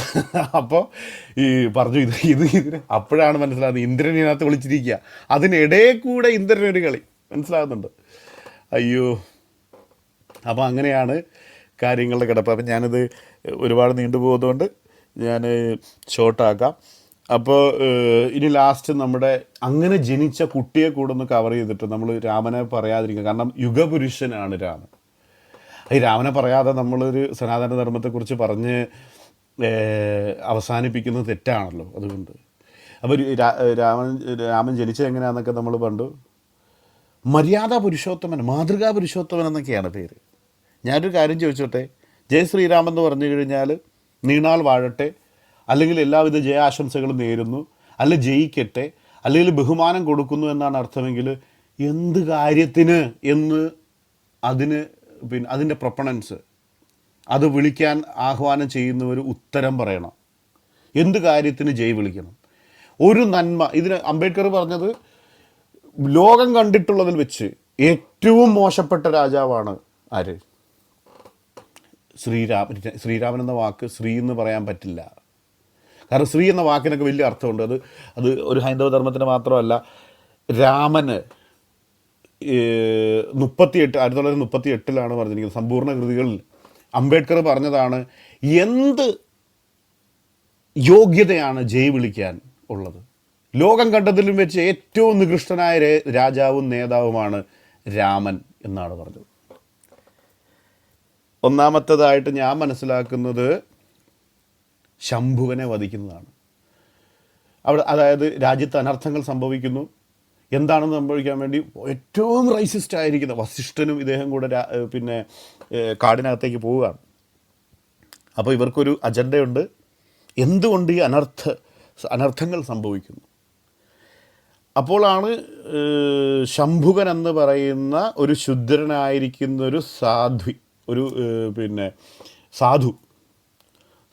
ഈ പറഞ്ഞു ഇതിന് അപ്പോഴാണ് മനസ്സിലാകുന്നത് ഇന്ദ്രൻ ഇതിനകത്ത് വിളിച്ചിരിക്കുക. അതിനിടയിൽ കൂടെ ഇന്ദ്രനൊരു കളി മനസ്സിലാകുന്നുണ്ട്. അയ്യോ. അപ്പോൾ അങ്ങനെയാണ് കാര്യങ്ങളുടെ കിടപ്പ്. അപ്പം ഞാനിത് ഒരുപാട് നീണ്ടുപോകുന്നതുകൊണ്ട് ഞാൻ ഷോർട്ടാക്കാം. അപ്പോൾ ഇനി ലാസ്റ്റ് നമ്മുടെ അങ്ങനെ ജനിച്ച കുട്ടിയെ കൂടെ ഒന്ന് കവർ ചെയ്തിട്ട് നമ്മൾ രാമനെ പറയാതിരിക്കുക. കാരണം യുഗപുരുഷനാണ് രാമൻ. ഈ രാമനെ പറയാതെ നമ്മളൊരു സനാതന ധർമ്മത്തെക്കുറിച്ച് പറഞ്ഞ് അവസാനിപ്പിക്കുന്നത് തെറ്റാണല്ലോ. അതുകൊണ്ട് അപ്പോൾ രാമൻ ജനിച്ചത് എങ്ങനെയാണെന്നൊക്കെ നമ്മൾ പണ്ട് മര്യാദാ പുരുഷോത്തമൻ, മാതൃകാ പുരുഷോത്തമൻ എന്നൊക്കെയാണ് പേര്. ഞാനൊരു കാര്യം ചോദിച്ചോട്ടെ, ജയ് ശ്രീരാം എന്ന് പറഞ്ഞു കഴിഞ്ഞാൽ നീണാൾ വാഴട്ടെ, അല്ലെങ്കിൽ എല്ലാവിധ ജയാശംസകളും നേരുന്നു, അല്ല ജയിക്കട്ടെ, അല്ലെങ്കിൽ ബഹുമാനം കൊടുക്കുന്നു എന്നാണ് അർത്ഥമെങ്കിൽ എന്ത് കാര്യത്തിന് എന്ന് അതിന് പിന്നെ അതിൻ്റെ പ്രൊപ്പണൻസ്, അത് വിളിക്കാൻ ആഹ്വാനം ചെയ്യുന്നവർ ഉത്തരം പറയണം. എന്ത് കാര്യത്തിന് ജയ് വിളിക്കണം? ഒരു നന്മ, ഇതിന് അംബേദ്കർ പറഞ്ഞത് ലോകം കണ്ടിട്ടുള്ളതിൽ വെച്ച് ഏറ്റവും മോശപ്പെട്ട രാജാവാണ് ആര്? ശ്രീരാമൻ എന്ന വാക്ക് ശ്രീ എന്ന് പറയാൻ പറ്റില്ല. കാരണം ശ്രീ എന്ന വാക്കിനൊക്കെ വലിയ അർത്ഥമുണ്ട്. അത് ഒരു ഹൈന്ദവ ധർമ്മത്തിന് മാത്രമല്ല. രാമന് 1938 പറഞ്ഞിരിക്കുന്നത് സമ്പൂർണ്ണ കൃതികളിൽ അംബേദ്കർ പറഞ്ഞതാണ്, എന്ത് യോഗ്യതയാണ് ജയ് വിളിക്കാൻ ഉള്ളത്? ലോകം കണ്ടതിലും വെച്ച് ഏറ്റവും നികൃഷ്ടനായ രാജാവും നേതാവുമാണ് രാമൻ എന്നാണ് പറഞ്ഞത്. ഒന്നാമത്തേതായിട്ട് ഞാൻ മനസ്സിലാക്കുന്നത് ശംഭുവിനെ വധിക്കുന്നതാണ്. അതായത് രാജ്യത്ത് അനർത്ഥങ്ങൾ സംഭവിക്കുന്നു. എന്താണെന്ന് സംഭവിക്കാൻ വേണ്ടി ഏറ്റവും റൈസിസ്റ്റ് ആയിരിക്കുന്ന വസിഷ്ഠനും ഇദ്ദേഹം കൂടെ പിന്നെ കാടിനകത്തേക്ക് പോവുകയാണ്. അപ്പോൾ ഇവർക്കൊരു അജണ്ടയുണ്ട്, എന്തുകൊണ്ട് ഈ അനർത്ഥങ്ങൾ സംഭവിക്കുന്നു. അപ്പോഴാണ് ശംഭുകൻ എന്ന് പറയുന്ന ഒരു ശുദ്രനായിരിക്കുന്ന ഒരു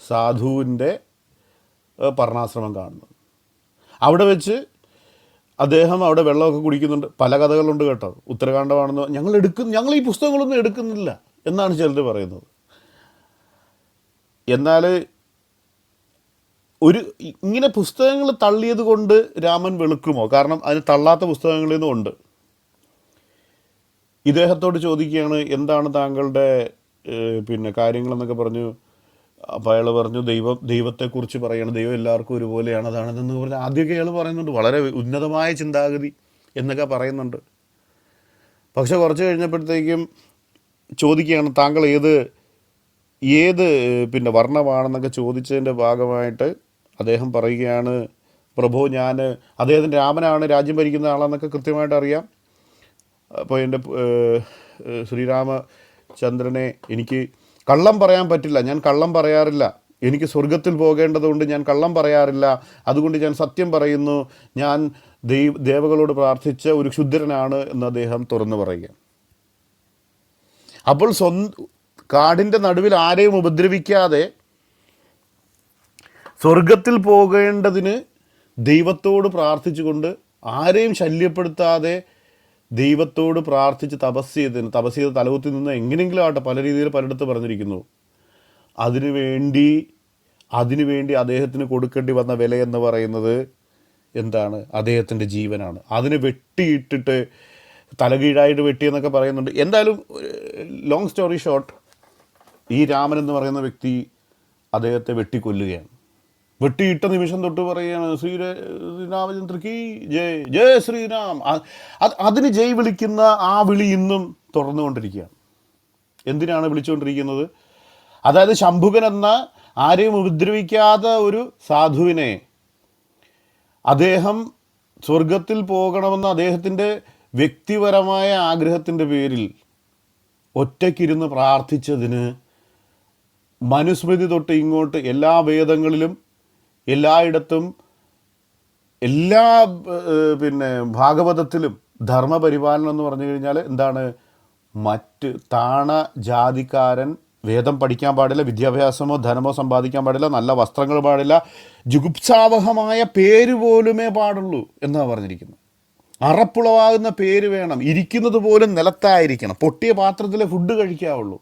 സാധുവിൻ്റെ പർണാശ്രമം കാണുന്നത്. അവിടെ വെച്ച് അദ്ദേഹം അവിടെ വെള്ളമൊക്കെ കുടിക്കുന്നുണ്ട്. പല കഥകളുണ്ട് കേട്ടോ. ഉത്തരകാണ്ഡമാണെന്ന് ഞങ്ങൾ ഈ പുസ്തകങ്ങളൊന്നും എടുക്കുന്നില്ല എന്നാണ് ചിലർ പറയുന്നത്. എന്നാൽ ഇങ്ങനെ പുസ്തകങ്ങൾ തള്ളിയത് കൊണ്ട് രാമൻ വെളുക്കുമോ? കാരണം അതിന് തള്ളാത്ത പുസ്തകങ്ങളിൽ നിന്നും ഉണ്ട്. ഇദ്ദേഹത്തോട് ചോദിക്കുകയാണ്, എന്താണ് താങ്കളുടെ പിന്നെ കാര്യങ്ങളെന്നൊക്കെ പറഞ്ഞു. അപ്പോൾ അയാൾ പറഞ്ഞു, ദൈവത്തെക്കുറിച്ച് പറയുകയാണ്, ദൈവം എല്ലാവർക്കും ഒരുപോലെയാണ്, അതാണെന്ന് പറഞ്ഞ് ആദ്യമൊക്കെ അയാൾ പറയുന്നുണ്ട്, വളരെ ഉന്നതമായ ചിന്താഗതി എന്നൊക്കെ പറയുന്നുണ്ട്. പക്ഷെ കുറച്ച് കഴിഞ്ഞപ്പോഴത്തേക്കും ചോദിക്കുകയാണ്, താങ്കൾ ഏത് പിന്നെ വർണ്ണമാണെന്നൊക്കെ ചോദിച്ചതിൻ്റെ ഭാഗമായിട്ട് അദ്ദേഹം പറയുകയാണ്, പ്രഭു അദ്ദേഹത്തിൻ്റെ രാമനാണ്, രാജ്യം ഭരിക്കുന്ന ആളാണെന്നൊക്കെ കൃത്യമായിട്ട് അറിയാം. അപ്പോൾ എൻ്റെ ശ്രീരാമചന്ദ്രനെ എനിക്ക് കള്ളം പറയാൻ പറ്റില്ല, ഞാൻ കള്ളം പറയാറില്ല, എനിക്ക് സ്വർഗത്തിൽ പോകേണ്ടതുകൊണ്ട് ഞാൻ കള്ളം പറയാറില്ല, അതുകൊണ്ട് ഞാൻ സത്യം പറയുന്നു, ഞാൻ ദേവകളോട് പ്രാർത്ഥിച്ച ഒരു ക്ഷുദ്രനാണ് എന്ന് അദ്ദേഹം തുറന്നു പറയുക. അപ്പോൾ കാടിൻ്റെ നടുവിൽ ആരെയും ഉപദ്രവിക്കാതെ സ്വർഗത്തിൽ പോകേണ്ടതിന് ദൈവത്തോട് പ്രാർത്ഥിച്ചുകൊണ്ട്, ആരെയും ശല്യപ്പെടുത്താതെ ദൈവത്തോട് പ്രാർത്ഥിച്ച് തപസ് ചെയ്ത് തലകുത്തി നിന്ന് എങ്ങനെയെങ്കിലും ആട്ടെ, പല രീതിയിൽ പലയിടത്ത് പറഞ്ഞിരിക്കുന്നു. അതിനുവേണ്ടി അദ്ദേഹത്തിന് കൊടുക്കേണ്ടി വന്ന വില എന്ന് പറയുന്നത് എന്താണ്? അദ്ദേഹത്തിൻ്റെ ജീവനാണ്. അതിന് വെട്ടിയിട്ടിട്ട് തലകീഴായിട്ട് വെട്ടിയെന്നൊക്കെ പറയുന്നുണ്ട്. എന്തായാലും ലോങ് സ്റ്റോറി ഷോർട്ട്, ഈ രാമൻ എന്ന് പറയുന്ന വ്യക്തി അദ്ദേഹത്തെ വെട്ടിക്കൊല്ലുകയാണ്. വെട്ടിയിട്ട നിമിഷം തൊട്ട് പറയുകയാണ്, ശ്രീരാമചന്ദ്രക്ക് ജയ്, ജയ് ശ്രീരാം. അതിന് ജയ് വിളിക്കുന്ന ആ വിളി ഇന്നും തുറന്നുകൊണ്ടിരിക്കുകയാണ്. എന്തിനാണ് വിളിച്ചുകൊണ്ടിരിക്കുന്നത്? അതായത് ശംഭുകൻ എന്ന ആരെയും ഉപദ്രവിക്കാത്ത ഒരു സാധുവിനെ അദ്ദേഹം സ്വർഗത്തിൽ പോകണമെന്ന അദ്ദേഹത്തിൻ്റെ വ്യക്തിപരമായ ആഗ്രഹത്തിൻ്റെ പേരിൽ ഒറ്റയ്ക്കിരുന്ന് പ്രാർത്ഥിച്ചതിന് മനുസ്മൃതി തൊട്ട് ഇങ്ങോട്ട് എല്ലാ വേദങ്ങളിലും എല്ലായിടത്തും എല്ലാ പിന്നെ ഭാഗവതത്തിലും ധർമ്മപരിപാലനം എന്ന് പറഞ്ഞു കഴിഞ്ഞാൽ എന്താണ്? മറ്റ് ജാതിക്കാരൻ വേദം പഠിക്കാൻ പാടില്ല, വിദ്യാഭ്യാസമോ ധനമോ സമ്പാദിക്കാൻ പാടില്ല, നല്ല വസ്ത്രങ്ങൾ പാടില്ല, ജുഗുപ്സാവഹമായ പേര് പോലുമേ പാടുള്ളൂ എന്നാണ് പറഞ്ഞിരിക്കുന്നത്. അറപ്പുളവാകുന്ന പേര് വേണം, ഇരിക്കുന്നത് പോലും നിലത്തായിരിക്കണം, പൊട്ടിയ പാത്രത്തിലെ ഫുഡ് കഴിക്കാവുള്ളൂ,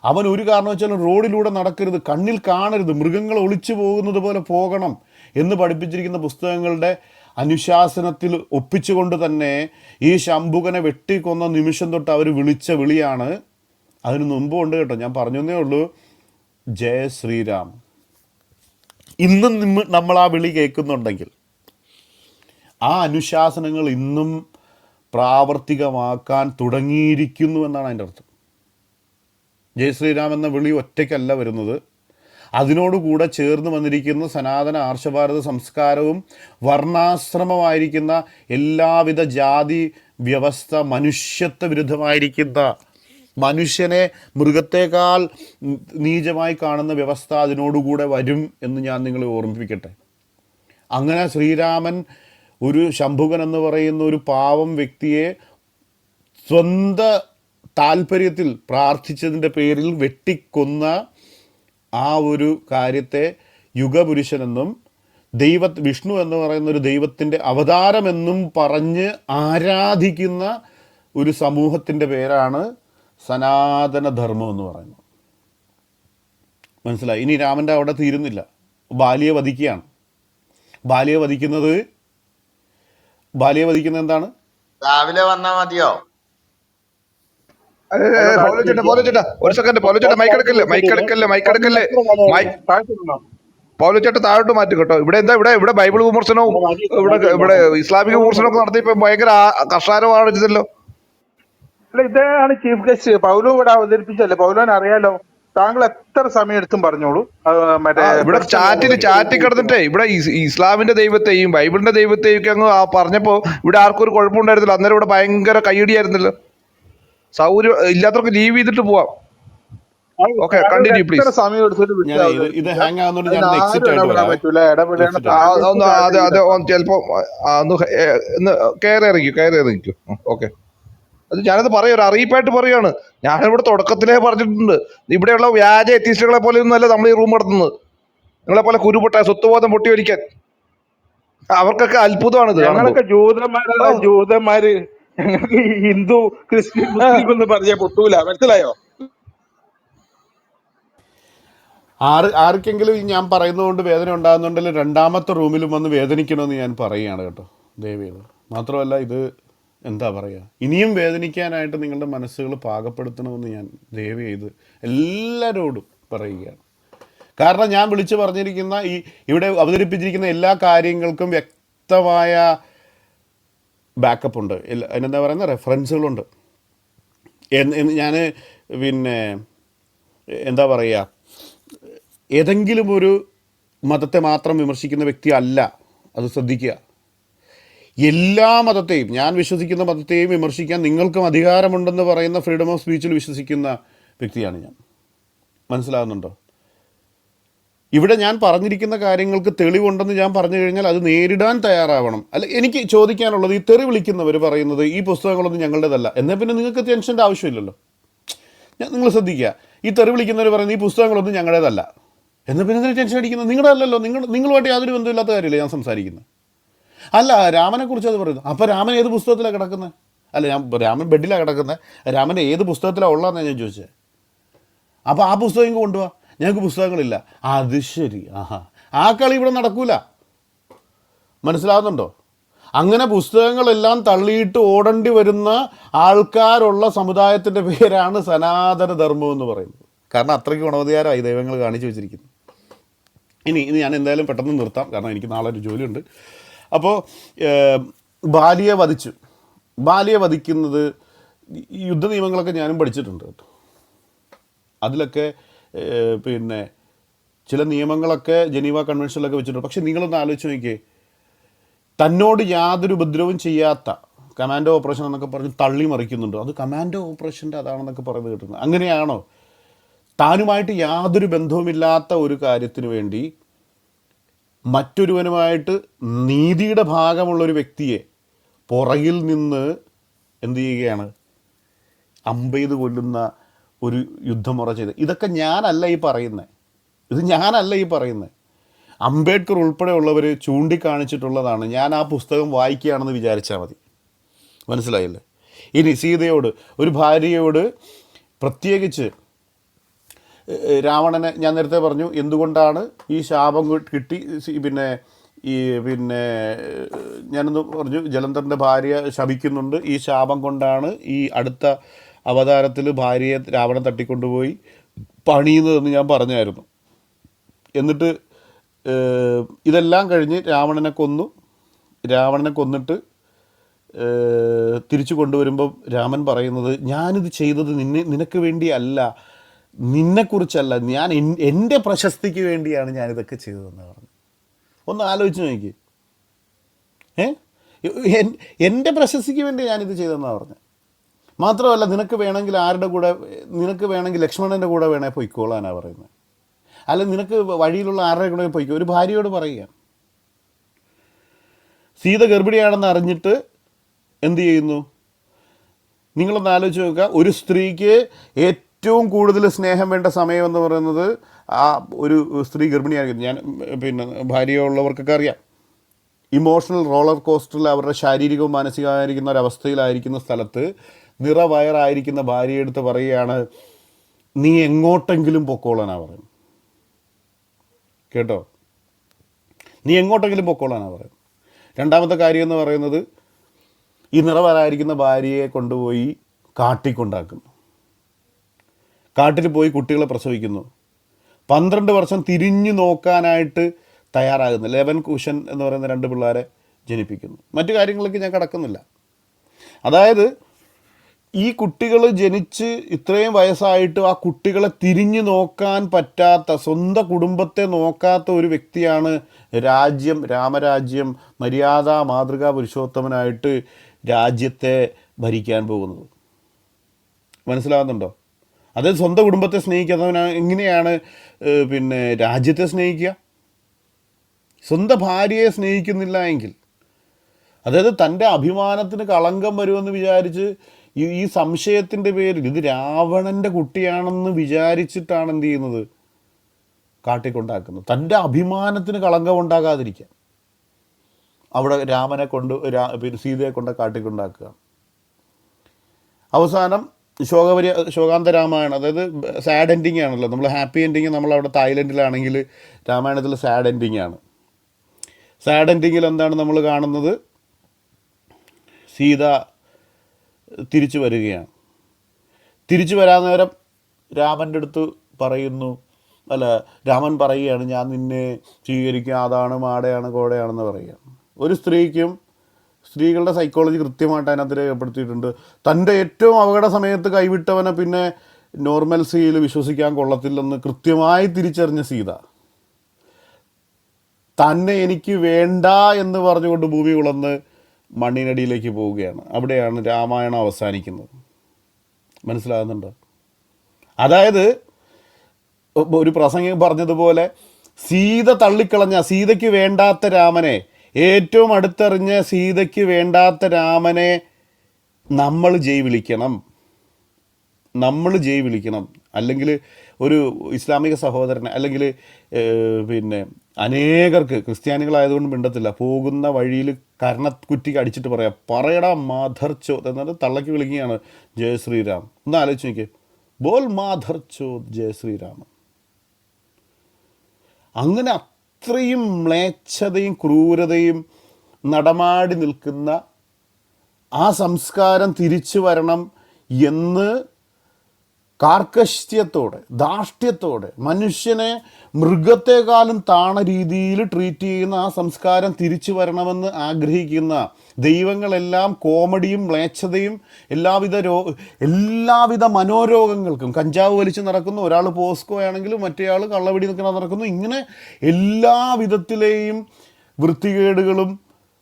അവൻ ഒരു കാരണവശാലും റോഡിലൂടെ നടക്കരുത്, കണ്ണിൽ കാണരുത്, മൃഗങ്ങൾ ഒളിച്ചു പോകുന്നത് പോലെ പോകണം എന്ന് പഠിപ്പിച്ചിരിക്കുന്ന പുസ്തകങ്ങളുടെ അനുശാസനത്തിൽ ഒപ്പിച്ചുകൊണ്ട് തന്നെ ഈ ശംഭുകനെ വെട്ടിക്കൊന്ന നിമിഷം തൊട്ട് അവർ വിളിച്ച വിളിയാണ്. അതിന് മുമ്പും ഉണ്ട് കേട്ടോ, ഞാൻ പറഞ്ഞേ ഉള്ളൂ, ജയ ശ്രീരാം. ഇന്നും നമ്മൾ ആ വിളി കേൾക്കുന്നുണ്ടെങ്കിൽ ആ അനുശാസനങ്ങൾ ഇന്നും പ്രാവർത്തികമാക്കാൻ തുടങ്ങിയിരിക്കുന്നു എന്നാണ് അതിൻ്റെ അർത്ഥം. ജയ് ശ്രീരാം എന്ന വിളി ഒറ്റയ്ക്കല്ല വരുന്നത്, അതിനോടുകൂടെ ചേർന്ന് വന്നിരിക്കുന്ന സനാതന ആർഷഭാരത സംസ്കാരവും വർണ്ണാശ്രമമായിരിക്കുന്ന എല്ലാവിധ ജാതി വ്യവസ്ഥ മനുഷ്യത്വ വിരുദ്ധമായിരിക്കുന്ന, മനുഷ്യനെ മൃഗത്തേക്കാൾ നീചമായി കാണുന്ന വ്യവസ്ഥ അതിനോടുകൂടെ വരും എന്ന് ഞാൻ നിങ്ങളെ ഓർമ്മിപ്പിക്കട്ടെ. അങ്ങനെ ശ്രീരാമൻ ഒരു ശംഭുകൻ എന്ന് പറയുന്ന ഒരു പാവം വ്യക്തിയെ സ്വന്തം താല്പര്യത്തിൽ പ്രാർത്ഥിച്ചതിൻ്റെ പേരിൽ വെട്ടിക്കൊന്ന ആ ഒരു കാര്യത്തെ യുഗപുരുഷനെന്നും വിഷ്ണു എന്ന് പറയുന്ന ഒരു ദൈവത്തിൻ്റെ അവതാരമെന്നും പറഞ്ഞ് ആരാധിക്കുന്ന ഒരു സമൂഹത്തിൻ്റെ പേരാണ് സനാതനധർമ്മം എന്ന് പറയുന്നത്. മനസ്സിലായി? ഇനി രാമൻ്റെ അവിടെ തീരുന്നില്ല, ബാലിയെ വധിക്കുകയാണ്. ബാലിയെ വധിക്കുന്നത് എന്താണ്? രാവിലെ വന്നാ മതിയോ? ഒരു സെക്കൻഡ് പൗലോച്ചേട്ടൻ താഴോട്ട് മാറ്റി കേട്ടോ. ഇവിടെ ബൈബിൾ വിമർശനവും ഇവിടെ ഇസ്ലാമിക വിമർശനവും ഒക്കെ നടത്തിയപ്പോ ഭയങ്കര കർഷകരമാണ് ഇതല്ലോ. അല്ല, ഇതാണ് ചീഫ് ഗസ്റ്റ്. പൗലോ ഇവിടെ അവതരിപ്പിച്ചല്ലേ, പൗലോന് അറിയാലോ. താങ്കൾ എത്ര സമയം എടുത്തും പറഞ്ഞോളൂ. ഇവിടെ ചാറ്റിൽ കിടന്നിട്ടേ ഇവിടെ ഇസ്ലാമിന്റെ ദൈവത്തെയും ബൈബിളിന്റെ ദൈവത്തെയും ഒക്കെ അങ്ങ് പറഞ്ഞപ്പോ ഇവിടെ ആർക്കും ഒരു കുഴപ്പമുണ്ടായിരുന്നില്ല. അന്നേരം ഇവിടെ ഭയങ്കര കയ്യടിയായിരുന്നല്ലോ. സൗകര്യം ഇല്ലാത്തവർക്ക് ലീവ് ചെയ്തിട്ട് പോവാം. Okay, continue please. സമയം എടുത്തിട്ട് ഇത് ഹാങ് ആവുന്നതുകൊണ്ട് ഞാൻ എക്സിറ്റ് ആയിട്ട് വരാം. പറ്റൂല, ഇടപെടേണ്ട. അതെ ചിലപ്പോ ഒന്ന് കയറി ഇറങ്ങിക്കോ. ഓക്കെ, അത് ഞാനത് പറയാം, ഒരു അറിയിപ്പായിട്ട് പറയാണ്. ഞാനിവിടെ തുടക്കത്തിലേ പറഞ്ഞിട്ടുണ്ട്, ഇവിടെയുള്ള വ്യാജ എത്തീസ്റ്റുകളെ പോലെ ഒന്നും അല്ല നമ്മൾ ഈ റൂം നടത്തുന്നത്. നിങ്ങളെ പോലെ കുരുപൊട്ട സ്വത്വബോധം പൊട്ടിയൊലിക്കാൻ അവർക്കൊക്കെ അത്ഭുതമാണിത്. ഞങ്ങളൊക്കെ ജൂതന്മാര് ഞങ്ങൾക്ക് ഹിന്ദു ക്രിസ്ത്യൻ മുസ്ലിം എന്ന് പറഞ്ഞാൽ പൊട്ടൂല. മനസ്സിലായോ? ആർക്കെങ്കിലും ഞാൻ പറയുന്നതുകൊണ്ട് വേദന ഉണ്ടാകുന്നുണ്ടെങ്കിൽ രണ്ടാമത്തെ റൂമിലും വന്ന് വേദനിക്കണമെന്ന് ഞാൻ പറയുകയാണ് കേട്ടോ, ദയവേത്. മാത്രമല്ല ഇത് എന്താ പറയുക, ഇനിയും വേദനിക്കാനായിട്ട് നിങ്ങളുടെ മനസ്സുകൾ പാകപ്പെടുത്തണമെന്ന് ഞാൻ ദയവ് ചെയ്ത് എല്ലാവരോടും പറയുകയാണ്. കാരണം ഞാൻ വിളിച്ചു പറഞ്ഞിരിക്കുന്ന ഇവിടെ അവതരിപ്പിച്ചിരിക്കുന്ന എല്ലാ കാര്യങ്ങൾക്കും വ്യക്തമായ ബാക്കപ്പ് ഉണ്ട്, അതിനെന്താ പറയുന്ന റെഫറൻസുകളുണ്ട്. ഞാൻ പിന്നെ എന്താ പറയുക, ഏതെങ്കിലും ഒരു മതത്തെ മാത്രം വിമർശിക്കുന്ന വ്യക്തി അല്ല, അത് ശ്രദ്ധിക്കുക. എല്ലാ മതത്തെയും, ഞാൻ വിശ്വസിക്കുന്ന മതത്തെയും വിമർശിക്കാൻ നിങ്ങൾക്കും അധികാരമുണ്ടെന്ന് പറയുന്ന ഫ്രീഡം ഓഫ് സ്പീച്ചിൽ വിശ്വസിക്കുന്ന വ്യക്തിയാണ് ഞാൻ. മനസ്സിലാകുന്നുണ്ടോ? ഇവിടെ ഞാൻ പറഞ്ഞിരിക്കുന്ന കാര്യങ്ങൾക്ക് തെളിവുണ്ടെന്ന് ഞാൻ പറഞ്ഞു കഴിഞ്ഞാൽ അത് നേരിടാൻ തയ്യാറാവണം. അല്ല, എനിക്ക് ചോദിക്കാനുള്ളത്, ഈ തെറി വിളിക്കുന്നവർ പറയുന്നത് ഈ പുസ്തകങ്ങളൊന്നും ഞങ്ങളുടേതല്ല, എന്നാൽ പിന്നെ നിങ്ങൾക്ക് ടെൻഷൻ്റെ ആവശ്യമില്ലല്ലോ. നിങ്ങൾ ശ്രദ്ധിക്കുക, ഈ തെറി വിളിക്കുന്നവർ പറയുന്നത് ഈ പുസ്തകങ്ങളൊന്നും ഞങ്ങളുടേതല്ല, എന്നാൽ പിന്നെ എന്തിനാ ടെൻഷൻ അടിക്കുന്നത്? നിങ്ങളുടെ അല്ലല്ലോ, നിങ്ങളുമായിട്ട് യാതൊരു ബന്ധമില്ലാത്ത കാര്യമില്ല ഞാൻ സംസാരിക്കുന്നത്. അല്ല, രാമനെക്കുറിച്ച് അത് പറയുന്നു. അപ്പോൾ രാമൻ ഏത് പുസ്തകത്തിലാണ് കിടക്കുന്നത്? അല്ല, രാമൻ ബെഡിലാണ് കിടക്കുന്നത്, രാമൻ്റെ ഏത് പുസ്തകത്തിലാണ് ഉള്ളതെന്നാണ് ഞാൻ ചോദിച്ചത്. അപ്പോൾ ആ പുസ്തകം കൊണ്ടുപോവാ, ഞങ്ങൾക്ക് പുസ്തകങ്ങളില്ല. അത് ശരി, ആ കളി ഇവിടെ നടക്കൂല. മനസ്സിലാകുന്നുണ്ടോ? അങ്ങനെ പുസ്തകങ്ങളെല്ലാം തള്ളിയിട്ട് ഓടേണ്ടി വരുന്ന ആൾക്കാരുള്ള സമുദായത്തിൻ്റെ പേരാണ് സനാതനധർമ്മം എന്ന് പറയുന്നത്. കാരണം അത്രയ്ക്ക് ഗുണവധികാരമായി ദൈവങ്ങൾ കാണിച്ചു വെച്ചിരിക്കുന്നു. ഇനി ഞാൻ എന്തായാലും പെട്ടെന്ന് നിർത്താം, കാരണം എനിക്ക് നാളെ ഒരു ജോലിയുണ്ട്. അപ്പോൾ ബാലിയെ വധിച്ചു. ബാലിയെ വധിക്കുന്നത് യുദ്ധ നിയമങ്ങളൊക്കെ ഞാനും പഠിച്ചിട്ടുണ്ട് കേട്ടോ. അതിലൊക്കെ പിന്നെ ചില നിയമങ്ങളൊക്കെ ജനീവ കൺവെൻഷനിലൊക്കെ വെച്ചിട്ടുണ്ട്. പക്ഷെ നിങ്ങളൊന്ന് ആലോചിച്ച് നോക്കിയേ, തന്നോട് യാതൊരു ഉപദ്രവവും ചെയ്യാത്ത കമാൻഡോ ഓപ്പറേഷൻ എന്നൊക്കെ പറഞ്ഞ് തള്ളി മറിക്കുന്നുണ്ട്. അത് കമാൻഡോ ഓപ്പറേഷൻ്റെ അതാണെന്നൊക്കെ പറയുന്നത് കേട്ടിട്ടുണ്ട്. അങ്ങനെയാണോ? താനുമായിട്ട് യാതൊരു ബന്ധവുമില്ലാത്ത ഒരു കാര്യത്തിന് വേണ്ടി മറ്റൊരുവനുമായിട്ട് നീതിയുടെ ഭാഗമുള്ളൊരു വ്യക്തിയെ പുറകിൽ നിന്ന് എന്ത് ചെയ്യുകയാണ്? അമ്പെയ്ത് കൊല്ലുന്ന ഒരു യുദ്ധമുറ ചെയ്ത്. ഇതൊക്കെ ഞാനല്ല ഈ പറയുന്നത്. അംബേദ്കർ ഉൾപ്പെടെയുള്ളവർ ചൂണ്ടിക്കാണിച്ചിട്ടുള്ളതാണ്. ഞാൻ ആ പുസ്തകം വായിക്കുകയാണെന്ന് വിചാരിച്ചാൽ മതി. മനസ്സിലായില്ലേ? ഇനി സീതയോട്, ഒരു ഭാര്യയോട് പ്രത്യേകിച്ച് രാവണനെ ഞാൻ നേരത്തെ പറഞ്ഞു എന്തുകൊണ്ടാണ് ഈ ശാപം കിട്ടി. പിന്നെ ഞാനൊന്ന് പറഞ്ഞു, ജലന്ധറിൻ്റെ ഭാര്യ ശപിക്കുന്നുണ്ട്. ഈ ശാപം കൊണ്ടാണ് ഈ അടുത്ത അവതാരത്തിൽ ഭാര്യയെ രാവണൻ തട്ടിക്കൊണ്ടുപോയി പണിയുന്നതെന്ന് ഞാൻ പറഞ്ഞായിരുന്നു. എന്നിട്ട് ഇതെല്ലാം കഴിഞ്ഞ് രാവണനെ കൊന്നിട്ട് തിരിച്ചു കൊണ്ടുവരുമ്പോൾ രാമൻ പറയുന്നത്, ഞാനിത് ചെയ്തത് നിനക്ക് വേണ്ടിയല്ല, നിന്നെക്കുറിച്ചല്ല, ഞാൻ എൻ്റെ പ്രശസ്തിക്ക് വേണ്ടിയാണ് ഞാനിതൊക്കെ ചെയ്തതെന്ന് പറഞ്ഞു. ഒന്ന് ആലോചിച്ച് നോക്കി. എൻ്റെ പ്രശസ്തിക്ക് വേണ്ടി ഞാനിത് ചെയ്തെന്നാണ് പറഞ്ഞത്. മാത്രമല്ല നിനക്ക് വേണമെങ്കിൽ നിനക്ക് വേണമെങ്കിൽ ലക്ഷ്മണൻ്റെ കൂടെ വേണേൽ പൊയ്ക്കോളാനാണ് പറയുന്നത്. അല്ല നിനക്ക് വഴിയിലുള്ള ആരുടെ കൂടെ പൊയ്ക്കോ. ഒരു ഭാര്യയോട് പറയുക. സീത ഗർഭിണിയാണെന്ന് അറിഞ്ഞിട്ട് എന്ത് ചെയ്യുന്നു? നിങ്ങളൊന്ന് ആലോചിച്ച് നോക്കുക. ഒരു സ്ത്രീക്ക് ഏറ്റവും കൂടുതൽ സ്നേഹം വേണ്ട സമയം എന്ന് പറയുന്നത് ആ ഒരു സ്ത്രീ ഗർഭിണിയായിരിക്കും. ഞാൻ ഭാര്യയുള്ളവർക്കൊക്കെ അറിയാം. ഇമോഷണൽ റോളർ കോസ്റ്ററിൽ അവരുടെ ശാരീരികവും മാനസികമായിരിക്കുന്ന ഒരവസ്ഥയിലായിരിക്കുന്ന സ്ഥലത്ത് നിറവയറായിരിക്കുന്ന ഭാര്യയെടുത്ത് പറയുകയാണ്, നീ എങ്ങോട്ടെങ്കിലും പൊക്കോളാനാണ് പറയും. കേട്ടോ, നീ എങ്ങോട്ടെങ്കിലും പൊക്കോളാനാണ് പറയും. രണ്ടാമത്തെ കാര്യം എന്ന് പറയുന്നത്, ഈ നിറവയറായിരിക്കുന്ന ഭാര്യയെ കൊണ്ടുപോയി കാട്ടിക്കൊണ്ടാക്കുന്നു. കാട്ടിൽ പോയി കുട്ടികളെ പ്രസവിക്കുന്നു. 12 വർഷം തിരിഞ്ഞു നോക്കാനായിട്ട് തയ്യാറാകുന്നു. 11 കുഷൻ എന്ന് പറയുന്ന 2 പിള്ളേരെ ജനിപ്പിക്കുന്നു. മറ്റു കാര്യങ്ങളിലേക്ക് ഞാൻ കടക്കുന്നില്ല. അതായത് ഈ കുട്ടികൾ ജനിച്ച് ഇത്രയും വയസ്സായിട്ട് ആ കുട്ടികളെ തിരിഞ്ഞു നോക്കാൻ പറ്റാത്ത, സ്വന്തം കുടുംബത്തെ നോക്കാത്ത ഒരു വ്യക്തിയാണ് രാമരാജ്യം മര്യാദ മാതൃകാ പുരുഷോത്തമനായിട്ട് രാജ്യത്തെ ഭരിക്കാൻ പോകുന്നത്. മനസ്സിലാകുന്നുണ്ടോ? അതായത് സ്വന്തം കുടുംബത്തെ സ്നേഹിക്കാത്തവനാണ് എങ്ങനെയാണ് രാജ്യത്തെ സ്നേഹിക്കുക? സ്വന്തം ഭാര്യയെ സ്നേഹിക്കുന്നില്ല എങ്കിൽ, അതായത് തൻ്റെ അഭിമാനത്തിന് കളങ്കം വരുമെന്ന് വിചാരിച്ച് ഈ സംശയത്തിൻ്റെ പേരിൽ ഇത് രാവണൻ്റെ കുട്ടിയാണെന്ന് വിചാരിച്ചിട്ടാണ് എന്ത് ചെയ്യുന്നത്? കാട്ടിക്കൊണ്ടാക്കുന്നത്. തൻ്റെ അഭിമാനത്തിന് കളങ്കം ഉണ്ടാകാതിരിക്കാൻ അവിടെ രാമനെ കൊണ്ട് സീതയെ കൊണ്ട് കാട്ടിക്കൊണ്ടാക്കുക. അവസാനം ശോകാന്ത രാമായണം, അതായത് സാഡ് എൻഡിങ് ആണല്ലോ. നമ്മൾ ഹാപ്പി എൻഡിങ് നമ്മളവിടെ തായ്ലൻഡിലാണെങ്കിൽ രാമായണത്തിൽ സാഡ് എൻഡിങ് ആണ്. സാഡ് എൻഡിങ്ങിൽ എന്താണ് നമ്മൾ കാണുന്നത്? സീത തിരിച്ചു വരികയാണ്. തിരിച്ചു വരാൻ നേരം രാമൻ്റെ അടുത്ത് രാമൻ പറയുകയാണ്, ഞാൻ നിന്നെ സ്വീകരിക്കുക, അതാണ് മാടയാണ് കോടയാണെന്ന് പറയുക. ഒരു സ്ത്രീകളുടെ സൈക്കോളജി കൃത്യമായിട്ട് അതിനകത്ത് രേഖപ്പെടുത്തിയിട്ടുണ്ട്. തൻ്റെ ഏറ്റവും അപകട സമയത്ത് കൈവിട്ടവനെ പിന്നെ നോർമൽസിയിൽ വിശ്വസിക്കാൻ കൊള്ളത്തില്ലെന്ന് കൃത്യമായി തിരിച്ചറിഞ്ഞ സീത തന്നെ എനിക്ക് വേണ്ട എന്ന് പറഞ്ഞുകൊണ്ട് ഭൂമി ഉളന്ന് മണ്ണിനടിയിലേക്ക് പോവുകയാണ്. അവിടെയാണ് രാമായണം അവസാനിക്കുന്നത്. മനസ്സിലാകുന്നുണ്ടോ? അതായത് ഒരു പ്രസംഗം പറഞ്ഞതുപോലെ, സീതയ്ക്ക് വേണ്ടാത്ത രാമനെ, ഏറ്റവും അടുത്തറിഞ്ഞ സീതയ്ക്ക് വേണ്ടാത്ത രാമനെ നമ്മൾ ജയ് വിളിക്കണം. അല്ലെങ്കിൽ ഒരു ഇസ്ലാമിക സഹോദരനെ, അല്ലെങ്കിൽ അനേകർക്ക്, ക്രിസ്ത്യാനികളായതുകൊണ്ട് മിണ്ടത്തില്ല, പോകുന്ന വഴിയിൽ കരണക്കുറ്റിക്ക് അടിച്ചിട്ട് പറയടാ മാധർ ചോദ് എന്നിട്ട് തള്ളക്ക് വിളിക്കുകയാണ് ജയ ശ്രീരാം. ഒന്ന് ആലോചിച്ച് നോക്കിയേ, ബോൽ മാധർ ചോദ് ജയ ശ്രീരാം. അങ്ങനെ അത്രയും മ്ലേച്ഛതയും ക്രൂരതയും നടമാടി നിൽക്കുന്ന ആ സംസ്കാരം തിരിച്ചു വരണം എന്ന് കാർക്കശ്യത്തോടെ, ധാർഷ്ട്യത്തോടെ, മനുഷ്യനെ മൃഗത്തെക്കാളും താണ രീതിയിൽ ട്രീറ്റ് ചെയ്യുന്ന ആ സംസ്കാരം തിരിച്ചു വരണമെന്ന് ആഗ്രഹിക്കുന്ന ദൈവങ്ങളെല്ലാം കോമഡിയും മ്ലേച്ഛതയും എല്ലാവിധ മനോരോഗങ്ങൾക്കും, കഞ്ചാവ് വലിച്ച് നടക്കുന്നു, ഒരാൾ പോസ്കോ ആണെങ്കിലും മറ്റേയാൾ കള്ളവടി നടക്കുന്നു, ഇങ്ങനെ എല്ലാ വിധത്തിലെയും വൃത്തികേടുകളും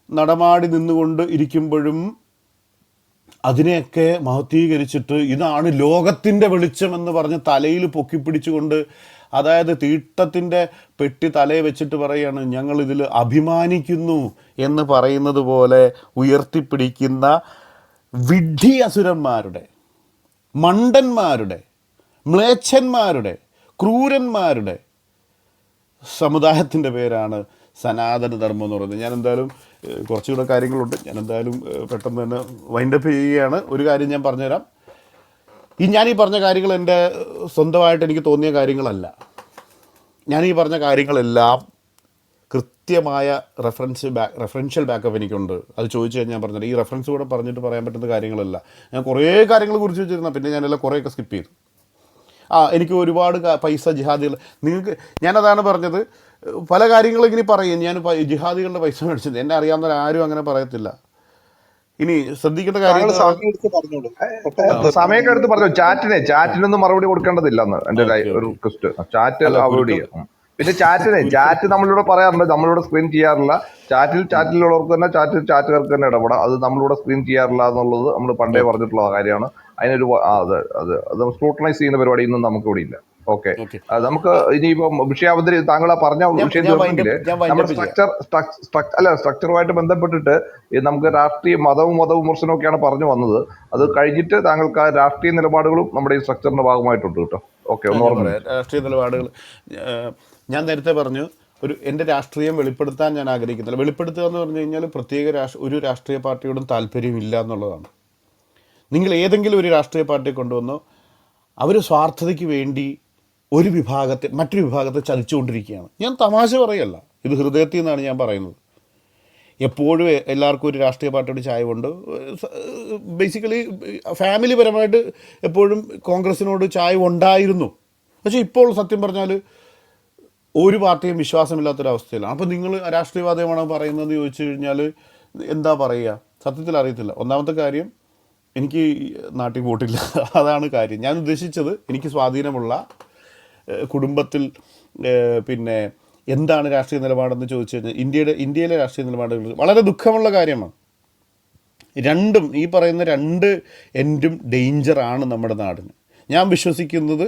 നടമാടി നിന്നുകൊണ്ട് ഇരിക്കുമ്പോഴും അതിനെയൊക്കെ മഹത്വീകരിച്ചിട്ട് ഇതാണ് ലോകത്തിൻ്റെ വെളിച്ചമെന്ന് പറഞ്ഞ് തലയിൽ പൊക്കിപ്പിടിച്ചുകൊണ്ട്, അതായത് തീട്ടത്തിൻ്റെ പെട്ടി തലയെ വെച്ചിട്ട് പറയുകയാണ്, ഞങ്ങളിതിൽ അഭിമാനിക്കുന്നു എന്ന് പറയുന്നത് പോലെ ഉയർത്തിപ്പിടിക്കുന്ന വിഡ്ഢി അസുരന്മാരുടെ, മണ്ടന്മാരുടെ, മ്ലേച്ഛന്മാരുടെ, ക്രൂരന്മാരുടെ സമുദായത്തിൻ്റെ പേരാണ് സനാതന ധർമ്മം എന്ന് പറയുന്നത്. ഞാൻ എന്തായാലും കുറച്ചുകൂടെ കാര്യങ്ങളുണ്ട്, ഞാൻ എന്തായാലും പെട്ടെന്ന് തന്നെ വൈൻഡപ്പ് ചെയ്യുകയാണ്. ഒരു കാര്യം ഞാൻ പറഞ്ഞുതരാം. ഞാൻ ഈ പറഞ്ഞ കാര്യങ്ങൾ എൻ്റെ സ്വന്തമായിട്ട് എനിക്ക് തോന്നിയ കാര്യങ്ങളല്ല. ഞാൻ ഈ പറഞ്ഞ കാര്യങ്ങളെല്ലാം കൃത്യമായ റെഫറൻഷ്യൽ ബാക്കപ്പ് എനിക്കുണ്ട്. അത് ചോദിച്ചു കഴിഞ്ഞാൽ ഞാൻ പറഞ്ഞത് ഈ റെഫറൻസ് കൂടെ പറഞ്ഞിട്ട് പറയാൻ പറ്റുന്ന കാര്യങ്ങളല്ല. ഞാൻ കുറേ കാര്യങ്ങൾ കുറിച്ച് വെച്ചിരുന്ന, പിന്നെ ഞാനെല്ലാം കുറേയൊക്കെ സ്കിപ്പ് ചെയ്തു. എനിക്ക് ഒരുപാട് പൈസ ജിഹാദികൾ, നിങ്ങൾക്ക് ഞാനതാണ് പറഞ്ഞത്, പല കാര്യങ്ങളും ഇങ്ങനെ പറയും, ഞാൻ ജിഹാദികളുടെ പൈസ മേടിച്ചത്, എന്നെ അറിയാവുന്ന ആരും അങ്ങനെ പറയത്തില്ല. ഇനി ശ്രദ്ധിക്കേണ്ട കാര്യം, സമയമൊക്കെ എടുത്ത് പറഞ്ഞു. ചാറ്റിനൊന്നും മറുപടി കൊടുക്കേണ്ടതില്ലെന്ന് എൻ്റെ ഒരു റിക്വസ്റ്റ്. ചാറ്റ് അവോയ്ഡ് ചെയ്യാം. പിന്നെ ചാറ്റ് നമ്മളിവിടെ പറയാറുണ്ട്, നമ്മളിവിടെ സ്ക്രീൻ ചെയ്യാറില്ല. ചാറ്റിലുള്ളവർക്ക് തന്നെ ചാറ്റുകാർക്ക് തന്നെ ഇടപെടാം. അത് നമ്മളിവിടെ സ്ക്രീൻ ചെയ്യാറില്ല എന്നുള്ളത് നമ്മൾ പണ്ടേ ഓക്കെ പറഞ്ഞിട്ടുള്ള കാര്യമാണ്. അതിനൊരു അത് സ്ക്രൂട്ടനൈസ് ചെയ്യുന്ന പരിപാടിയൊന്നും നമുക്ക് ഇവിടെ ഇല്ല. ഓക്കെ, ഓക്കെ നമുക്ക് ഇനിയിപ്പം താങ്കൾ പറഞ്ഞ വിഷയം തീർന്നെങ്കിൽ ഞാൻ നമ്മുടെ വൈൻഡപ്പ് ചെയ്യാം. സ്ട്രക്ചറുമായിട്ട് ബന്ധപ്പെട്ടിട്ട് നമുക്ക് രാഷ്ട്രീയ മതവിമർശനമൊക്കെയാണ് പറഞ്ഞു വന്നത്. അത് കഴിഞ്ഞിട്ട് താങ്കൾക്ക് ആ രാഷ്ട്രീയ നിലപാടുകളും നമ്മുടെ ഈ സ്ട്രക്ചറിന്റെ ഭാഗമായിട്ടുണ്ട് കേട്ടോ. ഓക്കെ, ഒന്ന് ഞാൻ ഓർമ്മ. പറയാം രാഷ്ട്രീയ നിലപാടുകൾ. ഞാൻ നേരത്തെ പറഞ്ഞു എൻ്റെ രാഷ്ട്രീയം വെളിപ്പെടുത്താൻ ഞാൻ ആഗ്രഹിക്കുന്നില്ല. വെളിപ്പെടുത്തുക എന്ന് പറഞ്ഞു കഴിഞ്ഞാൽ ഒരു രാഷ്ട്രീയ പാർട്ടിയോടും താല്പര്യമില്ല എന്നുള്ളതാണ്. നിങ്ങൾ ഏതെങ്കിലും ഒരു രാഷ്ട്രീയ പാർട്ടിയെ കൊണ്ടുവന്നോ, അവർ സ്വാർത്ഥതയ്ക്ക് വേണ്ടി മറ്റൊരു വിഭാഗത്തെ ചതിച്ചുകൊണ്ടിരിക്കുകയാണ്. ഞാൻ തമാശ പറയല്ല, ഇത് ഹൃദയത്തിൽ നിന്നാണ് ഞാൻ പറയുന്നത്. എപ്പോഴും എല്ലാവർക്കും ഒരു രാഷ്ട്രീയ പാർട്ടിയോട് ചായവുണ്ട്. ബേസിക്കലി ഫാമിലി പരമായിട്ട് എപ്പോഴും കോൺഗ്രസിനോട് ചായവുണ്ടായിരുന്നു. പക്ഷേ ഇപ്പോൾ സത്യം പറഞ്ഞാൽ ഒരു പാർട്ടിയും വിശ്വാസമില്ലാത്തൊരവസ്ഥയിലാണ്. അപ്പോൾ നിങ്ങൾ രാഷ്ട്രീയവാദമാണോ പറയുന്നത് ചോദിച്ചു കഴിഞ്ഞാൽ എന്താ പറയുക, സത്യത്തിൽ അറിയത്തില്ല. ഒന്നാമത്തെ കാര്യം, എനിക്ക് നാട്ടിൽ വോട്ടില്ല, അതാണ് കാര്യം. ഞാൻ ഉദ്ദേശിച്ചത് എനിക്ക് സ്വാധീനമുള്ള കുടുംബത്തിൽ പിന്നെ എന്താണ് രാഷ്ട്രീയ നിലപാടെന്ന് ചോദിച്ചു കഴിഞ്ഞാൽ ഇന്ത്യയിലെ രാഷ്ട്രീയ നിലപാടുകൾ വളരെ ദുഃഖമുള്ള കാര്യമാണ്. ഈ പറയുന്ന രണ്ട് എൻഡും ഡേഞ്ചറാണ് നമ്മുടെ നാടിന്. ഞാൻ വിശ്വസിക്കുന്നത്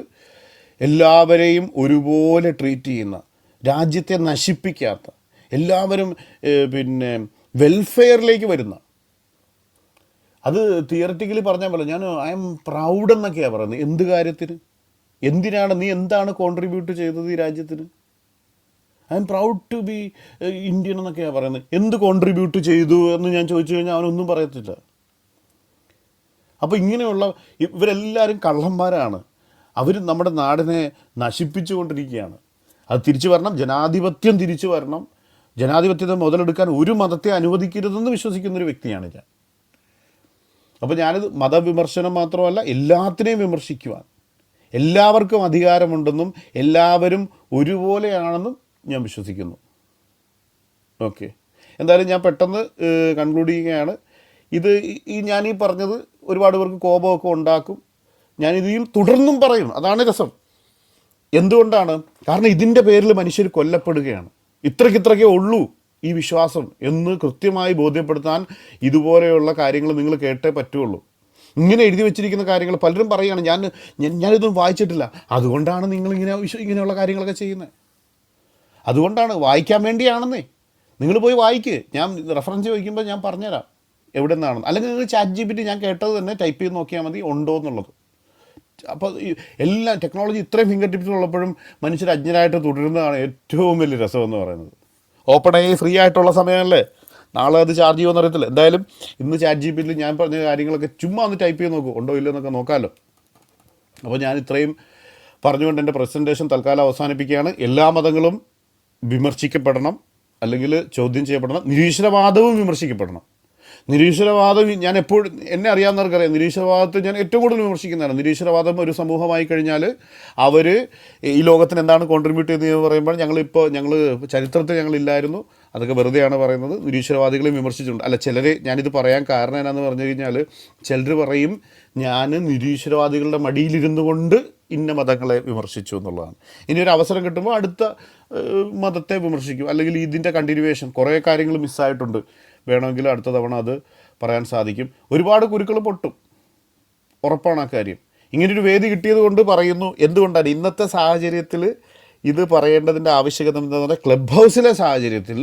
എല്ലാവരെയും ഒരുപോലെ ട്രീറ്റ് ചെയ്യുന്ന, രാജ്യത്തെ നശിപ്പിക്കാത്ത, എല്ലാവരും പിന്നെ വെൽഫെയറിലേക്ക് വരുന്ന, അത് തിയററ്റിക്കലി പറഞ്ഞാൽ പോലെ ഞാൻ ഐ എം പ്രൗഡ് എന്നൊക്കെയാണ് പറയുന്നത്. എന്ത് കാര്യത്തിന്? നീ എന്താണ് കോൺട്രിബ്യൂട്ട് ചെയ്തത് ഈ രാജ്യത്തിന്? I am proud to be Indian എന്നൊക്കെയാണ് പറയുന്നത്. എന്ത് കോൺട്രിബ്യൂട്ട് ചെയ്തു എന്ന് ഞാൻ ചോദിച്ചു കഴിഞ്ഞാൽ അവനൊന്നും പറയത്തില്ല. അപ്പോൾ ഇങ്ങനെയുള്ള ഇവരെല്ലാവരും കള്ളന്മാരാണ്. അവർ നമ്മുടെ നാടിനെ നശിപ്പിച്ചുകൊണ്ടിരിക്കുകയാണ്. അത് തിരിച്ചു വരണം, ജനാധിപത്യം തിരിച്ചു വരണം. ജനാധിപത്യത്തെ മുതലെടുക്കാൻ ഒരു മതത്തെ അനുവദിക്കരുതെന്ന് വിശ്വസിക്കുന്നൊരു വ്യക്തിയാണ് ഞാൻ. അപ്പോൾ ഞാനിത് മതവിമർശനം മാത്രമല്ല, എല്ലാത്തിനെയും വിമർശിക്കുവാൻ, എല്ലാവർക്കും അധികാരമുണ്ടെന്നും എല്ലാവരും ഒരുപോലെയാണെന്നും ഞാൻ വിശ്വസിക്കുന്നു. ഓക്കെ, എന്തായാലും ഞാൻ പെട്ടെന്ന് കൺക്ലൂഡ് ചെയ്യുകയാണ്. ഞാനീ പറഞ്ഞത് ഒരുപാട് പേർക്ക് കോപമൊക്കെ ഉണ്ടാക്കും. ഞാനിതിൽ തുടർന്നും പറയും, അതാണ് രസം. എന്തുകൊണ്ടാണ്? കാരണം ഇതിൻ്റെ പേരിൽ മനുഷ്യർ കൊല്ലപ്പെടുകയാണ്. ഇത്രയ്ക്കേ ഉള്ളൂ ഈ വിശ്വാസം എന്ന് കൃത്യമായി ബോധ്യപ്പെടുത്താൻ ഇതുപോലെയുള്ള കാര്യങ്ങൾ നിങ്ങൾ കേട്ടേ പറ്റുള്ളൂ. ഇങ്ങനെ എഴുതി വെച്ചിരിക്കുന്ന കാര്യങ്ങൾ പലരും പറയുകയാണ്, ഞാനിതൊന്നും വായിച്ചിട്ടില്ല, അതുകൊണ്ടാണ് ഇങ്ങനെയുള്ള കാര്യങ്ങളൊക്കെ ചെയ്യുന്നത്. അതുകൊണ്ടാണ്, വായിക്കാൻ വേണ്ടിയാണെന്നേ. നിങ്ങൾ പോയി വായിക്ക്. ഞാൻ റെഫറൻസ് ചോദിക്കുമ്പോൾ ഞാൻ പറഞ്ഞുതരാം എവിടെ നിന്നാണെന്ന്. അല്ലെങ്കിൽ നിങ്ങൾ ChatGPT ഞാൻ കേട്ടത് തന്നെ ടൈപ്പ് ചെയ്ത് നോക്കിയാൽ മതി ഉണ്ടോ എന്നുള്ളത്. അപ്പോൾ എല്ലാ ടെക്നോളജി ഇത്രയും ഫിംഗർ ടിപ്സ് ഉള്ളപ്പോഴും മനുഷ്യർ അജ്ഞരായിട്ട് തുടരുന്നതാണ് ഏറ്റവും വലിയ രസമെന്ന് പറയുന്നത്. ഓപ്പൺ AI ഫ്രീ ആയിട്ടുള്ള സമയമല്ലേ, നാളെ അത് ചാർജ് ചെയ്യുമെന്ന് അറിയത്തില്ല. എന്തായാലും ഇന്ന് ChatGPT ഞാൻ പറഞ്ഞ കാര്യങ്ങളൊക്കെ ചുമ്മാ ഒന്ന് ടൈപ്പ് ചെയ്ത് നോക്കൂ, ഉണ്ടോ ഇല്ലോ എന്നൊക്കെ നോക്കാമല്ലോ. അപ്പോൾ ഞാൻ ഇത്രയും പറഞ്ഞുകൊണ്ട് എൻ്റെ പ്രസൻറ്റേഷൻ തൽക്കാലം അവസാനിപ്പിക്കുകയാണ്. എല്ലാ മതങ്ങളും വിമർശിക്കപ്പെടണം, അല്ലെങ്കിൽ ചോദ്യം ചെയ്യപ്പെടണം. നിരീശ്വരവാദവും വിമർശിക്കപ്പെടണം. നിരീശ്വരവാദം ഞാൻ എപ്പോഴും, എന്നെ അറിയാവുന്നവർക്കറിയാം, നിരീശ്വരവാദത്തെ ഞാൻ ഏറ്റവും കൂടുതൽ വിമർശിക്കുന്നതാണ്. നിരീശ്വരവാദം ഒരു സമൂഹമായി കഴിഞ്ഞാൽ അവർ ഈ ലോകത്തിന് എന്താണ് കോൺട്രിബ്യൂട്ട് ചെയ്തതെന്ന് പറയുമ്പോൾ ഞങ്ങൾ ചരിത്രത്തിൽ ഞങ്ങളില്ലായിരുന്നു, അതൊക്കെ വെറുതെയാണ് പറയുന്നത്. നിരീശ്വരവാദികളെ വിമർശിച്ചിട്ടുണ്ട്. ഞാനിത് പറയാൻ കാരണം എന്നാന്ന് പറഞ്ഞു കഴിഞ്ഞാൽ, ചിലർ പറയും ഞാൻ നിരീശ്വരവാദികളുടെ മടിയിലിരുന്നു കൊണ്ട് ഇന്ന മതങ്ങളെ വിമർശിച്ചു എന്നുള്ളതാണ്. ഇനി ഒരു അവസരം കിട്ടുമ്പോൾ അടുത്ത മതത്തെ വിമർശിക്കും, അല്ലെങ്കിൽ ഇതിൻ്റെ കണ്ടിന്യൂവേഷൻ. കുറേ കാര്യങ്ങൾ മിസ്സായിട്ടുണ്ട്, വേണമെങ്കിൽ അടുത്ത തവണ അത് പറയാൻ സാധിക്കും. ഒരുപാട് കുരുക്കൾ പൊട്ടും, ഉറപ്പാണ് ആ കാര്യം. ഇങ്ങനൊരു വേദി കിട്ടിയത് കൊണ്ട് പറയുന്നു. എന്തുകൊണ്ടാണ് ഇന്നത്തെ സാഹചര്യത്തിൽ ഇത് പറയേണ്ടതിൻ്റെ ആവശ്യകത എന്താണെന്ന് പറഞ്ഞാൽ, ക്ലബ് ഹൗസിലെ സാഹചര്യത്തിൽ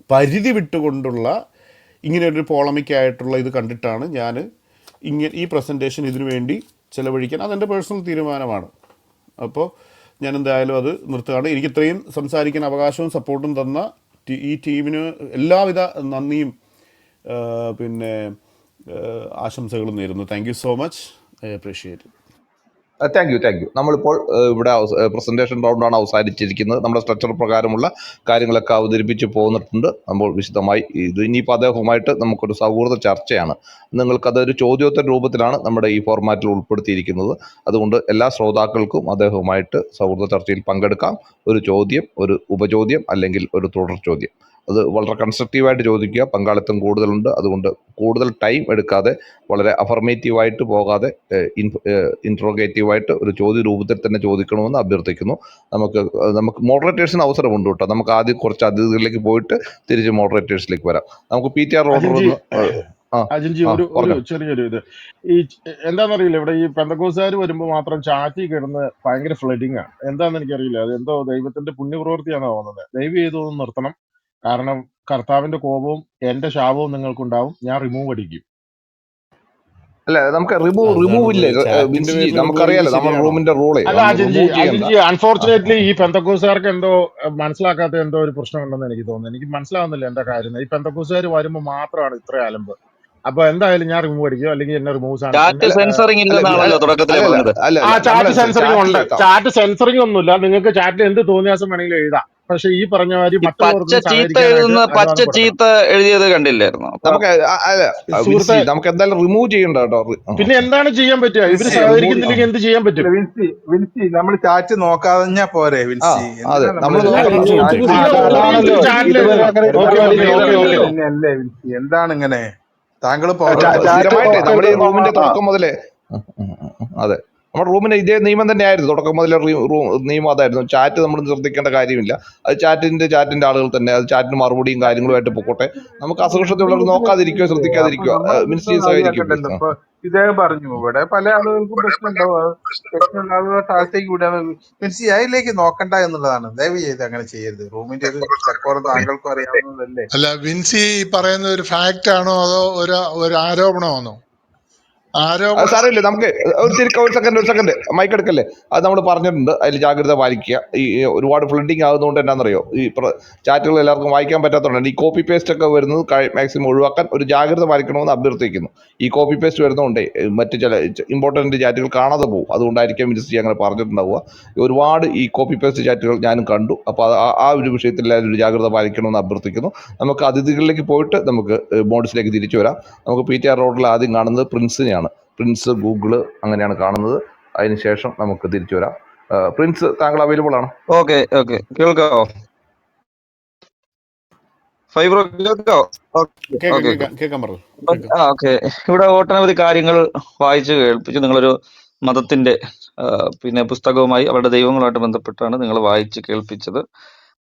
പരിധി വിട്ടുകൊണ്ടുള്ള ഇങ്ങനെയൊരു പോളമിക്കായിട്ടുള്ള ഇത് കണ്ടിട്ടാണ് ഞാൻ ഈ പ്രസൻറ്റേഷൻ ഇതിനു വേണ്ടി ചിലവഴിക്കാൻ, അതെൻ്റെ പേഴ്സണൽ തീരുമാനമാണ്. അപ്പോൾ ഞാൻ എന്തായാലും അത് നിർത്തുകയാണ്. എനിക്ക് ഇത്രയും സംസാരിക്കാൻ അവകാശവും സപ്പോർട്ടും തന്ന ഈ ടീമിന് എല്ലാവിധ നന്ദിയും പിന്നെ ആശംസകളും നേരുന്നു. Thank you so much, I appreciate it. Thank you. നമ്മളിപ്പോൾ ഇവിടെ പ്രസന്റേഷൻ റൗണ്ടാണ് അവസാനിച്ചിരിക്കുന്നത്. നമ്മുടെ സ്ട്രക്ചർ പ്രകാരമുള്ള കാര്യങ്ങളൊക്കെ അവതരിപ്പിച്ച് പോന്നിട്ടുണ്ട്. നമ്മൾ വിശദമായി ഇത് ഇനിയിപ്പോൾ അദ്ദേഹവുമായിട്ട് നമുക്കൊരു സൗഹൃദ ചർച്ചയാണ്. നിങ്ങൾക്കതൊരു ചോദ്യോത്തര രൂപത്തിലാണ് നമ്മുടെ ഈ ഫോർമാറ്റിൽ ഉൾപ്പെടുത്തിയിരിക്കുന്നത്. അതുകൊണ്ട് എല്ലാ ശ്രോതാക്കൾക്കും അദ്ദേഹവുമായിട്ട് സൗഹൃദ ചർച്ചയിൽ പങ്കെടുക്കാം. ഒരു ചോദ്യം, ഒരു ഉപചോദ്യം, അല്ലെങ്കിൽ ഒരു തുടർ ചോദ്യം. അത് വളരെ കൺസ്ട്രക്റ്റീവായിട്ട് ചോദിക്കുക. പങ്കാളിത്തം കൂടുതലുണ്ട്, അതുകൊണ്ട് കൂടുതൽ ടൈം എടുക്കാതെ വളരെ അഫർമേറ്റീവായിട്ട് പോകാതെ ഇൻട്രോഗേറ്റീവായിട്ട് ഒരു ചോദ്യ രൂപത്തിൽ തന്നെ ചോദിക്കണമെന്ന് അഭ്യർത്ഥിക്കുന്നു. നമുക്ക് മോഡറേറ്റേഴ്സിന് അവസരമുണ്ട് കേട്ടോ. നമുക്ക് ആദ്യം കുറച്ച് അതിഥികളിലേക്ക് പോയിട്ട് തിരിച്ച് മോഡറേറ്റേഴ്സിലേക്ക് വരാം. നമുക്ക് PTR ഓർഡർ അജിൻജി ഒന്ന് അജിൻജി ആ ഒരു പറഞ്ഞോ. ചെറിയൊരു ഇത് എന്താണെന്നറിയില്ല, ഇവിടെ ഈ പെന്തക്കോസുകാർ വരുമ്പോൾ മാത്രം ചാറ്റി കിടന്ന് ഭയങ്കര ഫ്ലഡിങ് ആണ്. എന്താണെന്ന് എനിക്കറിയില്ല. അത് എന്തോ ദൈവത്തിന്റെ പുണ്യപ്രവൃത്തിയാണോ തോന്നുന്നത്. ദയവ് ചെയ്തൊന്ന് നിർത്തണം. കാരണം കർത്താവിന്റെ കോപവും എന്റെ ശാപവും നിങ്ങൾക്കുണ്ടാവും. ഞാൻ റിമൂവ് അടിക്കും. അല്ല, നമുക്ക് റിമൂവ് അതാണത് ഇല്ലേ ചാറ്റിന്റെ വിൻസിജി, പേരിൽ റിമൂവ് നമുക്കറിയാലോ ചെയ്യുന്നത് നമ്മുടെ ശരിയാണോ? റൂമിന്റെ റൂള്, അല്ല നമ്മൾ അജിൻജി റിമൂവ് ചെയ്യണ്ട. അജിൻജി അൺഫോർച്ചുനേറ്റ്ലി ഈ പെന്തക്കോസുകാർക്ക് എന്തോ മനസ്സിലാക്കാത്ത എന്തോ ഒരു പ്രശ്നമുണ്ടെന്ന് എനിക്ക് തോന്നുന്നു. എനിക്ക് മനസ്സിലാവുന്നില്ല എന്താ കാര്യം. ഈ പെന്തക്കോസുകാർ വരുമ്പോൾ മാത്രമാണ് ഇത്ര അലമ്പ്. അപ്പൊ എന്തായാലും ഞാൻ റിമൂവ് അടിക്കും, അല്ലെങ്കിൽ എന്നെ റിമൂവ് ചാറ്റ് സെൻസറിങ് അല്ല ഇല്ലെന്നാണല്ലോ തുടക്കത്തിലേ അല്ലല്ല പറഞ്ഞത്. അല്ല ആ അല്ല നമ്മളെ ചാറ്റ് സെൻസറിങ് ഉണ്ട്. ചാറ്റില് ചാറ്റ് സെൻസറിങ് ഒന്നുമില്ല. നിങ്ങൾക്ക് ചാറ്റിൽ എന്ത് തോന്നിയാസം വേണമെങ്കിലും എഴുതാം. പക്ഷെ ഈ പറഞ്ഞ മാതിരി ഈ പച്ച മറ്റുള്ളവർക്കും ചീത്ത സഹകരിക്കാനായിട്ട് പച്ച അനുവാദം കൊടുക്കണം. ചീത്ത എഴുതിയത് കണ്ടില്ലായിരുന്നു. അപ്പൊ നമുക്ക് അല്ല വിൻസി, സുഹൃത്തെ, നമുക്ക് എന്തായാലും റിമൂവ് ചെയ്യണ്ട കേട്ടോ. പിന്നെ എന്താണ് ചെയ്യാൻ പറ്റുക? ഇവര് വിൻസി റിമൂവ് സഹകരിക്കുന്നില്ലെങ്കിൽ എന്ത് ചെയ്യാൻ പറ്റും? അല്ല, വിൻസി നമ്മൾ ചാറ്റ് നോക്കാതെ പോരെ വിൻസി? അതെ, എന്തിനാ നമ്മൾ നമ്മള് നോക്കണം. ചാറ്റ് നിങ്ങൾ നോക്കാതെ? ഓരോരുത്തരും ചാറ്റില് ഇതുവരെ അങ്ങനെ ഒരു ഓക്കെ പരിപാടി ഓക്കെ ഓക്കെ ഓക്കെ ചെയ്തല്ലേ വിൻസി? എന്താണ് ഇങ്ങനെ? താങ്കൾ സ്ഥിരമായിട്ട് നമ്മുടെ ഈ റൂമിന്റെ തുടക്കം മുതലേ അതെ, നമ്മുടെ റൂമിന് ഇതേ നിയമം തന്നെയായിരുന്നു. തുടക്കം മുതലേ നിയമം അതായിരുന്നു. ചാറ്റ് നമ്മൾ ശ്രദ്ധിക്കേണ്ട കാര്യമില്ല. അത് ചാറ്റിന്റെ ആളുകൾ തന്നെ അത് ചാറ്റിന് മറുപടിയും കാര്യങ്ങളുമായിട്ട് പൊക്കോട്ടെ. നമുക്ക് അസുരക്ഷതയുള്ളവർ നോക്കാതിരിക്കുകയോ അപ്പൊ ശ്രദ്ധിക്കാതിരിക്കുകയോ. നമ്മളെ മിനിസ്റ്റർ സഹകരിക്കും അല്ലല്ലോ. പ്ലീസ്. ഇപ്പൊ ഇദ്ദേഹം പറഞ്ഞു ഇവിടെ പല ആളുകൾക്കും പ്രശ്നമുണ്ടാവും. പ്രശ്നമുള്ള ആളുകളെ താഴത്തേക്ക് വിടാൻ വിൻസി അതിലേക്ക് നോക്കണ്ട എന്നുള്ളതാണ്. ദയവ് ചെയ്ത് അങ്ങനെ ചെയ്യരുത്. റൂമിന്റെ ഒരു ചക്കോറം താങ്കൾക്കും അറിയാവുന്നതല്ലേ. അല്ല, വിൻസി പറയുന്നത് ഒരു ഫാക്റ്റ് ആണോ അതോ ഒരു ആരോപണമാണോ? അത് ആരോപണം. സാരമില്ല. നമുക്ക് ഒരു സെക്കൻഡ് മൈക്ക് എടുക്കല്ലേ. അത് നമ്മൾ പറഞ്ഞിട്ടുണ്ട്, അതിൽ ജാഗ്രത പാലിക്കുക. ഈ ഒരുപാട് ഫ്ലഡിങ് ആകുന്നതുകൊണ്ട് എന്നാണെന്നറിയോ, ഈ ചാറ്റുകൾ എല്ലാവർക്കും വായിക്കാൻ പറ്റാത്തതുകൊണ്ടാണ് ഈ കോപ്പി പേസ്റ്റ് ഒക്കെ വരുന്നത്. മാക്സിമം ഒഴിവാക്കാൻ ഒരു ജാഗ്രത പാലിക്കണമെന്ന് അഭ്യർത്ഥിക്കുന്നു. ഈ കോപ്പി പേസ്റ്റ് വരുന്നതുകൊണ്ടേ മറ്റ് ചില ഇമ്പോർട്ടൻറ്റ് ചാറ്റുകൾ കാണാതെ പോകും. അതുകൊണ്ടായിരിക്കും മിനിസ്റ്റർ അങ്ങനെ പറഞ്ഞിട്ടുണ്ടാവുക. ഒരുപാട് ഈ കോപ്പി പേസ്റ്റ് ചാറ്റുകൾ ഞാനും കണ്ടു. അപ്പോൾ ആ ഒരു വിഷയത്തിൽ എല്ലാവരും ഒരു ജാഗ്രത പാലിക്കണമെന്ന് അഭ്യർത്ഥിക്കുന്നു. നമുക്ക് അതിഥികളിലേക്ക് പോയിട്ട് നമുക്ക് മോഡ്സിലേക്ക് തിരിച്ചു വരാം. നമുക്ക് PTR റോഡിൽ ആദ്യം കാണുന്നത് പ്രിൻസിനെയാണ്. പ്രിൻസ് ഗൂഗിള് അങ്ങനെയാണ് കാണുന്നത്. അതിനുശേഷം നമുക്ക് തിരിച്ചു വരാം. പ്രിൻസ്, താങ്കൾ അവൈലബിൾ ആണ്? ഓക്കെ കേൾക്കാവോ? ഫൈബ്രോ കേൾക്കാവോ? ഓക്കെ കേൾക്കാൻ പറഞ്ഞു. ഓക്കെ. ഇവിടെ ഒട്ടനവധി കാര്യങ്ങൾ വായിച്ചു കേൾപ്പിച്ചു. നിങ്ങളൊരു മതത്തിന്റെ പിന്നെ പുസ്തകവുമായി അവരുടെ ദൈവങ്ങളുമായിട്ട് ബന്ധപ്പെട്ടാണ് നിങ്ങൾ വായിച്ച് കേൾപ്പിച്ചത്.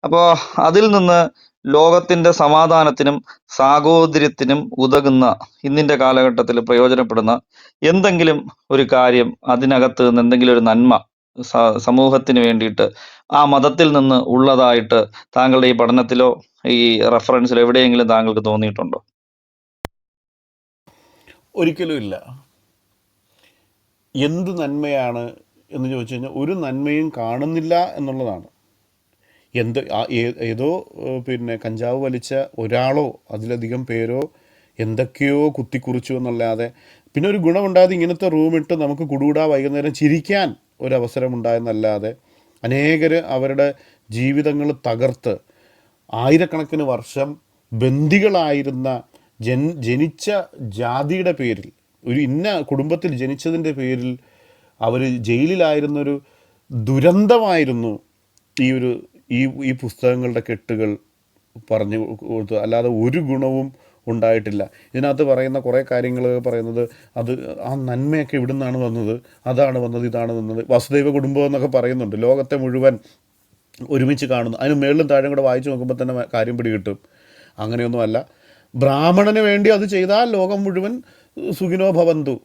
അപ്പോ അതിൽ നിന്ന് ലോകത്തിന്റെ സമാധാനത്തിനും സാഹോദര്യത്തിനും ഉതകുന്ന ഇന്നിന്റെ കാലഘട്ടത്തിൽ പ്രയോജനപ്പെടുന്ന എന്തെങ്കിലും ഒരു കാര്യം, അതിനകത്ത് നിന്ന് എന്തെങ്കിലും ഒരു നന്മ സമൂഹത്തിന് വേണ്ടിയിട്ട് ആ മതത്തിൽ നിന്ന് ഉള്ളതായിട്ട് താങ്കളുടെ ഈ പഠനത്തിലോ ഈ റെഫറൻസിലോ എവിടെയെങ്കിലും താങ്കൾക്ക് തോന്നിയിട്ടുണ്ടോ? ഒരിക്കലും ഇല്ല. എന്ത് നന്മയാണ് എന്ന് ചോദിച്ചു കഴിഞ്ഞാൽ ഒരു നന്മയും കാണുന്നില്ല എന്നുള്ളതാണ്. ഏതോ പിന്നെ കഞ്ചാവ് വലിച്ച ഒരാളോ അതിലധികം പേരോ എന്തൊക്കെയോ കുത്തിക്കുറിച്ചു എന്നല്ലാതെ പിന്നെ ഒരു ഗുണമുണ്ടായത് ഇങ്ങനത്തെ റൂമിട്ട് നമുക്ക് കുടുകൂടാ വൈകുന്നേരം ചിരിക്കാൻ ഒരവസരമുണ്ടായെന്നല്ലാതെ അനേകർ അവരുടെ ജീവിതങ്ങൾ തകർത്ത് ആയിരക്കണക്കിന് വർഷം ബന്ദികളായിരുന്ന ജനിച്ച ജാതിയുടെ പേരിൽ, ഒരു ഇന്ന കുടുംബത്തിൽ ജനിച്ചതിൻ്റെ പേരിൽ അവർ ജയിലിലായിരുന്നൊരു ദുരന്തമായിരുന്നു ഈ പുസ്തകങ്ങളുടെ കെട്ടുകൾ പറഞ്ഞു കൊടുത്തു. അല്ലാതെ ഒരു ഗുണവും ഉണ്ടായിട്ടില്ല. ഇതിനകത്ത് പറയുന്ന കുറേ കാര്യങ്ങൾ പറയുന്നത് അത് ആ നന്മയൊക്കെ ഇവിടെ നിന്നാണ് വന്നത്, അതാണ് വന്നത്, ഇതാണ് വന്നത്. വസുദൈവ കുടുംബം എന്നൊക്കെ പറയുന്നുണ്ട്. ലോകത്തെ മുഴുവൻ ഒരുമിച്ച് കാണുന്നു. അതിന് മേളിലും താഴെയും കൂടെ വായിച്ചു നോക്കുമ്പോൾ തന്നെ കാര്യം പിടികിട്ടും. അങ്ങനെയൊന്നുമല്ല. ബ്രാഹ്മണന് വേണ്ടി അത് ചെയ്താൽ ലോകം മുഴുവൻ സുഖിനോ ഭവന്തു.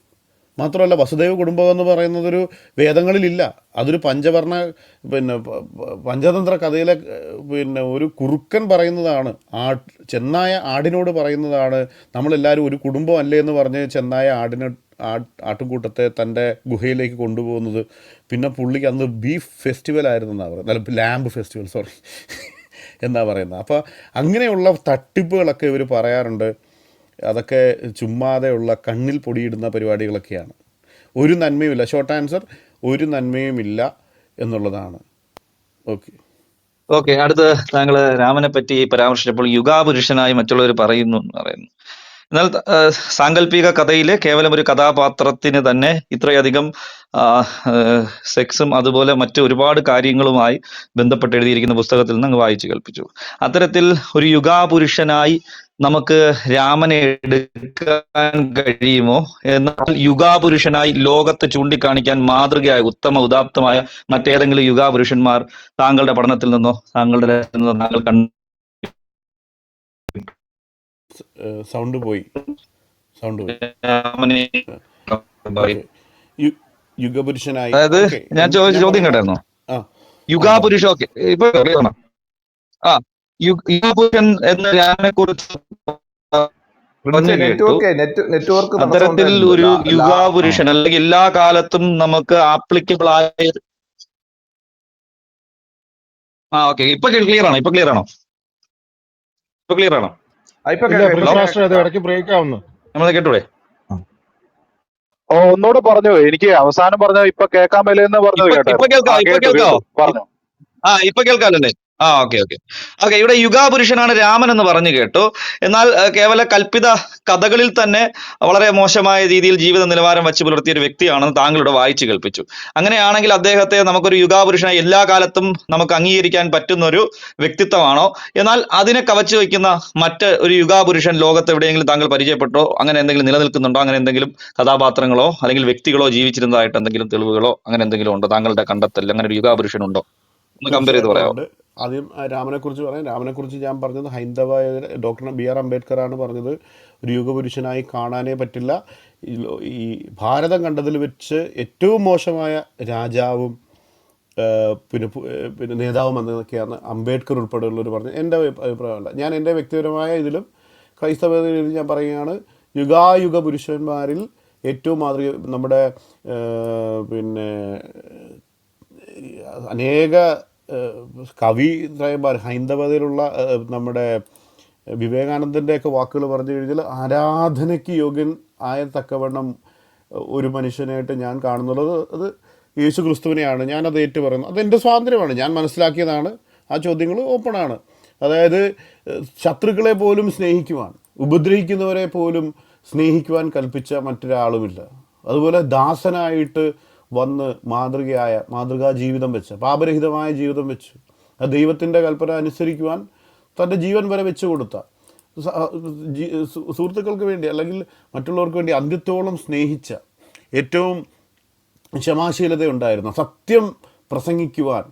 മാത്രമല്ല വസുദൈവ കുടുംബം എന്ന് പറയുന്നതൊരു വേദങ്ങളിലില്ല. അതൊരു പഞ്ചതന്ത്ര കഥയിലെ ഒരു കുറുക്കൻ പറയുന്നതാണ്. ചെന്നായ ആടിനോട് പറയുന്നതാണ്, നമ്മളെല്ലാവരും ഒരു കുടുംബം അല്ലേ എന്ന് പറഞ്ഞ് ചെന്നായ ആട്ടുംകൂട്ടത്തെ തൻ്റെ ഗുഹയിലേക്ക് കൊണ്ടുപോകുന്നത്. പിന്നെ പുള്ളിക്ക് അന്ന് ബീഫ് ഫെസ്റ്റിവൽ ആയിരുന്നു എന്നാണ് പറയുന്നത്, അല്ല ലാമ്പ് ഫെസ്റ്റിവൽ, സോറി എന്നാ പറയുന്നത്. അപ്പോൾ അങ്ങനെയുള്ള തട്ടിപ്പുകളൊക്കെ ഇവർ പറയാറുണ്ട്. അതൊക്കെ ചുമ്മാതെയുള്ള കണ്ണിൽ പൊടിയിടുന്ന പരിപാടികളൊക്കെയാണ്. ഒരു നന്മയുമില്ല. ഷോർട്ട് ആൻസർ, ഒരു നന്മയുമില്ല എന്നുള്ളതാണ്. ഓക്കെ. അടുത്ത് താങ്കൾ രാമനെ പറ്റി പരാമർശിച്ചപ്പോൾ യുഗാപുരുഷനായി മറ്റുള്ളവർ പറയുന്നു എന്ന് പറയുന്നു. എന്നാൽ സാങ്കല്പിക കഥയിലെ കേവലം ഒരു കഥാപാത്രത്തിന് തന്നെ ഇത്രയധികം സെക്സും അതുപോലെ മറ്റ് ഒരുപാട് കാര്യങ്ങളുമായി ബന്ധപ്പെട്ട് എഴുതിയിരിക്കുന്ന പുസ്തകത്തിൽ നിന്ന് അങ്ങ് വായിച്ചു കേൾപ്പിച്ചു. അത്തരത്തിൽ ഒരു യുഗാപുരുഷനായി നമുക്ക് രാമനെ എടുക്കാൻ കഴിയുമോ? എന്നാൽ യുഗാപുരുഷനായി ലോകത്ത് ചൂണ്ടിക്കാണിക്കാൻ മാതൃകയായ ഉത്തമ ഉദാത്തമായ മറ്റേതെങ്കിലും യുഗാപുരുഷന്മാർ താങ്കളുടെ പഠനത്തിൽ നിന്നോ താങ്കളുടെ താങ്കൾ സൗണ്ട് പോയി. രാമനെ ഓക്കെ. യുഗപുരുഷനായി അതായത് ഓക്കെ. ഞാൻ ചോദിച്ച ഞാൻ ചോദ്യം പറഞ്ഞ കേട്ടായിരുന്നോ? ആ യുഗാപുരുഷൻ. ഓക്കെ, ഇപ്പൊ clear ആണോ? ആ യുഗാപുരുഷൻ എന്ന രാമനെ കുറിച്ച് പറഞ്ഞു കേട്ടു. നെറ്റ്വർക്ക് തടസ്സം അത്തരത്തിൽ ഉണ്ടായിട്ടുണ്ട്. ഒരു യുഗാപുരുഷൻ അല്ലെങ്കിൽ എല്ലാ കാലത്തും നമുക്ക് ആപ്ലിക്കബിൾ ആയ ഓക്കെ, ഇപ്പൊ ക്ലിയർ ആണോ? ഇപ്പൊ ക്ലിയർ ആണോ? ഇപ്പൊ ഇല്ല, കേൾക്കാം, പ്രിൻസ് ഇപ്പൊ മാസ്റ്റർ അത് കേൾക്കാം. ഇടയ്ക്ക് ബ്രേക്ക് ആവുന്നു. നമ്മളെ കേട്ടൂടെ? ഒന്നുകൂടെ പറഞ്ഞു. എനിക്ക് അവസാനം പറഞ്ഞ ഇപ്പൊ കേൾക്കാൻ മേലെന്ന് പറഞ്ഞത് ഇപ്പൊ കേട്ടായിരുന്നു. കേൾക്കാം കേട്ടു പറഞ്ഞു. ഇപ്പൊ കേൾക്കാമല്ലേ? ഓക്കെ. ഇവിടെ യുഗാപുരുഷനാണ് രാമൻ എന്ന് പറഞ്ഞു കേട്ടു. എന്നാൽ കേവല കൽപ്പിത കഥകളിൽ തന്നെ വളരെ മോശമായ രീതിയിൽ ജീവിത നിലവാരം വച്ച് പുലർത്തിയ ഒരു വ്യക്തിയാണെന്ന് താങ്കളുടെ വായിച്ചു കേൾപ്പിച്ചു. അങ്ങനെയാണെങ്കിൽ അദ്ദേഹത്തെ നമുക്കൊരു യുഗാപുരുഷനായി എല്ലാ കാലത്തും നമുക്ക് അംഗീകരിക്കാൻ പറ്റുന്ന ഒരു വ്യക്തിത്വമാണോ? എന്നാൽ അതിനെ കവച്ചു വയ്ക്കുന്ന മറ്റ് ഒരു യുഗാപുരുഷൻ ലോകത്ത് എവിടെയെങ്കിലും താങ്കൾ പരിചയപ്പെട്ടോ? അങ്ങനെ എന്തെങ്കിലും നിലനിൽക്കുന്നുണ്ടോ? അങ്ങനെ എന്തെങ്കിലും കഥാപാത്രങ്ങളോ അല്ലെങ്കിൽ വ്യക്തികളോ ജീവിച്ചിരുന്നതായിട്ട് എന്തെങ്കിലും തെളിവുകളോ അങ്ങനെ എന്തെങ്കിലും ഉണ്ടോ? താങ്കളുടെ കണ്ടെത്തൽ അങ്ങനെ ഒരു യുഗാപുരുഷൻ ഉണ്ടോ? ഒന്ന് കമ്പയർ ചെയ്ത് തീർച്ചയായിട്ടും പറയാമോ? ഉണ്ട്. ആദ്യം രാമനെക്കുറിച്ച് പറയാം. രാമനെക്കുറിച്ച് ഞാൻ പറഞ്ഞത് ഹൈന്ദവ ഡോക്ടർ BR അംബേദ്കറാണ് പറഞ്ഞത് ഒരു യുഗപുരുഷനായി കാണാനേ പറ്റില്ല. ഈ ഭാരതം കണ്ടതിൽ വെച്ച് ഏറ്റവും മോശമായ രാജാവും പിന്നെ നേതാവും എന്നതൊക്കെയാണ് അംബേദ്കർ ഉൾപ്പെടെയുള്ളവർ പറഞ്ഞത്. എൻ്റെ അഭിപ്രായമല്ല. ഞാൻ എൻ്റെ വ്യക്തിപരമായ ഇതിലും ക്രൈസ്തവതയിൽ ഞാൻ പറയുകയാണ്, യുഗായുഗ പുരുഷന്മാരിൽ ഏറ്റവും മാതൃക നമ്മുടെ പിന്നെ അനേക കവിത്രയന്മാർ ഹൈന്ദവതയിലുള്ള നമ്മുടെ വിവേകാനന്ദൻ്റെയൊക്കെ വാക്കുകൾ പറഞ്ഞു കഴിഞ്ഞാൽ ആരാധനയ്ക്ക് യോഗ്യൻ ആയ തക്കവണ്ണം ഒരു മനുഷ്യനായിട്ട് ഞാൻ കാണുന്നുള്ളത് അത് യേശു ക്രിസ്തുവിനെയാണ്. ഞാനത് ഏറ്റു പറയുന്നു. അതെൻ്റെ സ്വാതന്ത്ര്യമാണ്, ഞാൻ മനസ്സിലാക്കിയതാണ്. ആ ചോദ്യങ്ങൾ ഓപ്പണാണ്. അതായത് ശത്രുക്കളെ പോലും സ്നേഹിക്കുവാൻ, ഉപദ്രവിക്കുന്നവരെ പോലും സ്നേഹിക്കുവാൻ കൽപ്പിച്ച മറ്റൊരാളുമില്ല. അതുപോലെ ദാസനായിട്ട് വന്ന് മാതൃകാ ജീവിതം വെച്ച്, പാപരഹിതമായ ജീവിതം വെച്ച്, ആ ദൈവത്തിൻ്റെ കൽപ്പന അനുസരിക്കുവാൻ തൻ്റെ ജീവൻ വരെ വെച്ച് കൊടുത്ത, സുഹൃത്തുക്കൾക്ക് വേണ്ടി അല്ലെങ്കിൽ മറ്റുള്ളവർക്ക് വേണ്ടി അന്ത്യത്തോളം സ്നേഹിച്ച, ഏറ്റവും ക്ഷമാശീലതയുണ്ടായിരുന്ന, സത്യം പ്രസംഗിക്കുവാൻ,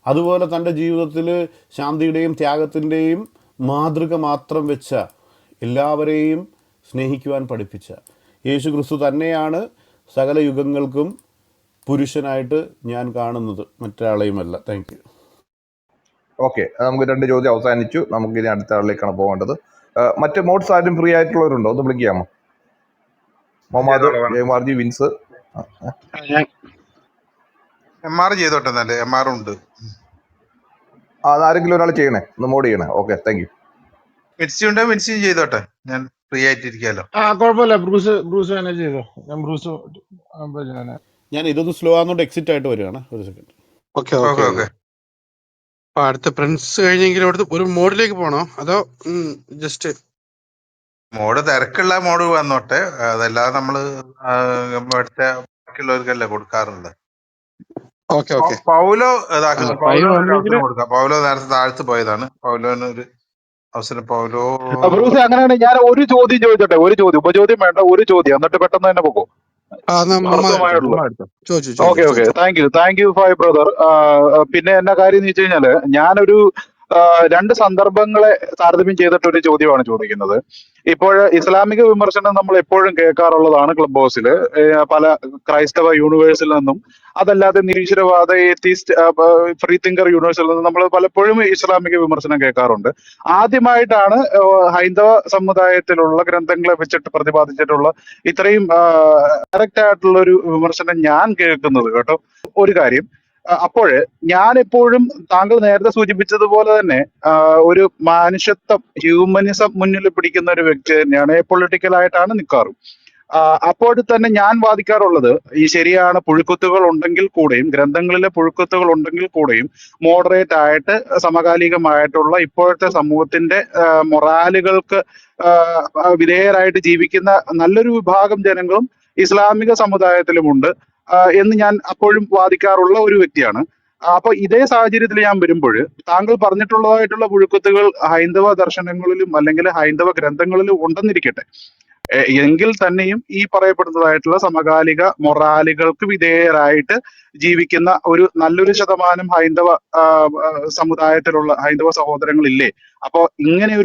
അതുപോലെ തൻ്റെ ജീവിതത്തിൽ ശാന്തിയുടെയും ത്യാഗത്തിൻ്റെയും മാതൃക മാത്രം വെച്ച, എല്ലാവരെയും സ്നേഹിക്കുവാൻ പഠിപ്പിച്ച യേശു ക്രിസ്തു തന്നെയാണ് സകല യുഗങ്ങൾക്കും പുരുഷനായിട്ട് ഞാൻ കാണുന്നത്, മറ്റൊരാളെയുമല്ല. Thank you. ഓക്കെ, നമുക്ക് 2 ചോദ്യം അവസാനിച്ചു. നമുക്ക് ഇനി അടുത്ത ആളിലേക്കാണ് പോകേണ്ടത്. മറ്റ് മോഡ്സ് ആരും ഫ്രീ ആയിട്ടുള്ളവരുണ്ടോ? ഒന്ന് വിളിക്കാമോ? മുഹമ്മദ്, ജയകുമാർജി, വിൻസ്. MR ചെയ്തോട്ടെ, നല്ല MR ഉണ്ട്. ആരെങ്കിലും ഒരാൾ ചെയ്യണേ, ഒന്ന് മോഡ് ചെയ്യണേ. Okay, thank you. മിൻസി ഉണ്ടോ? മിൻസിയും ചെയ്തോട്ടെ, ഞാൻ ഫ്രീ ആയിട്ടിരിക്കാലോ. കുഴപ്പമില്ല. ബ്രൂസ് തന്നെ ചെയ്തോ. ഞാൻ ഇതൊന്ന് സ്ലോ ആകുന്നതുകൊണ്ട് എക്സിറ്റ് ആയിട്ട് വരികയാണ്. ഒരു സെക്കൻഡ്. ഓക്കെ. അപ്പൊ അടുത്ത പ്രിൻസ് കഴിഞ്ഞെങ്കിൽ ഒരു മോഡിലേക്ക് പോണോ അതോ ജസ്റ്റ് മോഡ് തിരക്കുള്ള മോഡ് വന്നോട്ടെ, അതല്ലാതെ നമ്മള് അടുത്ത ബാക്കിയുള്ളവർക്കല്ലേ കൊടുക്കാറുള്ളത്. ഓക്കെ പൗലോ ഇതാക്കുന്നു. ഫൈവ് പൗലോ ഒരു വന്നെങ്കിൽ അവസരം കൊടുക്കാം. പൗലോ നേരത്തെ താഴ്ത്തു പോയതാണ്. പൗലോന് ഒരു അവസരം. പൗലോ ബ്രൂസ്, അങ്ങനെയാണെങ്കിൽ ഞാൻ ഒരു ചോദ്യം ചോദിച്ചോട്ടെ. ഉപചോദ്യം വേണ്ട, ഒരു ചോദ്യം, എന്നിട്ട് പെട്ടെന്ന് തന്നെ പോകും. Okay. Thank you phi brother. പിന്നെ എന്നാ കാര്യം എന്ന് വെച്ച് കഴിഞ്ഞാല് ഞാനൊരു 2 സന്ദർഭങ്ങളെ താരതമ്യം ചെയ്തിട്ട് ഒരു ചോദ്യമാണ് ചോദിക്കുന്നത്. ഇപ്പോൾ ഇസ്ലാമിക വിമർശനം നമ്മൾ എപ്പോഴും കേൾക്കാറുള്ളതാണ് ക്ലബ് ഹൗസിൽ, പല ക്രൈസ്തവ യൂണിവേഴ്സിൽ നിന്നും, അതല്ലാതെ നിരീശ്വരവാദ എത്തീസ്റ്റ് ഫ്രീ തിങ്കർ യൂണിവേഴ്സിൽ നിന്നും നമ്മൾ പലപ്പോഴും ഇസ്ലാമിക വിമർശനം കേൾക്കാറുണ്ട്. ആദ്യമായിട്ടാണ് ഹൈന്ദവ സമുദായത്തിലുള്ള ഗ്രന്ഥങ്ങളെ വെച്ചിട്ട് പ്രതിപാദിച്ചിട്ടുള്ള ഇത്രയും ഡയറക്റ്റ് ആയിട്ടുള്ള ഒരു വിമർശനം ഞാൻ കേൾക്കുന്നത് കേട്ടോ. ഒരു കാര്യം, അപ്പോൾ ഞാൻ എപ്പോഴും താങ്കൾ നേരത്തെ സൂചിപ്പിച്ചതുപോലെ തന്നെ ഒരു മനുഷ്യത്വം, ഹ്യൂമനിസം മുന്നിൽ പിടിക്കുന്ന ഒരു വ്യക്തി തന്നെയാണ്. പൊളിറ്റിക്കലായിട്ടാണ് നിൽക്കാറും. അപ്പോൾ തന്നെ ഞാൻ വാദിക്കാറുള്ളത് ഈ ശരിയാണ്, പുഴുക്കുത്തുകൾ ഉണ്ടെങ്കിൽ കൂടെയും ഗ്രന്ഥങ്ങളിലെ പുഴുക്കുത്തുകൾ ഉണ്ടെങ്കിൽ കൂടെയും മോഡറേറ്റ് ആയിട്ട് സമകാലികമായിട്ടുള്ള ഇപ്പോഴത്തെ സമൂഹത്തിന്റെ മൊറാലുകൾക്ക് വിധേയരായിട്ട് ജീവിക്കുന്ന നല്ലൊരു വിഭാഗം ജനങ്ങളും ഇസ്ലാമിക സമുദായത്തിലുമുണ്ട് എന്ന് ഞാൻ അപ്പോഴും വാദിക്കാറുള്ള ഒരു വ്യക്തിയാണ്. അപ്പൊ ഇതേ സാഹചര്യത്തിൽ ഞാൻ വരുമ്പോൾ താങ്കൾ പറഞ്ഞിട്ടുള്ളതായിട്ടുള്ള പുഴുക്കുത്തുകൾ ഹൈന്ദവ ദർശനങ്ങളിലും അല്ലെങ്കിൽ ഹൈന്ദവ ഗ്രന്ഥങ്ങളിലും ഉണ്ടെന്നിരിക്കട്ടെ, എങ്കിൽ തന്നെയും ഈ പറയപ്പെടുന്നതായിട്ടുള്ള സമകാലിക മൊറാലുകൾക്ക് വിധേയരായിട്ട് ജീവിക്കുന്ന ഒരു നല്ലൊരു ശതമാനം ഹൈന്ദവ സമുദായത്തിലുള്ള ഹൈന്ദവ സഹോദരങ്ങളില്ലേ? അപ്പോ ഇങ്ങനെ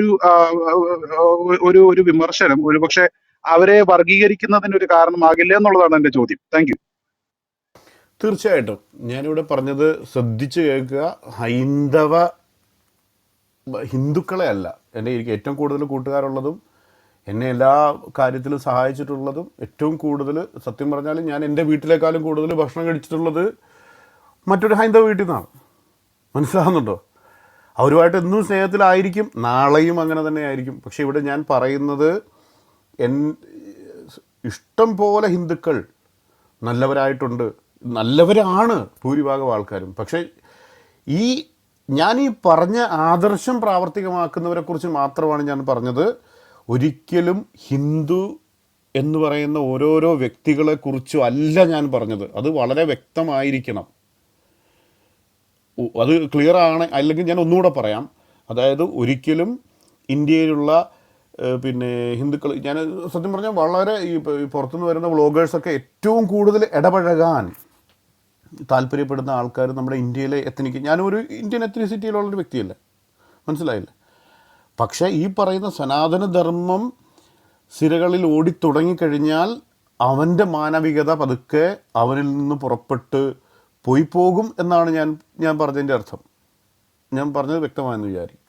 ഒരു വിമർശനം ഒരുപക്ഷെ അവരെ വർഗീകരിക്കുന്നതിന് ഒരു കാരണമാകില്ല എന്നുള്ളതാണ് എന്റെ ചോദ്യം. Thank you. തീർച്ചയായിട്ടും ഞാനിവിടെ പറഞ്ഞത് ശ്രദ്ധിച്ചു കേൾക്കുക. ഹിന്ദുക്കളെ അല്ല, എനിക്ക് ഏറ്റവും കൂടുതൽ കൂട്ടുകാരുള്ളതും എന്നെ എല്ലാ കാര്യത്തിലും സഹായിച്ചിട്ടുള്ളതും ഏറ്റവും കൂടുതൽ, സത്യം പറഞ്ഞാൽ ഞാൻ എൻ്റെ വീട്ടിലേക്കാളും കൂടുതൽ ഭക്ഷണം കഴിച്ചിട്ടുള്ളത് മറ്റൊരു ഹൈന്ദവ വീട്ടിൽ നിന്നാണ്. മനസ്സിലാകുന്നുണ്ടോ? അവരുമായിട്ട് എന്നും സ്നേഹത്തിലായിരിക്കും, നാളെയും അങ്ങനെ തന്നെ ആയിരിക്കും. പക്ഷെ ഇവിടെ ഞാൻ പറയുന്നത് ഇഷ്ടം പോലെ ഹിന്ദുക്കൾ നല്ലവരായിട്ടുണ്ട്, നല്ലവരാണ് ഭൂരിഭാഗം ആൾക്കാരും. പക്ഷേ ഞാൻ ഈ പറഞ്ഞ ആദർശം പ്രാവർത്തികമാക്കുന്നവരെക്കുറിച്ച് മാത്രമാണ് ഞാൻ പറഞ്ഞത്. ഒരിക്കലും ഹിന്ദു എന്ന് പറയുന്ന ഓരോരോ വ്യക്തികളെക്കുറിച്ചും അല്ല ഞാൻ പറഞ്ഞത്. അത് വളരെ വ്യക്തമായിരിക്കണം, അത് ക്ലിയർ ആണ്. അല്ലെങ്കിൽ ഞാൻ ഒന്നുകൂടെ പറയാം. അതായത് ഒരിക്കലും ഇന്ത്യയിലുള്ള പിന്നെ ഹിന്ദുക്കൾ, ഞാൻ സത്യം പറഞ്ഞാൽ വളരെ ഈ പുറത്തുനിന്ന് വരുന്ന വ്ളോഗേഴ്സൊക്കെ ഏറ്റവും കൂടുതൽ ഇടപഴകാൻ താല്പര്യപ്പെടുന്ന ആൾക്കാർ നമ്മുടെ ഇന്ത്യയിലെ ഞാനൊരു ഇന്ത്യൻ എത്നിസിറ്റിയിലുള്ളൊരു വ്യക്തിയല്ല, മനസ്സിലായില്ലേ? പക്ഷേ ഈ പറയുന്ന സനാതനധർമ്മം സിരകളിൽ ഓടിത്തുടങ്ങിക്കഴിഞ്ഞാൽ അവൻ്റെ മാനവികത പതുക്കെ അവനിൽ നിന്ന് പുറപ്പെട്ട് പോയി പോകും എന്നാണ് ഞാൻ പറഞ്ഞതിൻ്റെ അർത്ഥം. ഞാൻ പറഞ്ഞത് വ്യക്തമായെന്ന് വിചാരിക്കും.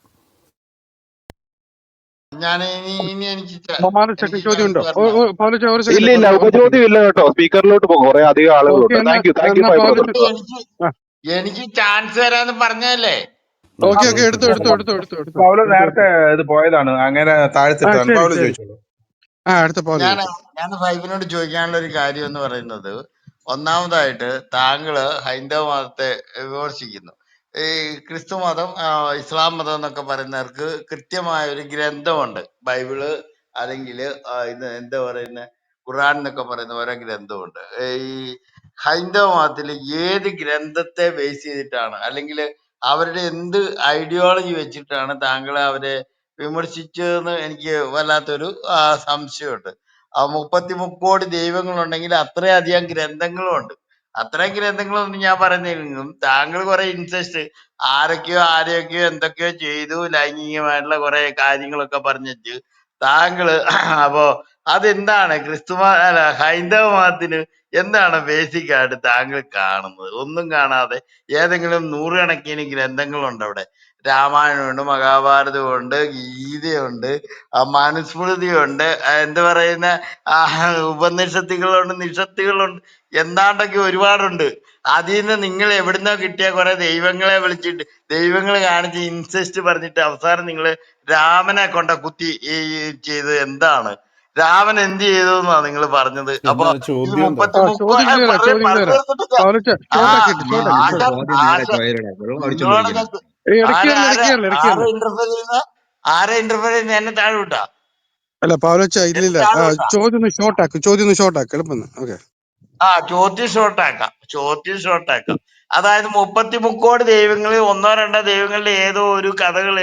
ഞാൻ ഇനി എനിക്ക് പാലച്ചക്ക് ചോദ്യം ഉണ്ടോ? പാലച്ച ഒരു ഇല്ല സെക്കൻഡ്, ഇല്ല, ഉപചോദ്യം ഇല്ല കേട്ടോ. സ്പീക്കറിലോട്ട് പോകും, കുറെ അധികം ഓക്കെ. ആളുകളുണ്ട്. Thank you five brother. എനിക്ക് ചാൻസ് തരാന്ന് പറഞ്ഞല്ലേ. ഓക്കെ എടുത്തു. പൗലോ നേരത്തെ ഇത് പോയതാണ്, അങ്ങനെ താഴ്ത്തിട്ടാണ്. ശരി പൗലോ ശരി. ചോദിച്ചോളൂ. അടുത്ത പൗലോ ഞാൻ ചോദിച്ചു. ഞാൻ ഫൈബിനോട് ചോദിക്കാനുള്ള ഒരു കാര്യം എന്ന് പറയുന്നത്, ഒന്നാമതായിട്ട് താങ്കള് ഹൈന്ദവ മതത്തെ വിമർശിക്കുന്നു. ഈ ക്രിസ്തു മതം, ഇസ്ലാം മതം എന്നൊക്കെ പറയുന്നവർക്ക് കൃത്യമായ ഒരു ഗ്രന്ഥമുണ്ട്, ബൈബിള് അല്ലെങ്കിൽ ഇത് എന്താ പറയുന്ന ഖുർആൻ എന്നൊക്കെ പറയുന്ന ഓരോ ഗ്രന്ഥമുണ്ട്. ഈ ഹൈന്ദവ മതത്തിൽ ഏത് ഗ്രന്ഥത്തെ ബേസ് ചെയ്തിട്ടാണ്, അല്ലെങ്കിൽ അവരുടെ എന്ത് ഐഡിയോളജി വെച്ചിട്ടാണ് താങ്കൾ അവരെ വിമർശിച്ചതെന്ന് എനിക്ക് വല്ലാത്തൊരു സംശയമുണ്ട്. 33 ദൈവങ്ങളുണ്ടെങ്കിൽ അത്രയധികം ഗ്രന്ഥങ്ങളുണ്ട്. അത്രയും ഗ്രന്ഥങ്ങളൊന്നും ഞാൻ പറയുന്നില്ലെങ്കിലും താങ്കൾ കുറെ ഇൻസെസ്റ്റ്, ആരെയൊക്കെയോ എന്തൊക്കെയോ ചെയ്തു, ലൈംഗികമായിട്ടുള്ള കുറെ കാര്യങ്ങളൊക്കെ പറഞ്ഞിട്ട് താങ്കള് അപ്പോ അതെന്താണ് അല്ല ഹൈന്ദവ മതത്തിന് എന്താണ് ബേസിക് ആയിട്ട് താങ്കൾ കാണുന്നത്? ഒന്നും കാണാതെ ഏതെങ്കിലും നൂറുകണക്കിന് ഗ്രന്ഥങ്ങളുണ്ട് അവിടെ. രാമായണമുണ്ട്, മഹാഭാരതമുണ്ട്, ഗീതയുണ്ട്, മനുസ്മൃതിയുണ്ട്, എന്താ പറയുന്ന ഉപനിഷത്തുകളുണ്ട്, നിഷത്തുകളുണ്ട്, എന്താണ്ടൊക്കെ ഒരുപാടുണ്ട്. അതിൽ നിന്ന് നിങ്ങൾ എവിടുന്നോ കിട്ടിയ കുറെ ദൈവങ്ങളെ വിളിച്ചിട്ട് ദൈവങ്ങൾ കാണിച്ച് ഇൻസെസ്റ്റ് പറഞ്ഞിട്ട് അവസാനം നിങ്ങൾ രാമനെ കൊണ്ട കുത്തി ചെയ്ത് എന്താണ്? രാമൻ എന്ത് ചെയ്തു എന്നാ നിങ്ങൾ പറഞ്ഞത്? അപ്പൊ എന്താണ് ഈ ചോദ്യം? എന്താ? ചോദ്യം ക്ലിയർ, ചോദ്യം ക്ലിയർ. പൗലച്ച ആ ഷോർട്ടാക്കിട്ട്. ആശ നിങ്ങളോട് ആരെ ഇടയ്ക്കല്ല. ഇന്റർഫിയർ ചെയ്യുന്ന, ഇന്റർഫിയർ ചെയ്യുന്ന എന്നെ താഴെ വിട്ടാ, അല്ല പൗലച്ച എന്നെ ഇല്ലില്ല. താഴെ വിട്ടാ. ചോദ്യം ഒന്ന് ഷോർട്ടാക്ക് എളുപ്പം. ഓക്കെ. ചോദ്യം ഷോർട്ടാക്കാം. അതായത് 33 ദൈവങ്ങളിൽ ഒന്നോ രണ്ടോ ദൈവങ്ങളുടെ ഏതോ ഒരു കഥകൾ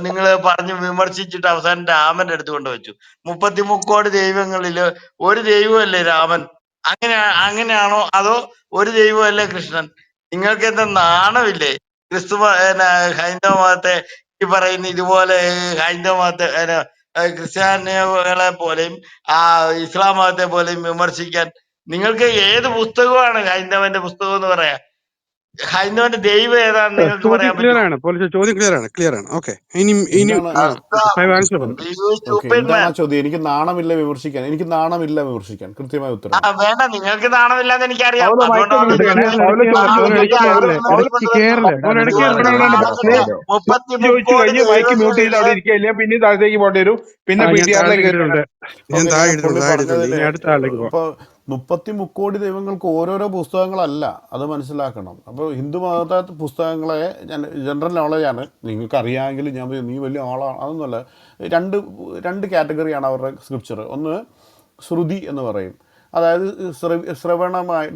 നിങ്ങൾ പറഞ്ഞ് വിമർശിച്ചിട്ട് അവസാനം രാമന്റെ അടുത്ത് കൊണ്ടുവച്ചു. 33 ദൈവങ്ങളില് ഒരു ദൈവമല്ലേ രാമൻ? അങ്ങനെയാണോ? അതോ ഒരു ദൈവമല്ലേ കൃഷ്ണൻ? നിങ്ങൾക്ക് എന്താ നാണമില്ലേ? ഹൈന്ദവ മതത്തെ ഈ പറയുന്ന ഇതുപോലെ ഹൈന്ദവ മതത്തെ ക്രിസ്ത്യാനികളെ പോലെയും ഇസ്ലാം മതത്തെ പോലെയും വിമർശിക്കാൻ നിങ്ങൾക്ക് ഏത് പുസ്തകമാണ് ഹൈന്ദവന്റെ പുസ്തകം എന്ന് പറയാ? ഹൈന്ദവന്റെ ദൈവം ഏതാണെന്ന് നിങ്ങൾക്ക് ചോദ്യം പറയാൻ ക്ലിയർ പറ്റുമോ? ആണ് പോലീസ്, ചോദ്യം ക്ലിയർ ആണ്. ഓക്കെ, ഇനി എന്താണ് ഫൈവ് ആൻസർ പറഞ്ഞു. You ഓക്കെ, stupid എന്താണ് ആ man. ചോദ്യം? എനിക്ക് നാണമില്ല വിമർശിക്കാൻ, എനിക്ക് നാണമില്ല വിമർശിക്കാൻ. കൃത്യമായ ഉത്തരം. വേണ്ട, നിങ്ങൾക്ക് നാണമില്ലാന്ന് എനിക്കറിയാം. പൗലോ മൈക്ക് അതുകൊണ്ടാണ് മ്യൂട്ട് ചെയ്യണേ. ചോദിച്ചത്. പൗലോ ചോദിച്ചു ഇടയ്ക്ക് ചോദിച്ചു കയറല്ലേ, ഇടയ്ക്ക് കയറല്ലേ, പൗലോ ഇടയ്ക്ക് ഇവിടെ കയറല്ലേ. ഇവിടെ മുപ്പത്തി ചോദിച്ചു മുക്കോടി കഴിഞ്ഞ് മൈക്ക് മ്യൂട്ട് ചെയ്ത് ദൈവങ്ങളില് അവിടെ ഇരിക്കുക, ഇല്ലെങ്കിൽ പിന്നെയും താഴത്തേക്ക് പോകേണ്ടി വരും. പിന്നെ ഞാൻ PTR-ലേക്ക് കയറി താഴെ വരാം. ഞാൻ ഓക്കെ, താഴെ ഞാൻ പുള്ളി ഇട്ടിട്ടുണ്ട്. പറഞ്ഞതിൽ ഇനി അടുത്ത ആളിലേക്ക് പോവാം. ഇപ്പോൾ 33 ദൈവങ്ങൾക്ക് ഓരോരോ പുസ്തകങ്ങളല്ല, അത് മനസ്സിലാക്കണം. അപ്പോൾ ഹിന്ദു മതത്തെ പുസ്തകങ്ങളെ ഞാൻ ജനറൽ നോളജാണ്, നിങ്ങൾക്ക് അറിയാമെങ്കിൽ ഞാൻ നീ വലിയ ആളാണ് അതൊന്നുമല്ല. രണ്ട് കാറ്റഗറിയാണ് അവരുടെ സ്ക്രിപ്ചർ. ഒന്ന് ശ്രുതി എന്ന് പറയും, അതായത് ശ്രവണമായി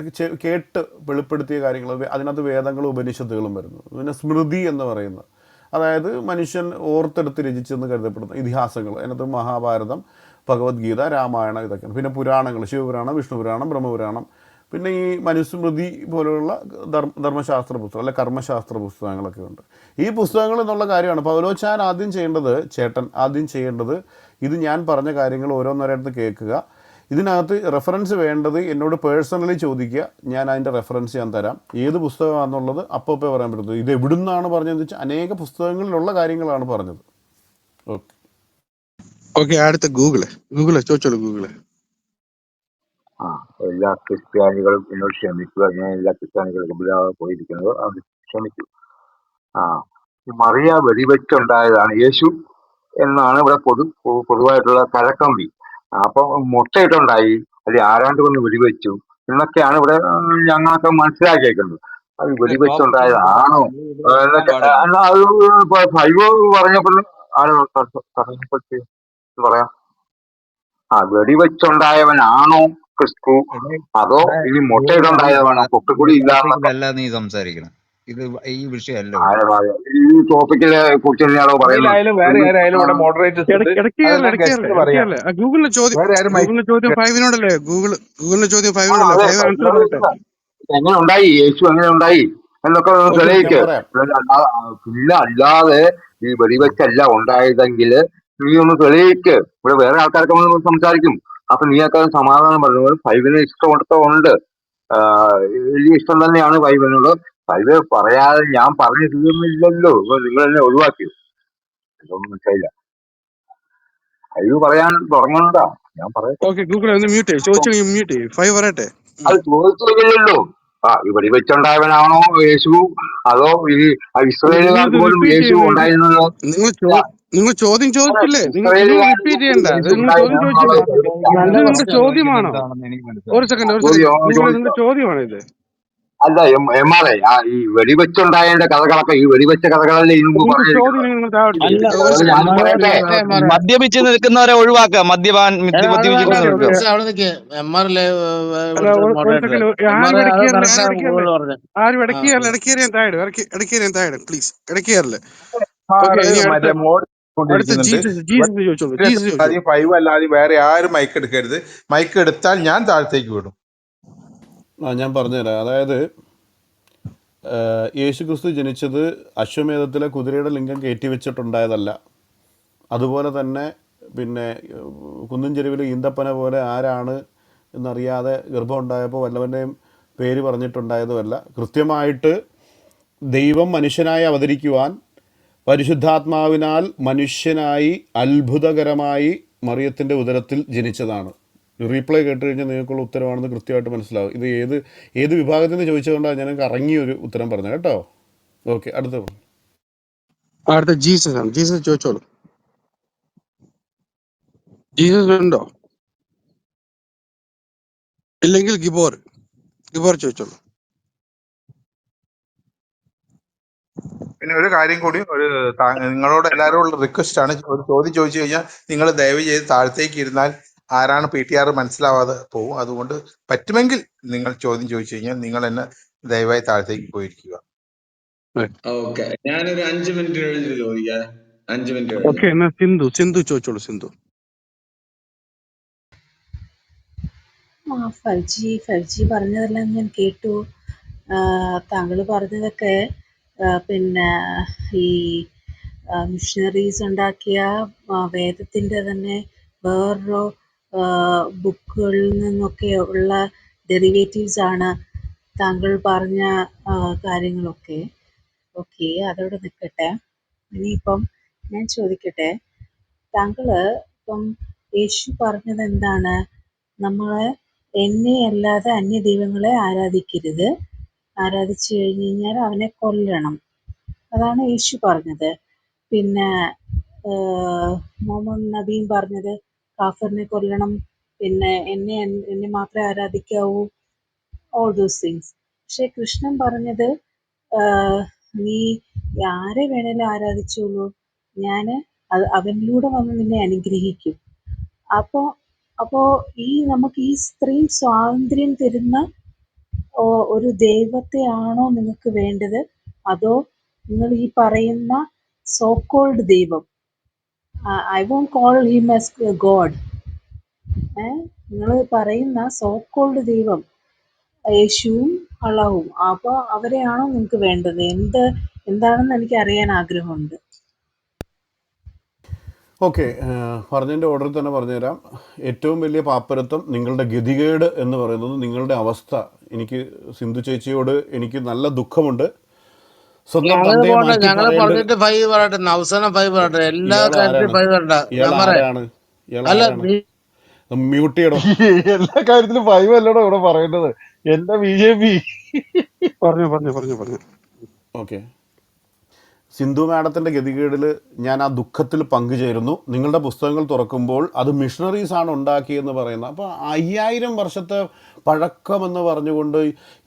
കേട്ട് വെളിപ്പെടുത്തിയ കാര്യങ്ങൾ, അതിനകത്ത് വേദങ്ങളും ഉപനിഷത്തുകളും വരുന്നു. പിന്നെ സ്മൃതി എന്ന് പറയുന്നത്, അതായത് മനുഷ്യൻ ഓർത്തെടുത്ത് രചിച്ചെന്ന് കരുതപ്പെടുന്ന ഇതിഹാസങ്ങൾ, അതിനകത്ത് മഹാഭാരതം, ഭഗവത്ഗീത, രാമായണം, ഇതൊക്കെയാണ്. പിന്നെ പുരാണങ്ങൾ, ശിവപുരാണം, വിഷ്ണുപുരാണം, ബ്രഹ്മപുരാണം, പിന്നെ ഈ മനുസ്മൃതി പോലെയുള്ള ധർമ്മശാസ്ത്ര പുസ്തകം അല്ലെ കർമ്മശാസ്ത്ര പുസ്തകങ്ങളൊക്കെ ഉണ്ട്. ഈ പുസ്തകങ്ങൾ എന്നുള്ള കാര്യമാണ് പൗലോച്ചാൻ ചേട്ടൻ ആദ്യം ചെയ്യേണ്ടത്. ഇത് ഞാൻ പറഞ്ഞ കാര്യങ്ങൾ ഓരോന്നോരോരുത്ത് കേൾക്കുക. ഇതിനകത്ത് റെഫറൻസ് വേണ്ടത് എന്നോട് പേഴ്സണലി ചോദിക്കുക, ഞാൻ അതിൻ്റെ റെഫറൻസ് ഞാൻ തരാം. ഏത് പുസ്തകമാണെന്നുള്ളത് അപ്പോൾ പറയാൻ പറ്റുന്നത്. ഇത് എവിടുന്നാണ് പറഞ്ഞതെന്ന് വെച്ചാൽ അനേക പുസ്തകങ്ങളിലുള്ള കാര്യങ്ങളാണ് പറഞ്ഞത്. ഓക്കെ ഓക്കെ, അടുത്ത ഗൂഗിള് ചോദിച്ചോളൂ. ആ, എല്ലാ ക്രിസ്ത്യാനികളും എന്നോട് ക്ഷമിക്കുക. ഞാൻ എല്ലാ ക്രിസ്ത്യാനികൾക്കും പോയിരിക്കുന്നത്, അത് ക്ഷമിച്ചു. ആ, ഈ മറിയ വെടിവെച്ചുണ്ടായതാണ് യേശു എന്നാണ് ഇവിടെ പൊതുവായിട്ടുള്ള കഴക്കമ്പി. അപ്പൊ മുട്ടയിട്ടുണ്ടായി, അല്ലെങ്കിൽ ആരാണ്ട് കൊണ്ട് വെടിവെച്ചു എന്നൊക്കെയാണ് ഇവിടെ ഞങ്ങളൊക്കെ മനസ്സിലാക്കിയേക്കുന്നത്. അത് വെടിവെച്ചുണ്ടായതാണോ എന്നൊക്കെ അത് ഫൈവ് പറഞ്ഞപ്പോൾ പറഞ്ഞപ്പോഴത്തെ പറയാം. ആ, വെടിവെച്ചുണ്ടായവനാണോ ക്രിസ്തു, അതോ ഇനി മുട്ടയിട്ടുണ്ടായവനാണോ? പൊട്ടുകൂടി ഇല്ലാന്നൊക്കെ നീ സംസാരിക്കണം. ഇത് ഈ വിഷയമല്ല. ഈ ടോപ്പിക്കിനെ കുറിച്ച് തന്നെയാണോ പറയുന്നത്? ആയാലും വേറെ ആരായാലും ഇവിടെ മോഡറേറ്റേഴ്സ് ഉണ്ട്, അതെല്ലാം ഗസ്റ്റ് പറയാം. ഗൂഗിളിലെ വേറെ ആരും മൈക്ക് ചോദ്യം ഫൈവിനോടല്ലേ? ഗൂഗിളിലെ ചോദ്യം ഫൈവിനോടല്ലേ? അതെ, ഫൈവ് ആൻസർ പറയട്ടെ. എങ്ങനെ ഉണ്ടായി, യേശു എങ്ങനെ ഉണ്ടായി എന്നൊക്കെ ഒന്ന് ഓക്കെ, ഞാൻ തെളിയിക്ക്. പറയാം. പിന്നെ അല്ലാതെ ഈ വെടിവെച്ചല്ല ഉണ്ടായതെങ്കിൽ നീ ഒന്ന് തെളിയിക്ക്. ഇവിടെ വേറെ ആൾക്കാരൊക്കെ വന്ന് സംസാരിക്കും, അപ്പൊ നീയൊക്കെ സമാധാനം പറഞ്ഞു. ഫൈവിന് ഇഷ്ടമുണ്ട്, വലിയ ഇഷ്ടം തന്നെയാണ് ഫൈവിനോട്. ഫൈവ് പറയാതെ ഞാൻ പറഞ്ഞു തീർന്നില്ലല്ലോ, നിങ്ങൾ എന്നെ ഒഴിവാക്കി. ഇതൊന്നും മനസ്സിലായില്ല. ഫൈവ് പറയാൻ തുടങ്ങണ്ട, ഞാൻ പറയട്ടെ. ഓക്കെ, ഗൂഗിൾ ഒന്ന് മ്യൂട്ട് ചെയ്യും, ചോദിച്ചെങ്കിൽ മ്യൂട്ട് ചെയ്യും. ഫൈവ് പറയട്ടെ. അത് ചോദിച്ചില്ലല്ലോ. ആ, ഈ വെടിവെച്ചുണ്ടായവനാണോ യേശു, അതോ ഈ ഇസ്രായേലുകാർക്ക് പോലും റിപ്പീറ്റ് യേശു ചെയ്യുന്നത് ഉണ്ടായിരുന്നത്? നിങ്ങൾ ചോദ്യം ചോദിച്ചില്ലേ? നിങ്ങൾ റിപ്പീറ്റ് ചെയ്യണ്ട. യേശു നിങ്ങൾ ചോദ്യം ചോദിച്ചില്ലേ? ഉണ്ടായിരുന്നുള്ള ഇത് നിങ്ങളുടെ ചോദ്യമാണോ? എന്താണെന്ന് എനിക്ക് ഒരു മനസ്സിലായി. സെക്കൻഡ്, ഗൂഗിൾ നിങ്ങളുടെ ചോദ്യമാണോ ഇത്? അല്ല, MRA ഈ വെടിവെച്ചുണ്ടായതിന്റെ കഥകളൊക്കെ, ഈ വെടിവെച്ച കഥകളല്ലേ ഇതിന് മുമ്പ് നിങ്ങൾക്ക് ചോദ്യം പറഞ്ഞിരിക്കുന്നത്. നിങ്ങൾ താഴോട്ട് അല്ല, ചോദിക്കും. ഈ കഥകൾ ഞാൻ പറയട്ടെ. മദ്യപിച്ച് നിൽക്കുന്നവരെ ഒഴിവാക്കുക. മദ്യപിച്ചിരിക്കുന്നവരെ ഒഴിവാക്കുക. അല്ല, ഒരു സെക്കൻഡ്, ആരും ഇടയ്ക്ക് താഴെ പ്ലീസ്. ഇടയ്ക്ക് ഓക്കെ, ഇനി മറ്റേ മോഡ് അടുത്ത കൊണ്ടിരിക്കുന്നുണ്ട്. ജീസസ് ചോദിച്ചോളൂ. ഫൈവ് അല്ലാതെ വേറെ ആരും മൈക്ക് എടുക്കരുത്. മൈക്ക് എടുത്താൽ ഞാൻ താഴത്തേക്ക് വിടും. ഞാൻ പറഞ്ഞുതരാം. അതായത് യേശു ക്രിസ്തു ജനിച്ചത് അശ്വമേധത്തിലെ കുതിരയുടെ ലിംഗം കയറ്റി വെച്ചിട്ടുണ്ടായതല്ല. അതുപോലെ തന്നെ പിന്നെ കുന്നിൻ ചെരുവിൽ ഈന്തപ്പന പോലെ ആരാണ് എന്നറിയാതെ ഗർഭം ഉണ്ടായപ്പോൾ വല്ലവൻ്റെയും പേര് പറഞ്ഞിട്ടുണ്ടായതുമല്ല. കൃത്യമായിട്ട് ദൈവം മനുഷ്യനായി അവതരിക്കുവാൻ പരിശുദ്ധാത്മാവിനാൽ മനുഷ്യനായി അത്ഭുതകരമായി മറിയത്തിൻ്റെ ഉദരത്തിൽ ജനിച്ചതാണ്. റീപ്ലൈ കേട്ട് കഴിഞ്ഞാൽ നിങ്ങൾക്കുള്ള ഉത്തരവാണെന്ന് കൃത്യമായിട്ട് മനസ്സിലാവും. ഇത് ഏത് വിഭാഗത്തിൽ നിന്ന് ചോദിച്ചുകൊണ്ടാണ് ഞാൻ ഇറങ്ങിയൊരു ഉത്തരം പറഞ്ഞത് കേട്ടോ. ഓക്കെ, അടുത്ത ജീസസ് ആണ്. ജീസസ് ചോദിച്ചോളൂ. ജീസസ് ഉണ്ടോ? ഇല്ലെങ്കിൽ ഗിബോർ ചോദിച്ചോളൂ. പിന്നെ ഒരു കാര്യം കൂടി, നിങ്ങളോട് എല്ലാവരും ഉള്ള റിക്വസ്റ്റ് ആണ്. ഒരു ചോദ്യം ചോദിച്ചു കഴിഞ്ഞാൽ നിങ്ങൾ ദയവ് ചെയ്ത് താഴത്തേക്ക് ഇരുന്നാൽ ആരാണ് PTR മനസ്സിലാവാതെ പോകും. അതുകൊണ്ട് പറ്റുമെങ്കിൽ നിങ്ങൾ ചോദ്യം ചോദിച്ചു കഴിഞ്ഞാൽ നിങ്ങൾ എന്നെ ദയവായി താഴത്തേക്ക് പോയിരിക്കുക. ഓക്കെ, ഞാനൊരു 5 മിനിറ്റ് കഴിഞ്ഞിട്ട് ചോദിക്കാം. 5 മിനിറ്റ് ഓക്കെ, കഴിഞ്ഞു. എന്നാ സിന്ധു ചോദിച്ചോളൂ. ഫൽജി പറഞ്ഞതെല്ലാം ഞാൻ കേട്ടു. താങ്കൾ പറഞ്ഞതൊക്കെ പിന്നെ ഈ മിഷണറീസ് ഉണ്ടാക്കിയ വേദത്തിൻ്റെ തന്നെ വേറൊരു ബുക്കുകളിൽ നിന്നൊക്കെ ഉള്ള ഡെറിവേറ്റീവ്സ് ആണ്. താങ്കൾ പറഞ്ഞ കാര്യങ്ങളൊക്കെ ഓക്കെ, അതവിടെ നിൽക്കട്ടെ. ഇനിയിപ്പം ഞാൻ ചോദിക്കട്ടെ, താങ്കള് ഇപ്പം യേശു പറഞ്ഞത് എന്താണ്? നമ്മള് എന്നെ അല്ലാതെ അന്യ ദൈവങ്ങളെ ആരാധിക്കരുത്, ആരാധിച്ചു കഴിഞ്ഞ് കഴിഞ്ഞാൽ അവനെ കൊല്ലണം, അതാണ് യേശു പറഞ്ഞത്. പിന്നെ മുഹമ്മദ് നബിയും പറഞ്ഞത് കാഫറിനെ കൊല്ലണം, പിന്നെ എന്നെ മാത്രമേ ആരാധിക്കാവൂ, ഓൾ ദോസ് തിങ്സ്. പക്ഷെ കൃഷ്ണൻ പറഞ്ഞത് നീ ആരെ വേണേലും ആരാധിച്ചോളൂ, ഞാൻ അവനിലൂടെ വന്ന് നിന്നെ അനുഗ്രഹിക്കും. അപ്പോൾ അപ്പോൾ നമുക്ക് ഈ ഇത്രയും സ്വാതന്ത്ര്യം തരുന്ന ഒരു ദൈവത്തെയാണോ നിങ്ങൾക്ക് വേണ്ടത്, അതോ നിങ്ങൾ ഈ പറയുന്ന സോ കോൾഡ് ദൈവം, I won't call him as God, നിങ്ങൾ പറയുന്ന സോ കോൾഡ് ദൈവം യേശുവും അള്ളാഹുവും, അപ്പോൾ അവരെയാണോ നിങ്ങൾക്ക് വേണ്ടത്? എന്താണെന്ന് എനിക്ക് അറിയാൻ ആഗ്രഹമുണ്ട്. ഓക്കെ, പറഞ്ഞതിൻ്റെ ഓർഡറിൽ തന്നെ പറഞ്ഞുതരാം. ഏറ്റവും വലിയ പാപ്പരത്വം നിങ്ങളുടെ ഗതികേട് എന്ന് പറയുന്നത് നിങ്ങളുടെ അവസ്ഥ. എനിക്ക് സിന്ധു ചേച്ചിയോട് എനിക്ക് നല്ല ദുഃഖമുണ്ട്. സ്വന്തം ഞങ്ങള് തന്തയെ പോട്ടെ, മാറ്റി ഞങ്ങള് പറയേണ്ട ഒരു പറഞ്ഞിട്ട് 5 പറയട്ടെ, അവസാനം 5 പറയട്ടെ, എല്ലാ ഇയാൾ കാര്യത്തിലും ആരാണ് 5 പറയണ്ട. ഇയാൾ ഞാൻ പറയാം. ആരാണ് ഇയാൾ അല്ല ആരാണ് മ്യൂട്ട് ചെയ്യടോ. എല്ലാ കാര്യത്തിലും 5 അല്ലടോ ഇവിടെ പറയേണ്ടത്. എന്റെ BJP. പറഞ്ഞു. ഓക്കെ, സിന്ധു മാഡത്തിൻ്റെ ഗതികേടിൽ ഞാൻ ആ ദുഃഖത്തിൽ പങ്കുചേരുന്നു. നിങ്ങളുടെ പുസ്തകങ്ങൾ തുറക്കുമ്പോൾ അത് മിഷണറീസാണ് ഉണ്ടാക്കിയെന്ന് പറയുന്നത്. അപ്പോൾ 5000 വർഷത്തെ പഴക്കമെന്ന് പറഞ്ഞുകൊണ്ട്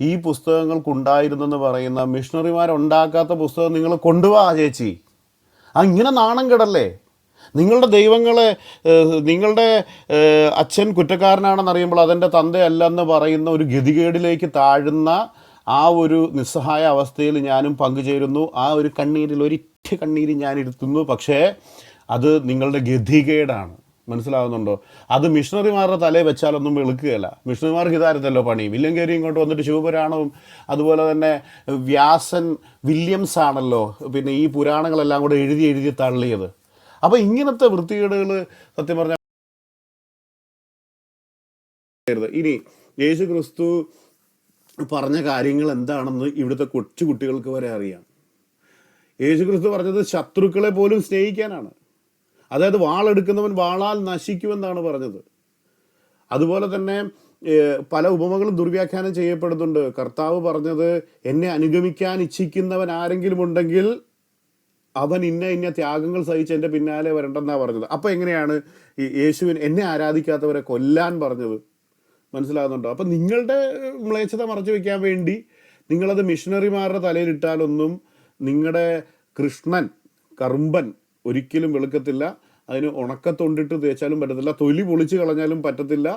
ഈ പുസ്തകങ്ങൾക്കുണ്ടായിരുന്നെന്ന് പറയുന്ന മിഷണറിമാരുണ്ടാക്കാത്ത പുസ്തകം നിങ്ങൾ കൊണ്ടുപോവാ ചേച്ചി. ഇങ്ങനെ നാണം കെടല്ലേ? നിങ്ങളുടെ ദൈവങ്ങളെ നിങ്ങളുടെ അച്ഛൻ കുറ്റക്കാരനാണെന്നറിയുമ്പോൾ അതെൻ്റെ തന്തയല്ലെന്ന് പറയുന്ന ഒരു ഗതികേടിലേക്ക് താഴുന്ന ആ ഒരു നിസ്സഹായ അവസ്ഥയിൽ ഞാനും പങ്കുചേരുന്നു. ആ ഒരു കണ്ണീരിൽ ഒരിറ്റ കണ്ണീര് ഞാൻ ഇരുത്തുന്നു. പക്ഷേ അത് നിങ്ങളുടെ ഗതികേടാണ്, മനസ്സിലാവുന്നുണ്ടോ? അത് മിഷണറിമാരുടെ തലയിൽ വെച്ചാലൊന്നും വെളുക്കുകയല്ല. മിഷണറിമാർക്ക് ഇതായിരുന്നല്ലോ പണി. വില്യം ഇങ്ങോട്ട് വന്നിട്ട് ശിവപുരാണവും അതുപോലെ തന്നെ വ്യാസൻ വില്യംസ് ആണല്ലോ പിന്നെ ഈ പുരാണങ്ങളെല്ലാം കൂടെ എഴുതി തള്ളിയത്. അപ്പോൾ ഇങ്ങനത്തെ വൃത്തികേടുകൾ സത്യം പറഞ്ഞാൽ ഇനി യേശു ക്രിസ്തു പറഞ്ഞ കാര്യങ്ങൾ എന്താണെന്ന് ഇവിടുത്തെ കൊച്ചു കുട്ടികൾക്ക് വരെ അറിയാം. യേശു ക്രിസ്തു പറഞ്ഞത് ശത്രുക്കളെ പോലും സ്നേഹിക്കാനാണ്. അതായത് വാളെടുക്കുന്നവൻ വാളാൽ നശിക്കുമെന്നാണ് പറഞ്ഞത്. അതുപോലെ തന്നെ പല ഉപമകളും ദുർവ്യാഖ്യാനം ചെയ്യപ്പെടുന്നുണ്ട്. കർത്താവ് പറഞ്ഞത് എന്നെ അനുഗമിക്കാൻ ഇച്ഛിക്കുന്നവൻ ആരെങ്കിലും ഉണ്ടെങ്കിൽ അവൻ ഇന്ന ത്യാഗങ്ങൾ സഹിച്ച് എൻ്റെ പിന്നാലെ വരണ്ടെന്നാണ് പറഞ്ഞത്. അപ്പോൾ എങ്ങനെയാണ് ഈ യേശുവിൻ എന്നെ ആരാധിക്കാത്തവരെ കൊല്ലാൻ പറഞ്ഞത്? മനസ്സിലാകുന്നുണ്ടോ? അപ്പം നിങ്ങളുടെ മ്ലേച്ഛത മറച്ചു വയ്ക്കാൻ വേണ്ടി നിങ്ങളത് മിഷണറിമാരുടെ തലയിലിട്ടാലൊന്നും നിങ്ങളുടെ കൃഷ്ണൻ കറുമ്പൻ ഒരിക്കലും വെളുക്കത്തില്ല. അതിന് ഉണക്കത്തൊണ്ടിട്ട് തേച്ചാലും പറ്റത്തില്ല, തൊലി പൊളിച്ച് കളഞ്ഞാലും പറ്റത്തില്ല.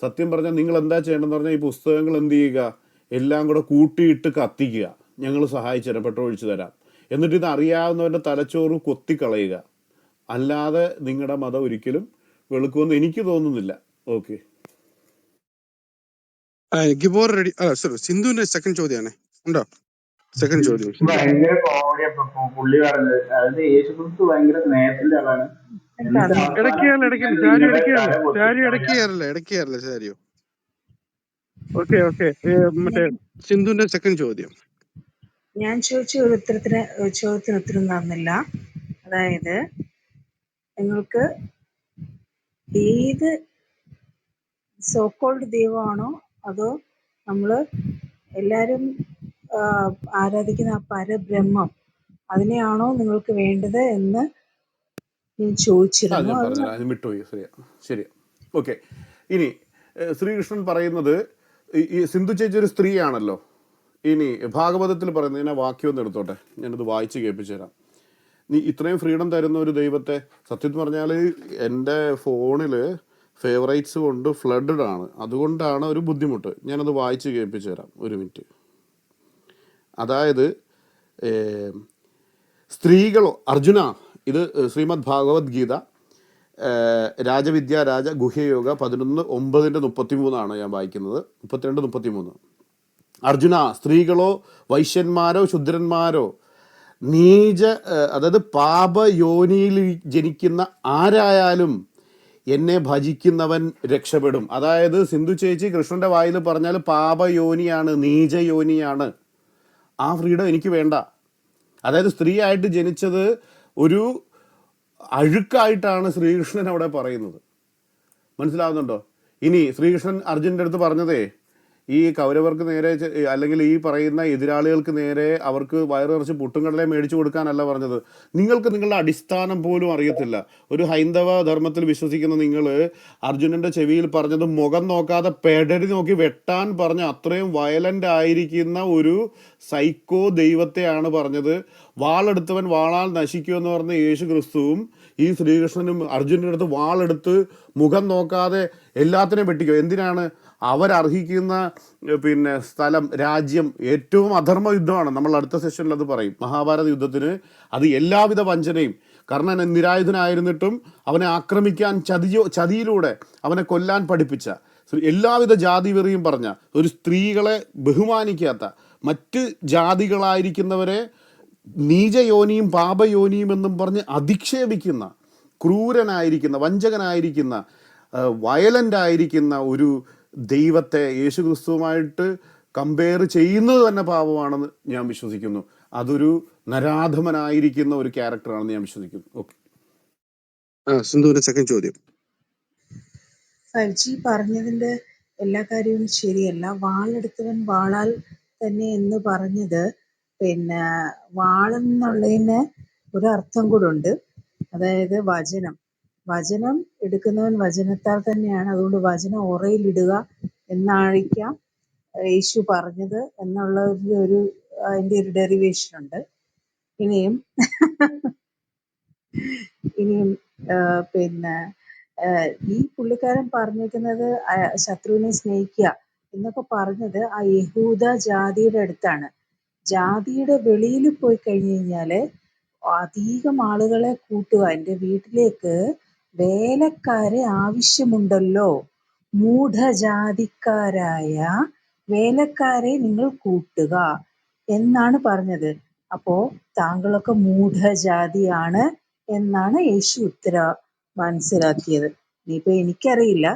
സത്യം പറഞ്ഞാൽ നിങ്ങൾ എന്താ ചെയ്യേണ്ടതെന്ന് പറഞ്ഞാൽ ഈ പുസ്തകങ്ങൾ എന്ത് ചെയ്യുക, എല്ലാം കൂടെ കൂട്ടിയിട്ട് കത്തിക്കുക. ഞങ്ങൾ സഹായിച്ചു തരാം, പെട്രോൾ ഒഴിച്ചു തരാം. എന്നിട്ട് ഇത് അറിയാവുന്നവൻ്റെ തലച്ചോറ് കൊത്തിക്കളയുക. അല്ലാതെ നിങ്ങളുടെ മതം ഒരിക്കലും വെളുക്കുമെന്ന് എനിക്ക് തോന്നുന്നില്ല. ഓക്കെ, ഗിബോർ റെഡി. സോറി, സിന്ധുവിന്റെ സെക്കൻഡ് ചോദ്യമാണ്. ഉണ്ടോ? സെക്കൻഡ് ചോദ്യം സിന്ധു. ഭയങ്കര കോമഡിയാ പുള്ളി പറഞ്ഞത്. അതായത് യേശുക്രിസ്തു ഭയങ്കര സ്നേഹത്തിന്റെ ആളാണ്, എന്നിട്ട് അവസാനം ഇടയ്ക്ക് ഇങ്ങനെ ചാരി നിങ്ങളുടെ ഇടയ്ക്ക് തല ചാരി പൊട്ടിക്കളയാ. ഇടയ്ക്ക് കയറല്ലേ ചാരിയോ? ഓക്കെ. മറ്റേ സിന്ധുവിന്റെ സെക്കൻഡ് ചോദ്യം. ഞാൻ ചോദിച്ച ചോദ്യത്തിന് ഉത്തരം തന്നില്ല. അതായത് നിങ്ങൾക്ക് ഏത് സോക്കോൾഡ് ദൈവമാണോ അതോ നമ്മൾ എല്ലാവരും ആരാധിക്കുന്ന ആ പരബ്രഹ്മം അതിനെയാണോ നിങ്ങൾക്ക് വേണ്ടത് എന്ന് ഞാൻ ചോദിച്ചിരുന്നു. ഞാൻ അത് പറഞ്ഞുതരാം, അത് വിട്ടുപോയി. ശരി. ഓക്കെ, ഇനി ശ്രീകൃഷ്ണൻ പറയുന്നത് ഈ സിന്ധു ചേച്ചി ഒരു സ്ത്രീയാണല്ലോ. ഇനി ഭാഗവതത്തിൽ പറയുന്നത്, ഞാൻ വാക്യം ഒന്ന് എടുത്തോട്ടെ, ഞാനത് വായിച്ച് കേൾപ്പിച്ചു തരാം. നീ ഇത്രയും ഫ്രീഡം തരുന്ന ഒരു ദൈവത്തെ, സത്യത്തിൽ പറഞ്ഞാൽ എൻ്റെ ഫോണിൽ ഫേവറേറ്റ്സ് കൊണ്ട് ഫ്ലഡഡ് ആണ്, അതുകൊണ്ടാണ് ഒരു ബുദ്ധിമുട്ട്. ഞാനത് വായിച്ച് കേൾപ്പിച്ചു തരാം, ഒരു മിനിറ്റ്. അതായത് സ്ത്രീകളോ അർജുന, ഇത് ശ്രീമദ് ഭാഗവത്ഗീത രാജ ഗുഹ്യയോഗ 11:9-33 ഞാൻ വായിക്കുന്നത്. 32-33. അർജുന, സ്ത്രീകളോ വൈശ്യന്മാരോ ശുദ്രന്മാരോ അതായത് പാപയോനിയിൽ ജനിക്കുന്ന ആരായാലും എന്നെ ഭജിക്കുന്നവൻ രക്ഷപ്പെടും. അതായത് സിന്ധു ചേച്ചി കൃഷ്ണന്റെ വായിൽ പറഞ്ഞാൽ പാപയോനിയാണ്, നീചയോനിയാണ്. ആ ഫ്രീഡം എനിക്ക് വേണ്ട. അതായത് സ്ത്രീ ആയിട്ട് ജനിച്ചത് ഒരു അഴുക്കായിട്ടാണ് ശ്രീകൃഷ്ണൻ അവിടെ പറയുന്നത്. മനസ്സിലാവുന്നുണ്ടോ? ഇനി ശ്രീകൃഷ്ണൻ അർജുനൻ്റെ അടുത്ത് പറഞ്ഞതേ ഈ കൗരവർക്ക് നേരെ അല്ലെങ്കിൽ ഈ പറയുന്ന എതിരാളികൾക്ക് നേരെ അവർക്ക് വയറ് നിറച്ച് പുട്ടുംകടലെ മേടിച്ചു കൊടുക്കാനല്ല പറഞ്ഞത്. നിങ്ങൾക്ക് നിങ്ങളുടെ അടിസ്ഥാനം പോലും അറിയത്തില്ല. ഒരു ഹൈന്ദവ ധർമ്മത്തിൽ വിശ്വസിക്കുന്ന നിങ്ങൾ അർജുനൻ്റെ ചെവിയിൽ പറഞ്ഞത് മുഖം നോക്കാതെ പെടരി നോക്കി വെട്ടാൻ പറഞ്ഞ അത്രയും വയലൻ്റ് ആയിരിക്കുന്ന ഒരു സൈക്കോ ദൈവത്തെയാണ് പറഞ്ഞത്. വാളെടുത്തവൻ വാളാൽ നശിക്കുമെന്ന് പറഞ്ഞ യേശു ക്രിസ്തുവും ഈ ശ്രീകൃഷ്ണനും അർജുനൻ്റെ അടുത്ത് വാളെടുത്ത് മുഖം നോക്കാതെ എല്ലാത്തിനെയും വെട്ടിക്കും. എന്തിനാണ്? അവരർഹിക്കുന്ന സ്ഥലം, രാജ്യം. ഏറ്റവും അധർമ്മ യുദ്ധമാണ്. നമ്മൾ അടുത്ത സെഷനിൽ അത് പറയും. മഹാഭാരത യുദ്ധത്തിന് അത് എല്ലാവിധ വഞ്ചനയും. കർണൻ നിരായുധനായിരുന്നിട്ടും അവനെ ആക്രമിക്കാൻ ചതിയിലൂടെ അവനെ കൊല്ലാൻ പഠിപ്പിച്ച, എല്ലാവിധ ജാതി വെറിയും പറഞ്ഞ, ഒരു സ്ത്രീകളെ ബഹുമാനിക്കാത്ത, മറ്റ് ജാതികളായിരിക്കുന്നവരെ നീചയോനിയും പാപയോനിയും എന്നും പറഞ്ഞ് അധിക്ഷേപിക്കുന്ന, ക്രൂരനായിരിക്കുന്ന, വഞ്ചകനായിരിക്കുന്ന, വയലൻ്റ് ആയിരിക്കുന്ന ഒരു ദൈവത്തെ യേശു ക്രിസ്തുവുമായിട്ട് കമ്പയർ ചെയ്യുന്നത് തന്നെ പാപമാണെന്ന് ഞാൻ വിശ്വസിക്കുന്നു. അതൊരു നരാധമനായിരിക്കുന്ന ഒരു ക്യാരക്ടറാണെന്ന് ഞാൻ വിശ്വസിക്കുന്നു. ഓക്കെ, സിന്ധുവിന്റെ സെക്കൻഡ് ചോദ്യം. ഫൈജി പറഞ്ഞതിന്റെ എല്ലാ കാര്യവും ശരിയല്ല. വാളെടുത്തവൻ വാളാൽ തന്നെ എന്ന് പറഞ്ഞത് വാളെന്നുള്ളതിന് ഒരർത്ഥം കൂടെ ഉണ്ട്. അതായത് വചനം എടുക്കുന്നവൻ വചനത്താൽ തന്നെയാണ്. അതുകൊണ്ട് വചനം ഉറയിലിടുക എന്നായിരിക്കാം യേശു പറഞ്ഞത് എന്നുള്ള അതിൻ്റെ ഒരു ഡെറിവേഷൻ ഉണ്ട്. ഇനിയും ഈ പുള്ളിക്കാരൻ പറഞ്ഞിരിക്കുന്നത് ശത്രുവിനെ സ്നേഹിക്കുക എന്നൊക്കെ പറഞ്ഞത് ആ യഹൂദ ജാതിയുടെ അടുത്താണ്. ജാതിയുടെ വെളിയിൽ പോയി കഴിഞ്ഞു കഴിഞ്ഞാല് അധികം ആളുകളെ കൂട്ടുക. എൻ്റെ വീട്ടിലേക്ക് വേലക്കാരെ ആവശ്യമുണ്ടല്ലോ, മൂഢജാതിക്കാരായ വേലക്കാരെ നിങ്ങൾ കൂട്ടുക എന്നാണ് പറഞ്ഞത്. അപ്പോ താങ്കളൊക്കെ മൂഢജാതിയാണ് എന്നാണ് യേശു മനസ്സിലാക്കിയത്. ഇനിയിപ്പോ എനിക്കറിയില്ല,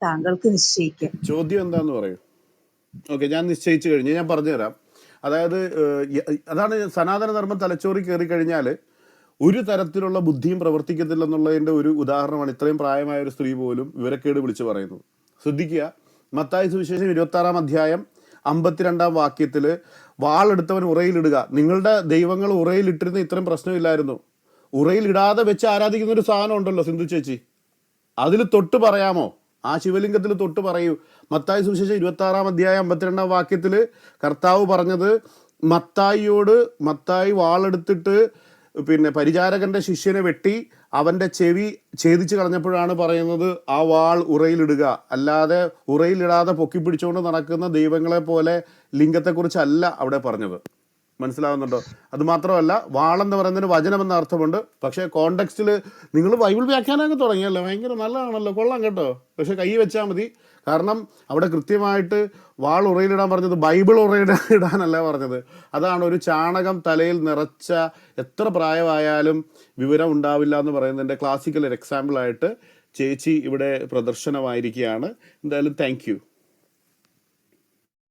താങ്കൾക്ക് നിശ്ചയിക്കാം. ചോദ്യം എന്താന്ന് പറയൂ. ഓക്കെ, ഞാൻ നിശ്ചയിച്ചു കഴിഞ്ഞു. ഞാൻ പറഞ്ഞുതരാം. അതായത് അതാണ് സനാതന ധർമ്മം തലച്ചോറി കയറി കഴിഞ്ഞാൽ ഒരു തരത്തിലുള്ള ബുദ്ധിയും പ്രവർത്തിക്കത്തില്ലെന്നുള്ളതിൻ്റെ ഒരു ഉദാഹരണമാണ് ഇത്രയും പ്രായമായ ഒരു സ്ത്രീ പോലും വിവരക്കേട് വിളിച്ച് പറയുന്നത്. ശ്രദ്ധിക്കുക, മത്തായി സുവിശേഷം 26-ാം അധ്യായം 52-ാം വാക്യത്തിൽ വാളെടുത്തവൻ ഉറയിലിടുക. നിങ്ങളുടെ ദൈവങ്ങൾ ഉറയിലിട്ടിരുന്ന ഇത്രയും പ്രശ്നമില്ലായിരുന്നു. ഉറയിലിടാതെ വെച്ച് ആരാധിക്കുന്ന ഒരു സാധനം ഉണ്ടല്ലോ സിന്ധു ചേച്ചി, അതിൽ തൊട്ട് പറയാമോ? ആ ശിവലിംഗത്തിൽ തൊട്ട് പറയൂ. മത്തായി സുവിശേഷം 26-ാം അധ്യായം 52-ാം വാക്യത്തിൽ കർത്താവ് പറഞ്ഞത് മത്തായി വാളെടുത്തിട്ട് പരിചാരകന്റെ ശിഷ്യനെ വെട്ടി അവൻ്റെ ചെവി ഛേദിച്ച് കളഞ്ഞപ്പോഴാണ് പറയുന്നത് ആ വാൾ ഉറയിലിടുക. അല്ലാതെ ഉറയിലിടാതെ പൊക്കി പിടിച്ചുകൊണ്ട് നടക്കുന്ന ദൈവങ്ങളെ പോലെ ലിംഗത്തെക്കുറിച്ചല്ല അവിടെ പറഞ്ഞത്. മനസ്സിലാവുന്നുണ്ടോ? അത് മാത്രമല്ല, വാളെന്ന് പറയുന്നതിന് വചനം എന്ന അർത്ഥമുണ്ട്. പക്ഷേ കോണ്ടെക്സ്റ്റിൽ നിങ്ങൾ ബൈബിൾ വ്യാഖ്യാനമൊക്കെ തുടങ്ങിയല്ലോ, ഭയങ്കര നല്ലതാണല്ലോ, കൊള്ളാം കേട്ടോ. പക്ഷെ കൈ വെച്ചാൽ മതി. കാരണം അവിടെ കൃത്യമായിട്ട് വാൾ ഉറയിലിടാൻ പറഞ്ഞത് ബൈബിൾ ഉറയിടാനല്ല പറഞ്ഞത്. അതാണ് ഒരു ചാണകം തലയിൽ നിറച്ച എത്ര പ്രായമായാലും വിവരം ഉണ്ടാവില്ല എന്ന് പറയുന്നതിൻ്റെ ക്ലാസിക്കൽ ഒരു എക്സാമ്പിളായിട്ട് ചേച്ചി ഇവിടെ പ്രദർശനമായിരിക്കുകയാണ്. എന്തായാലും താങ്ക് യു.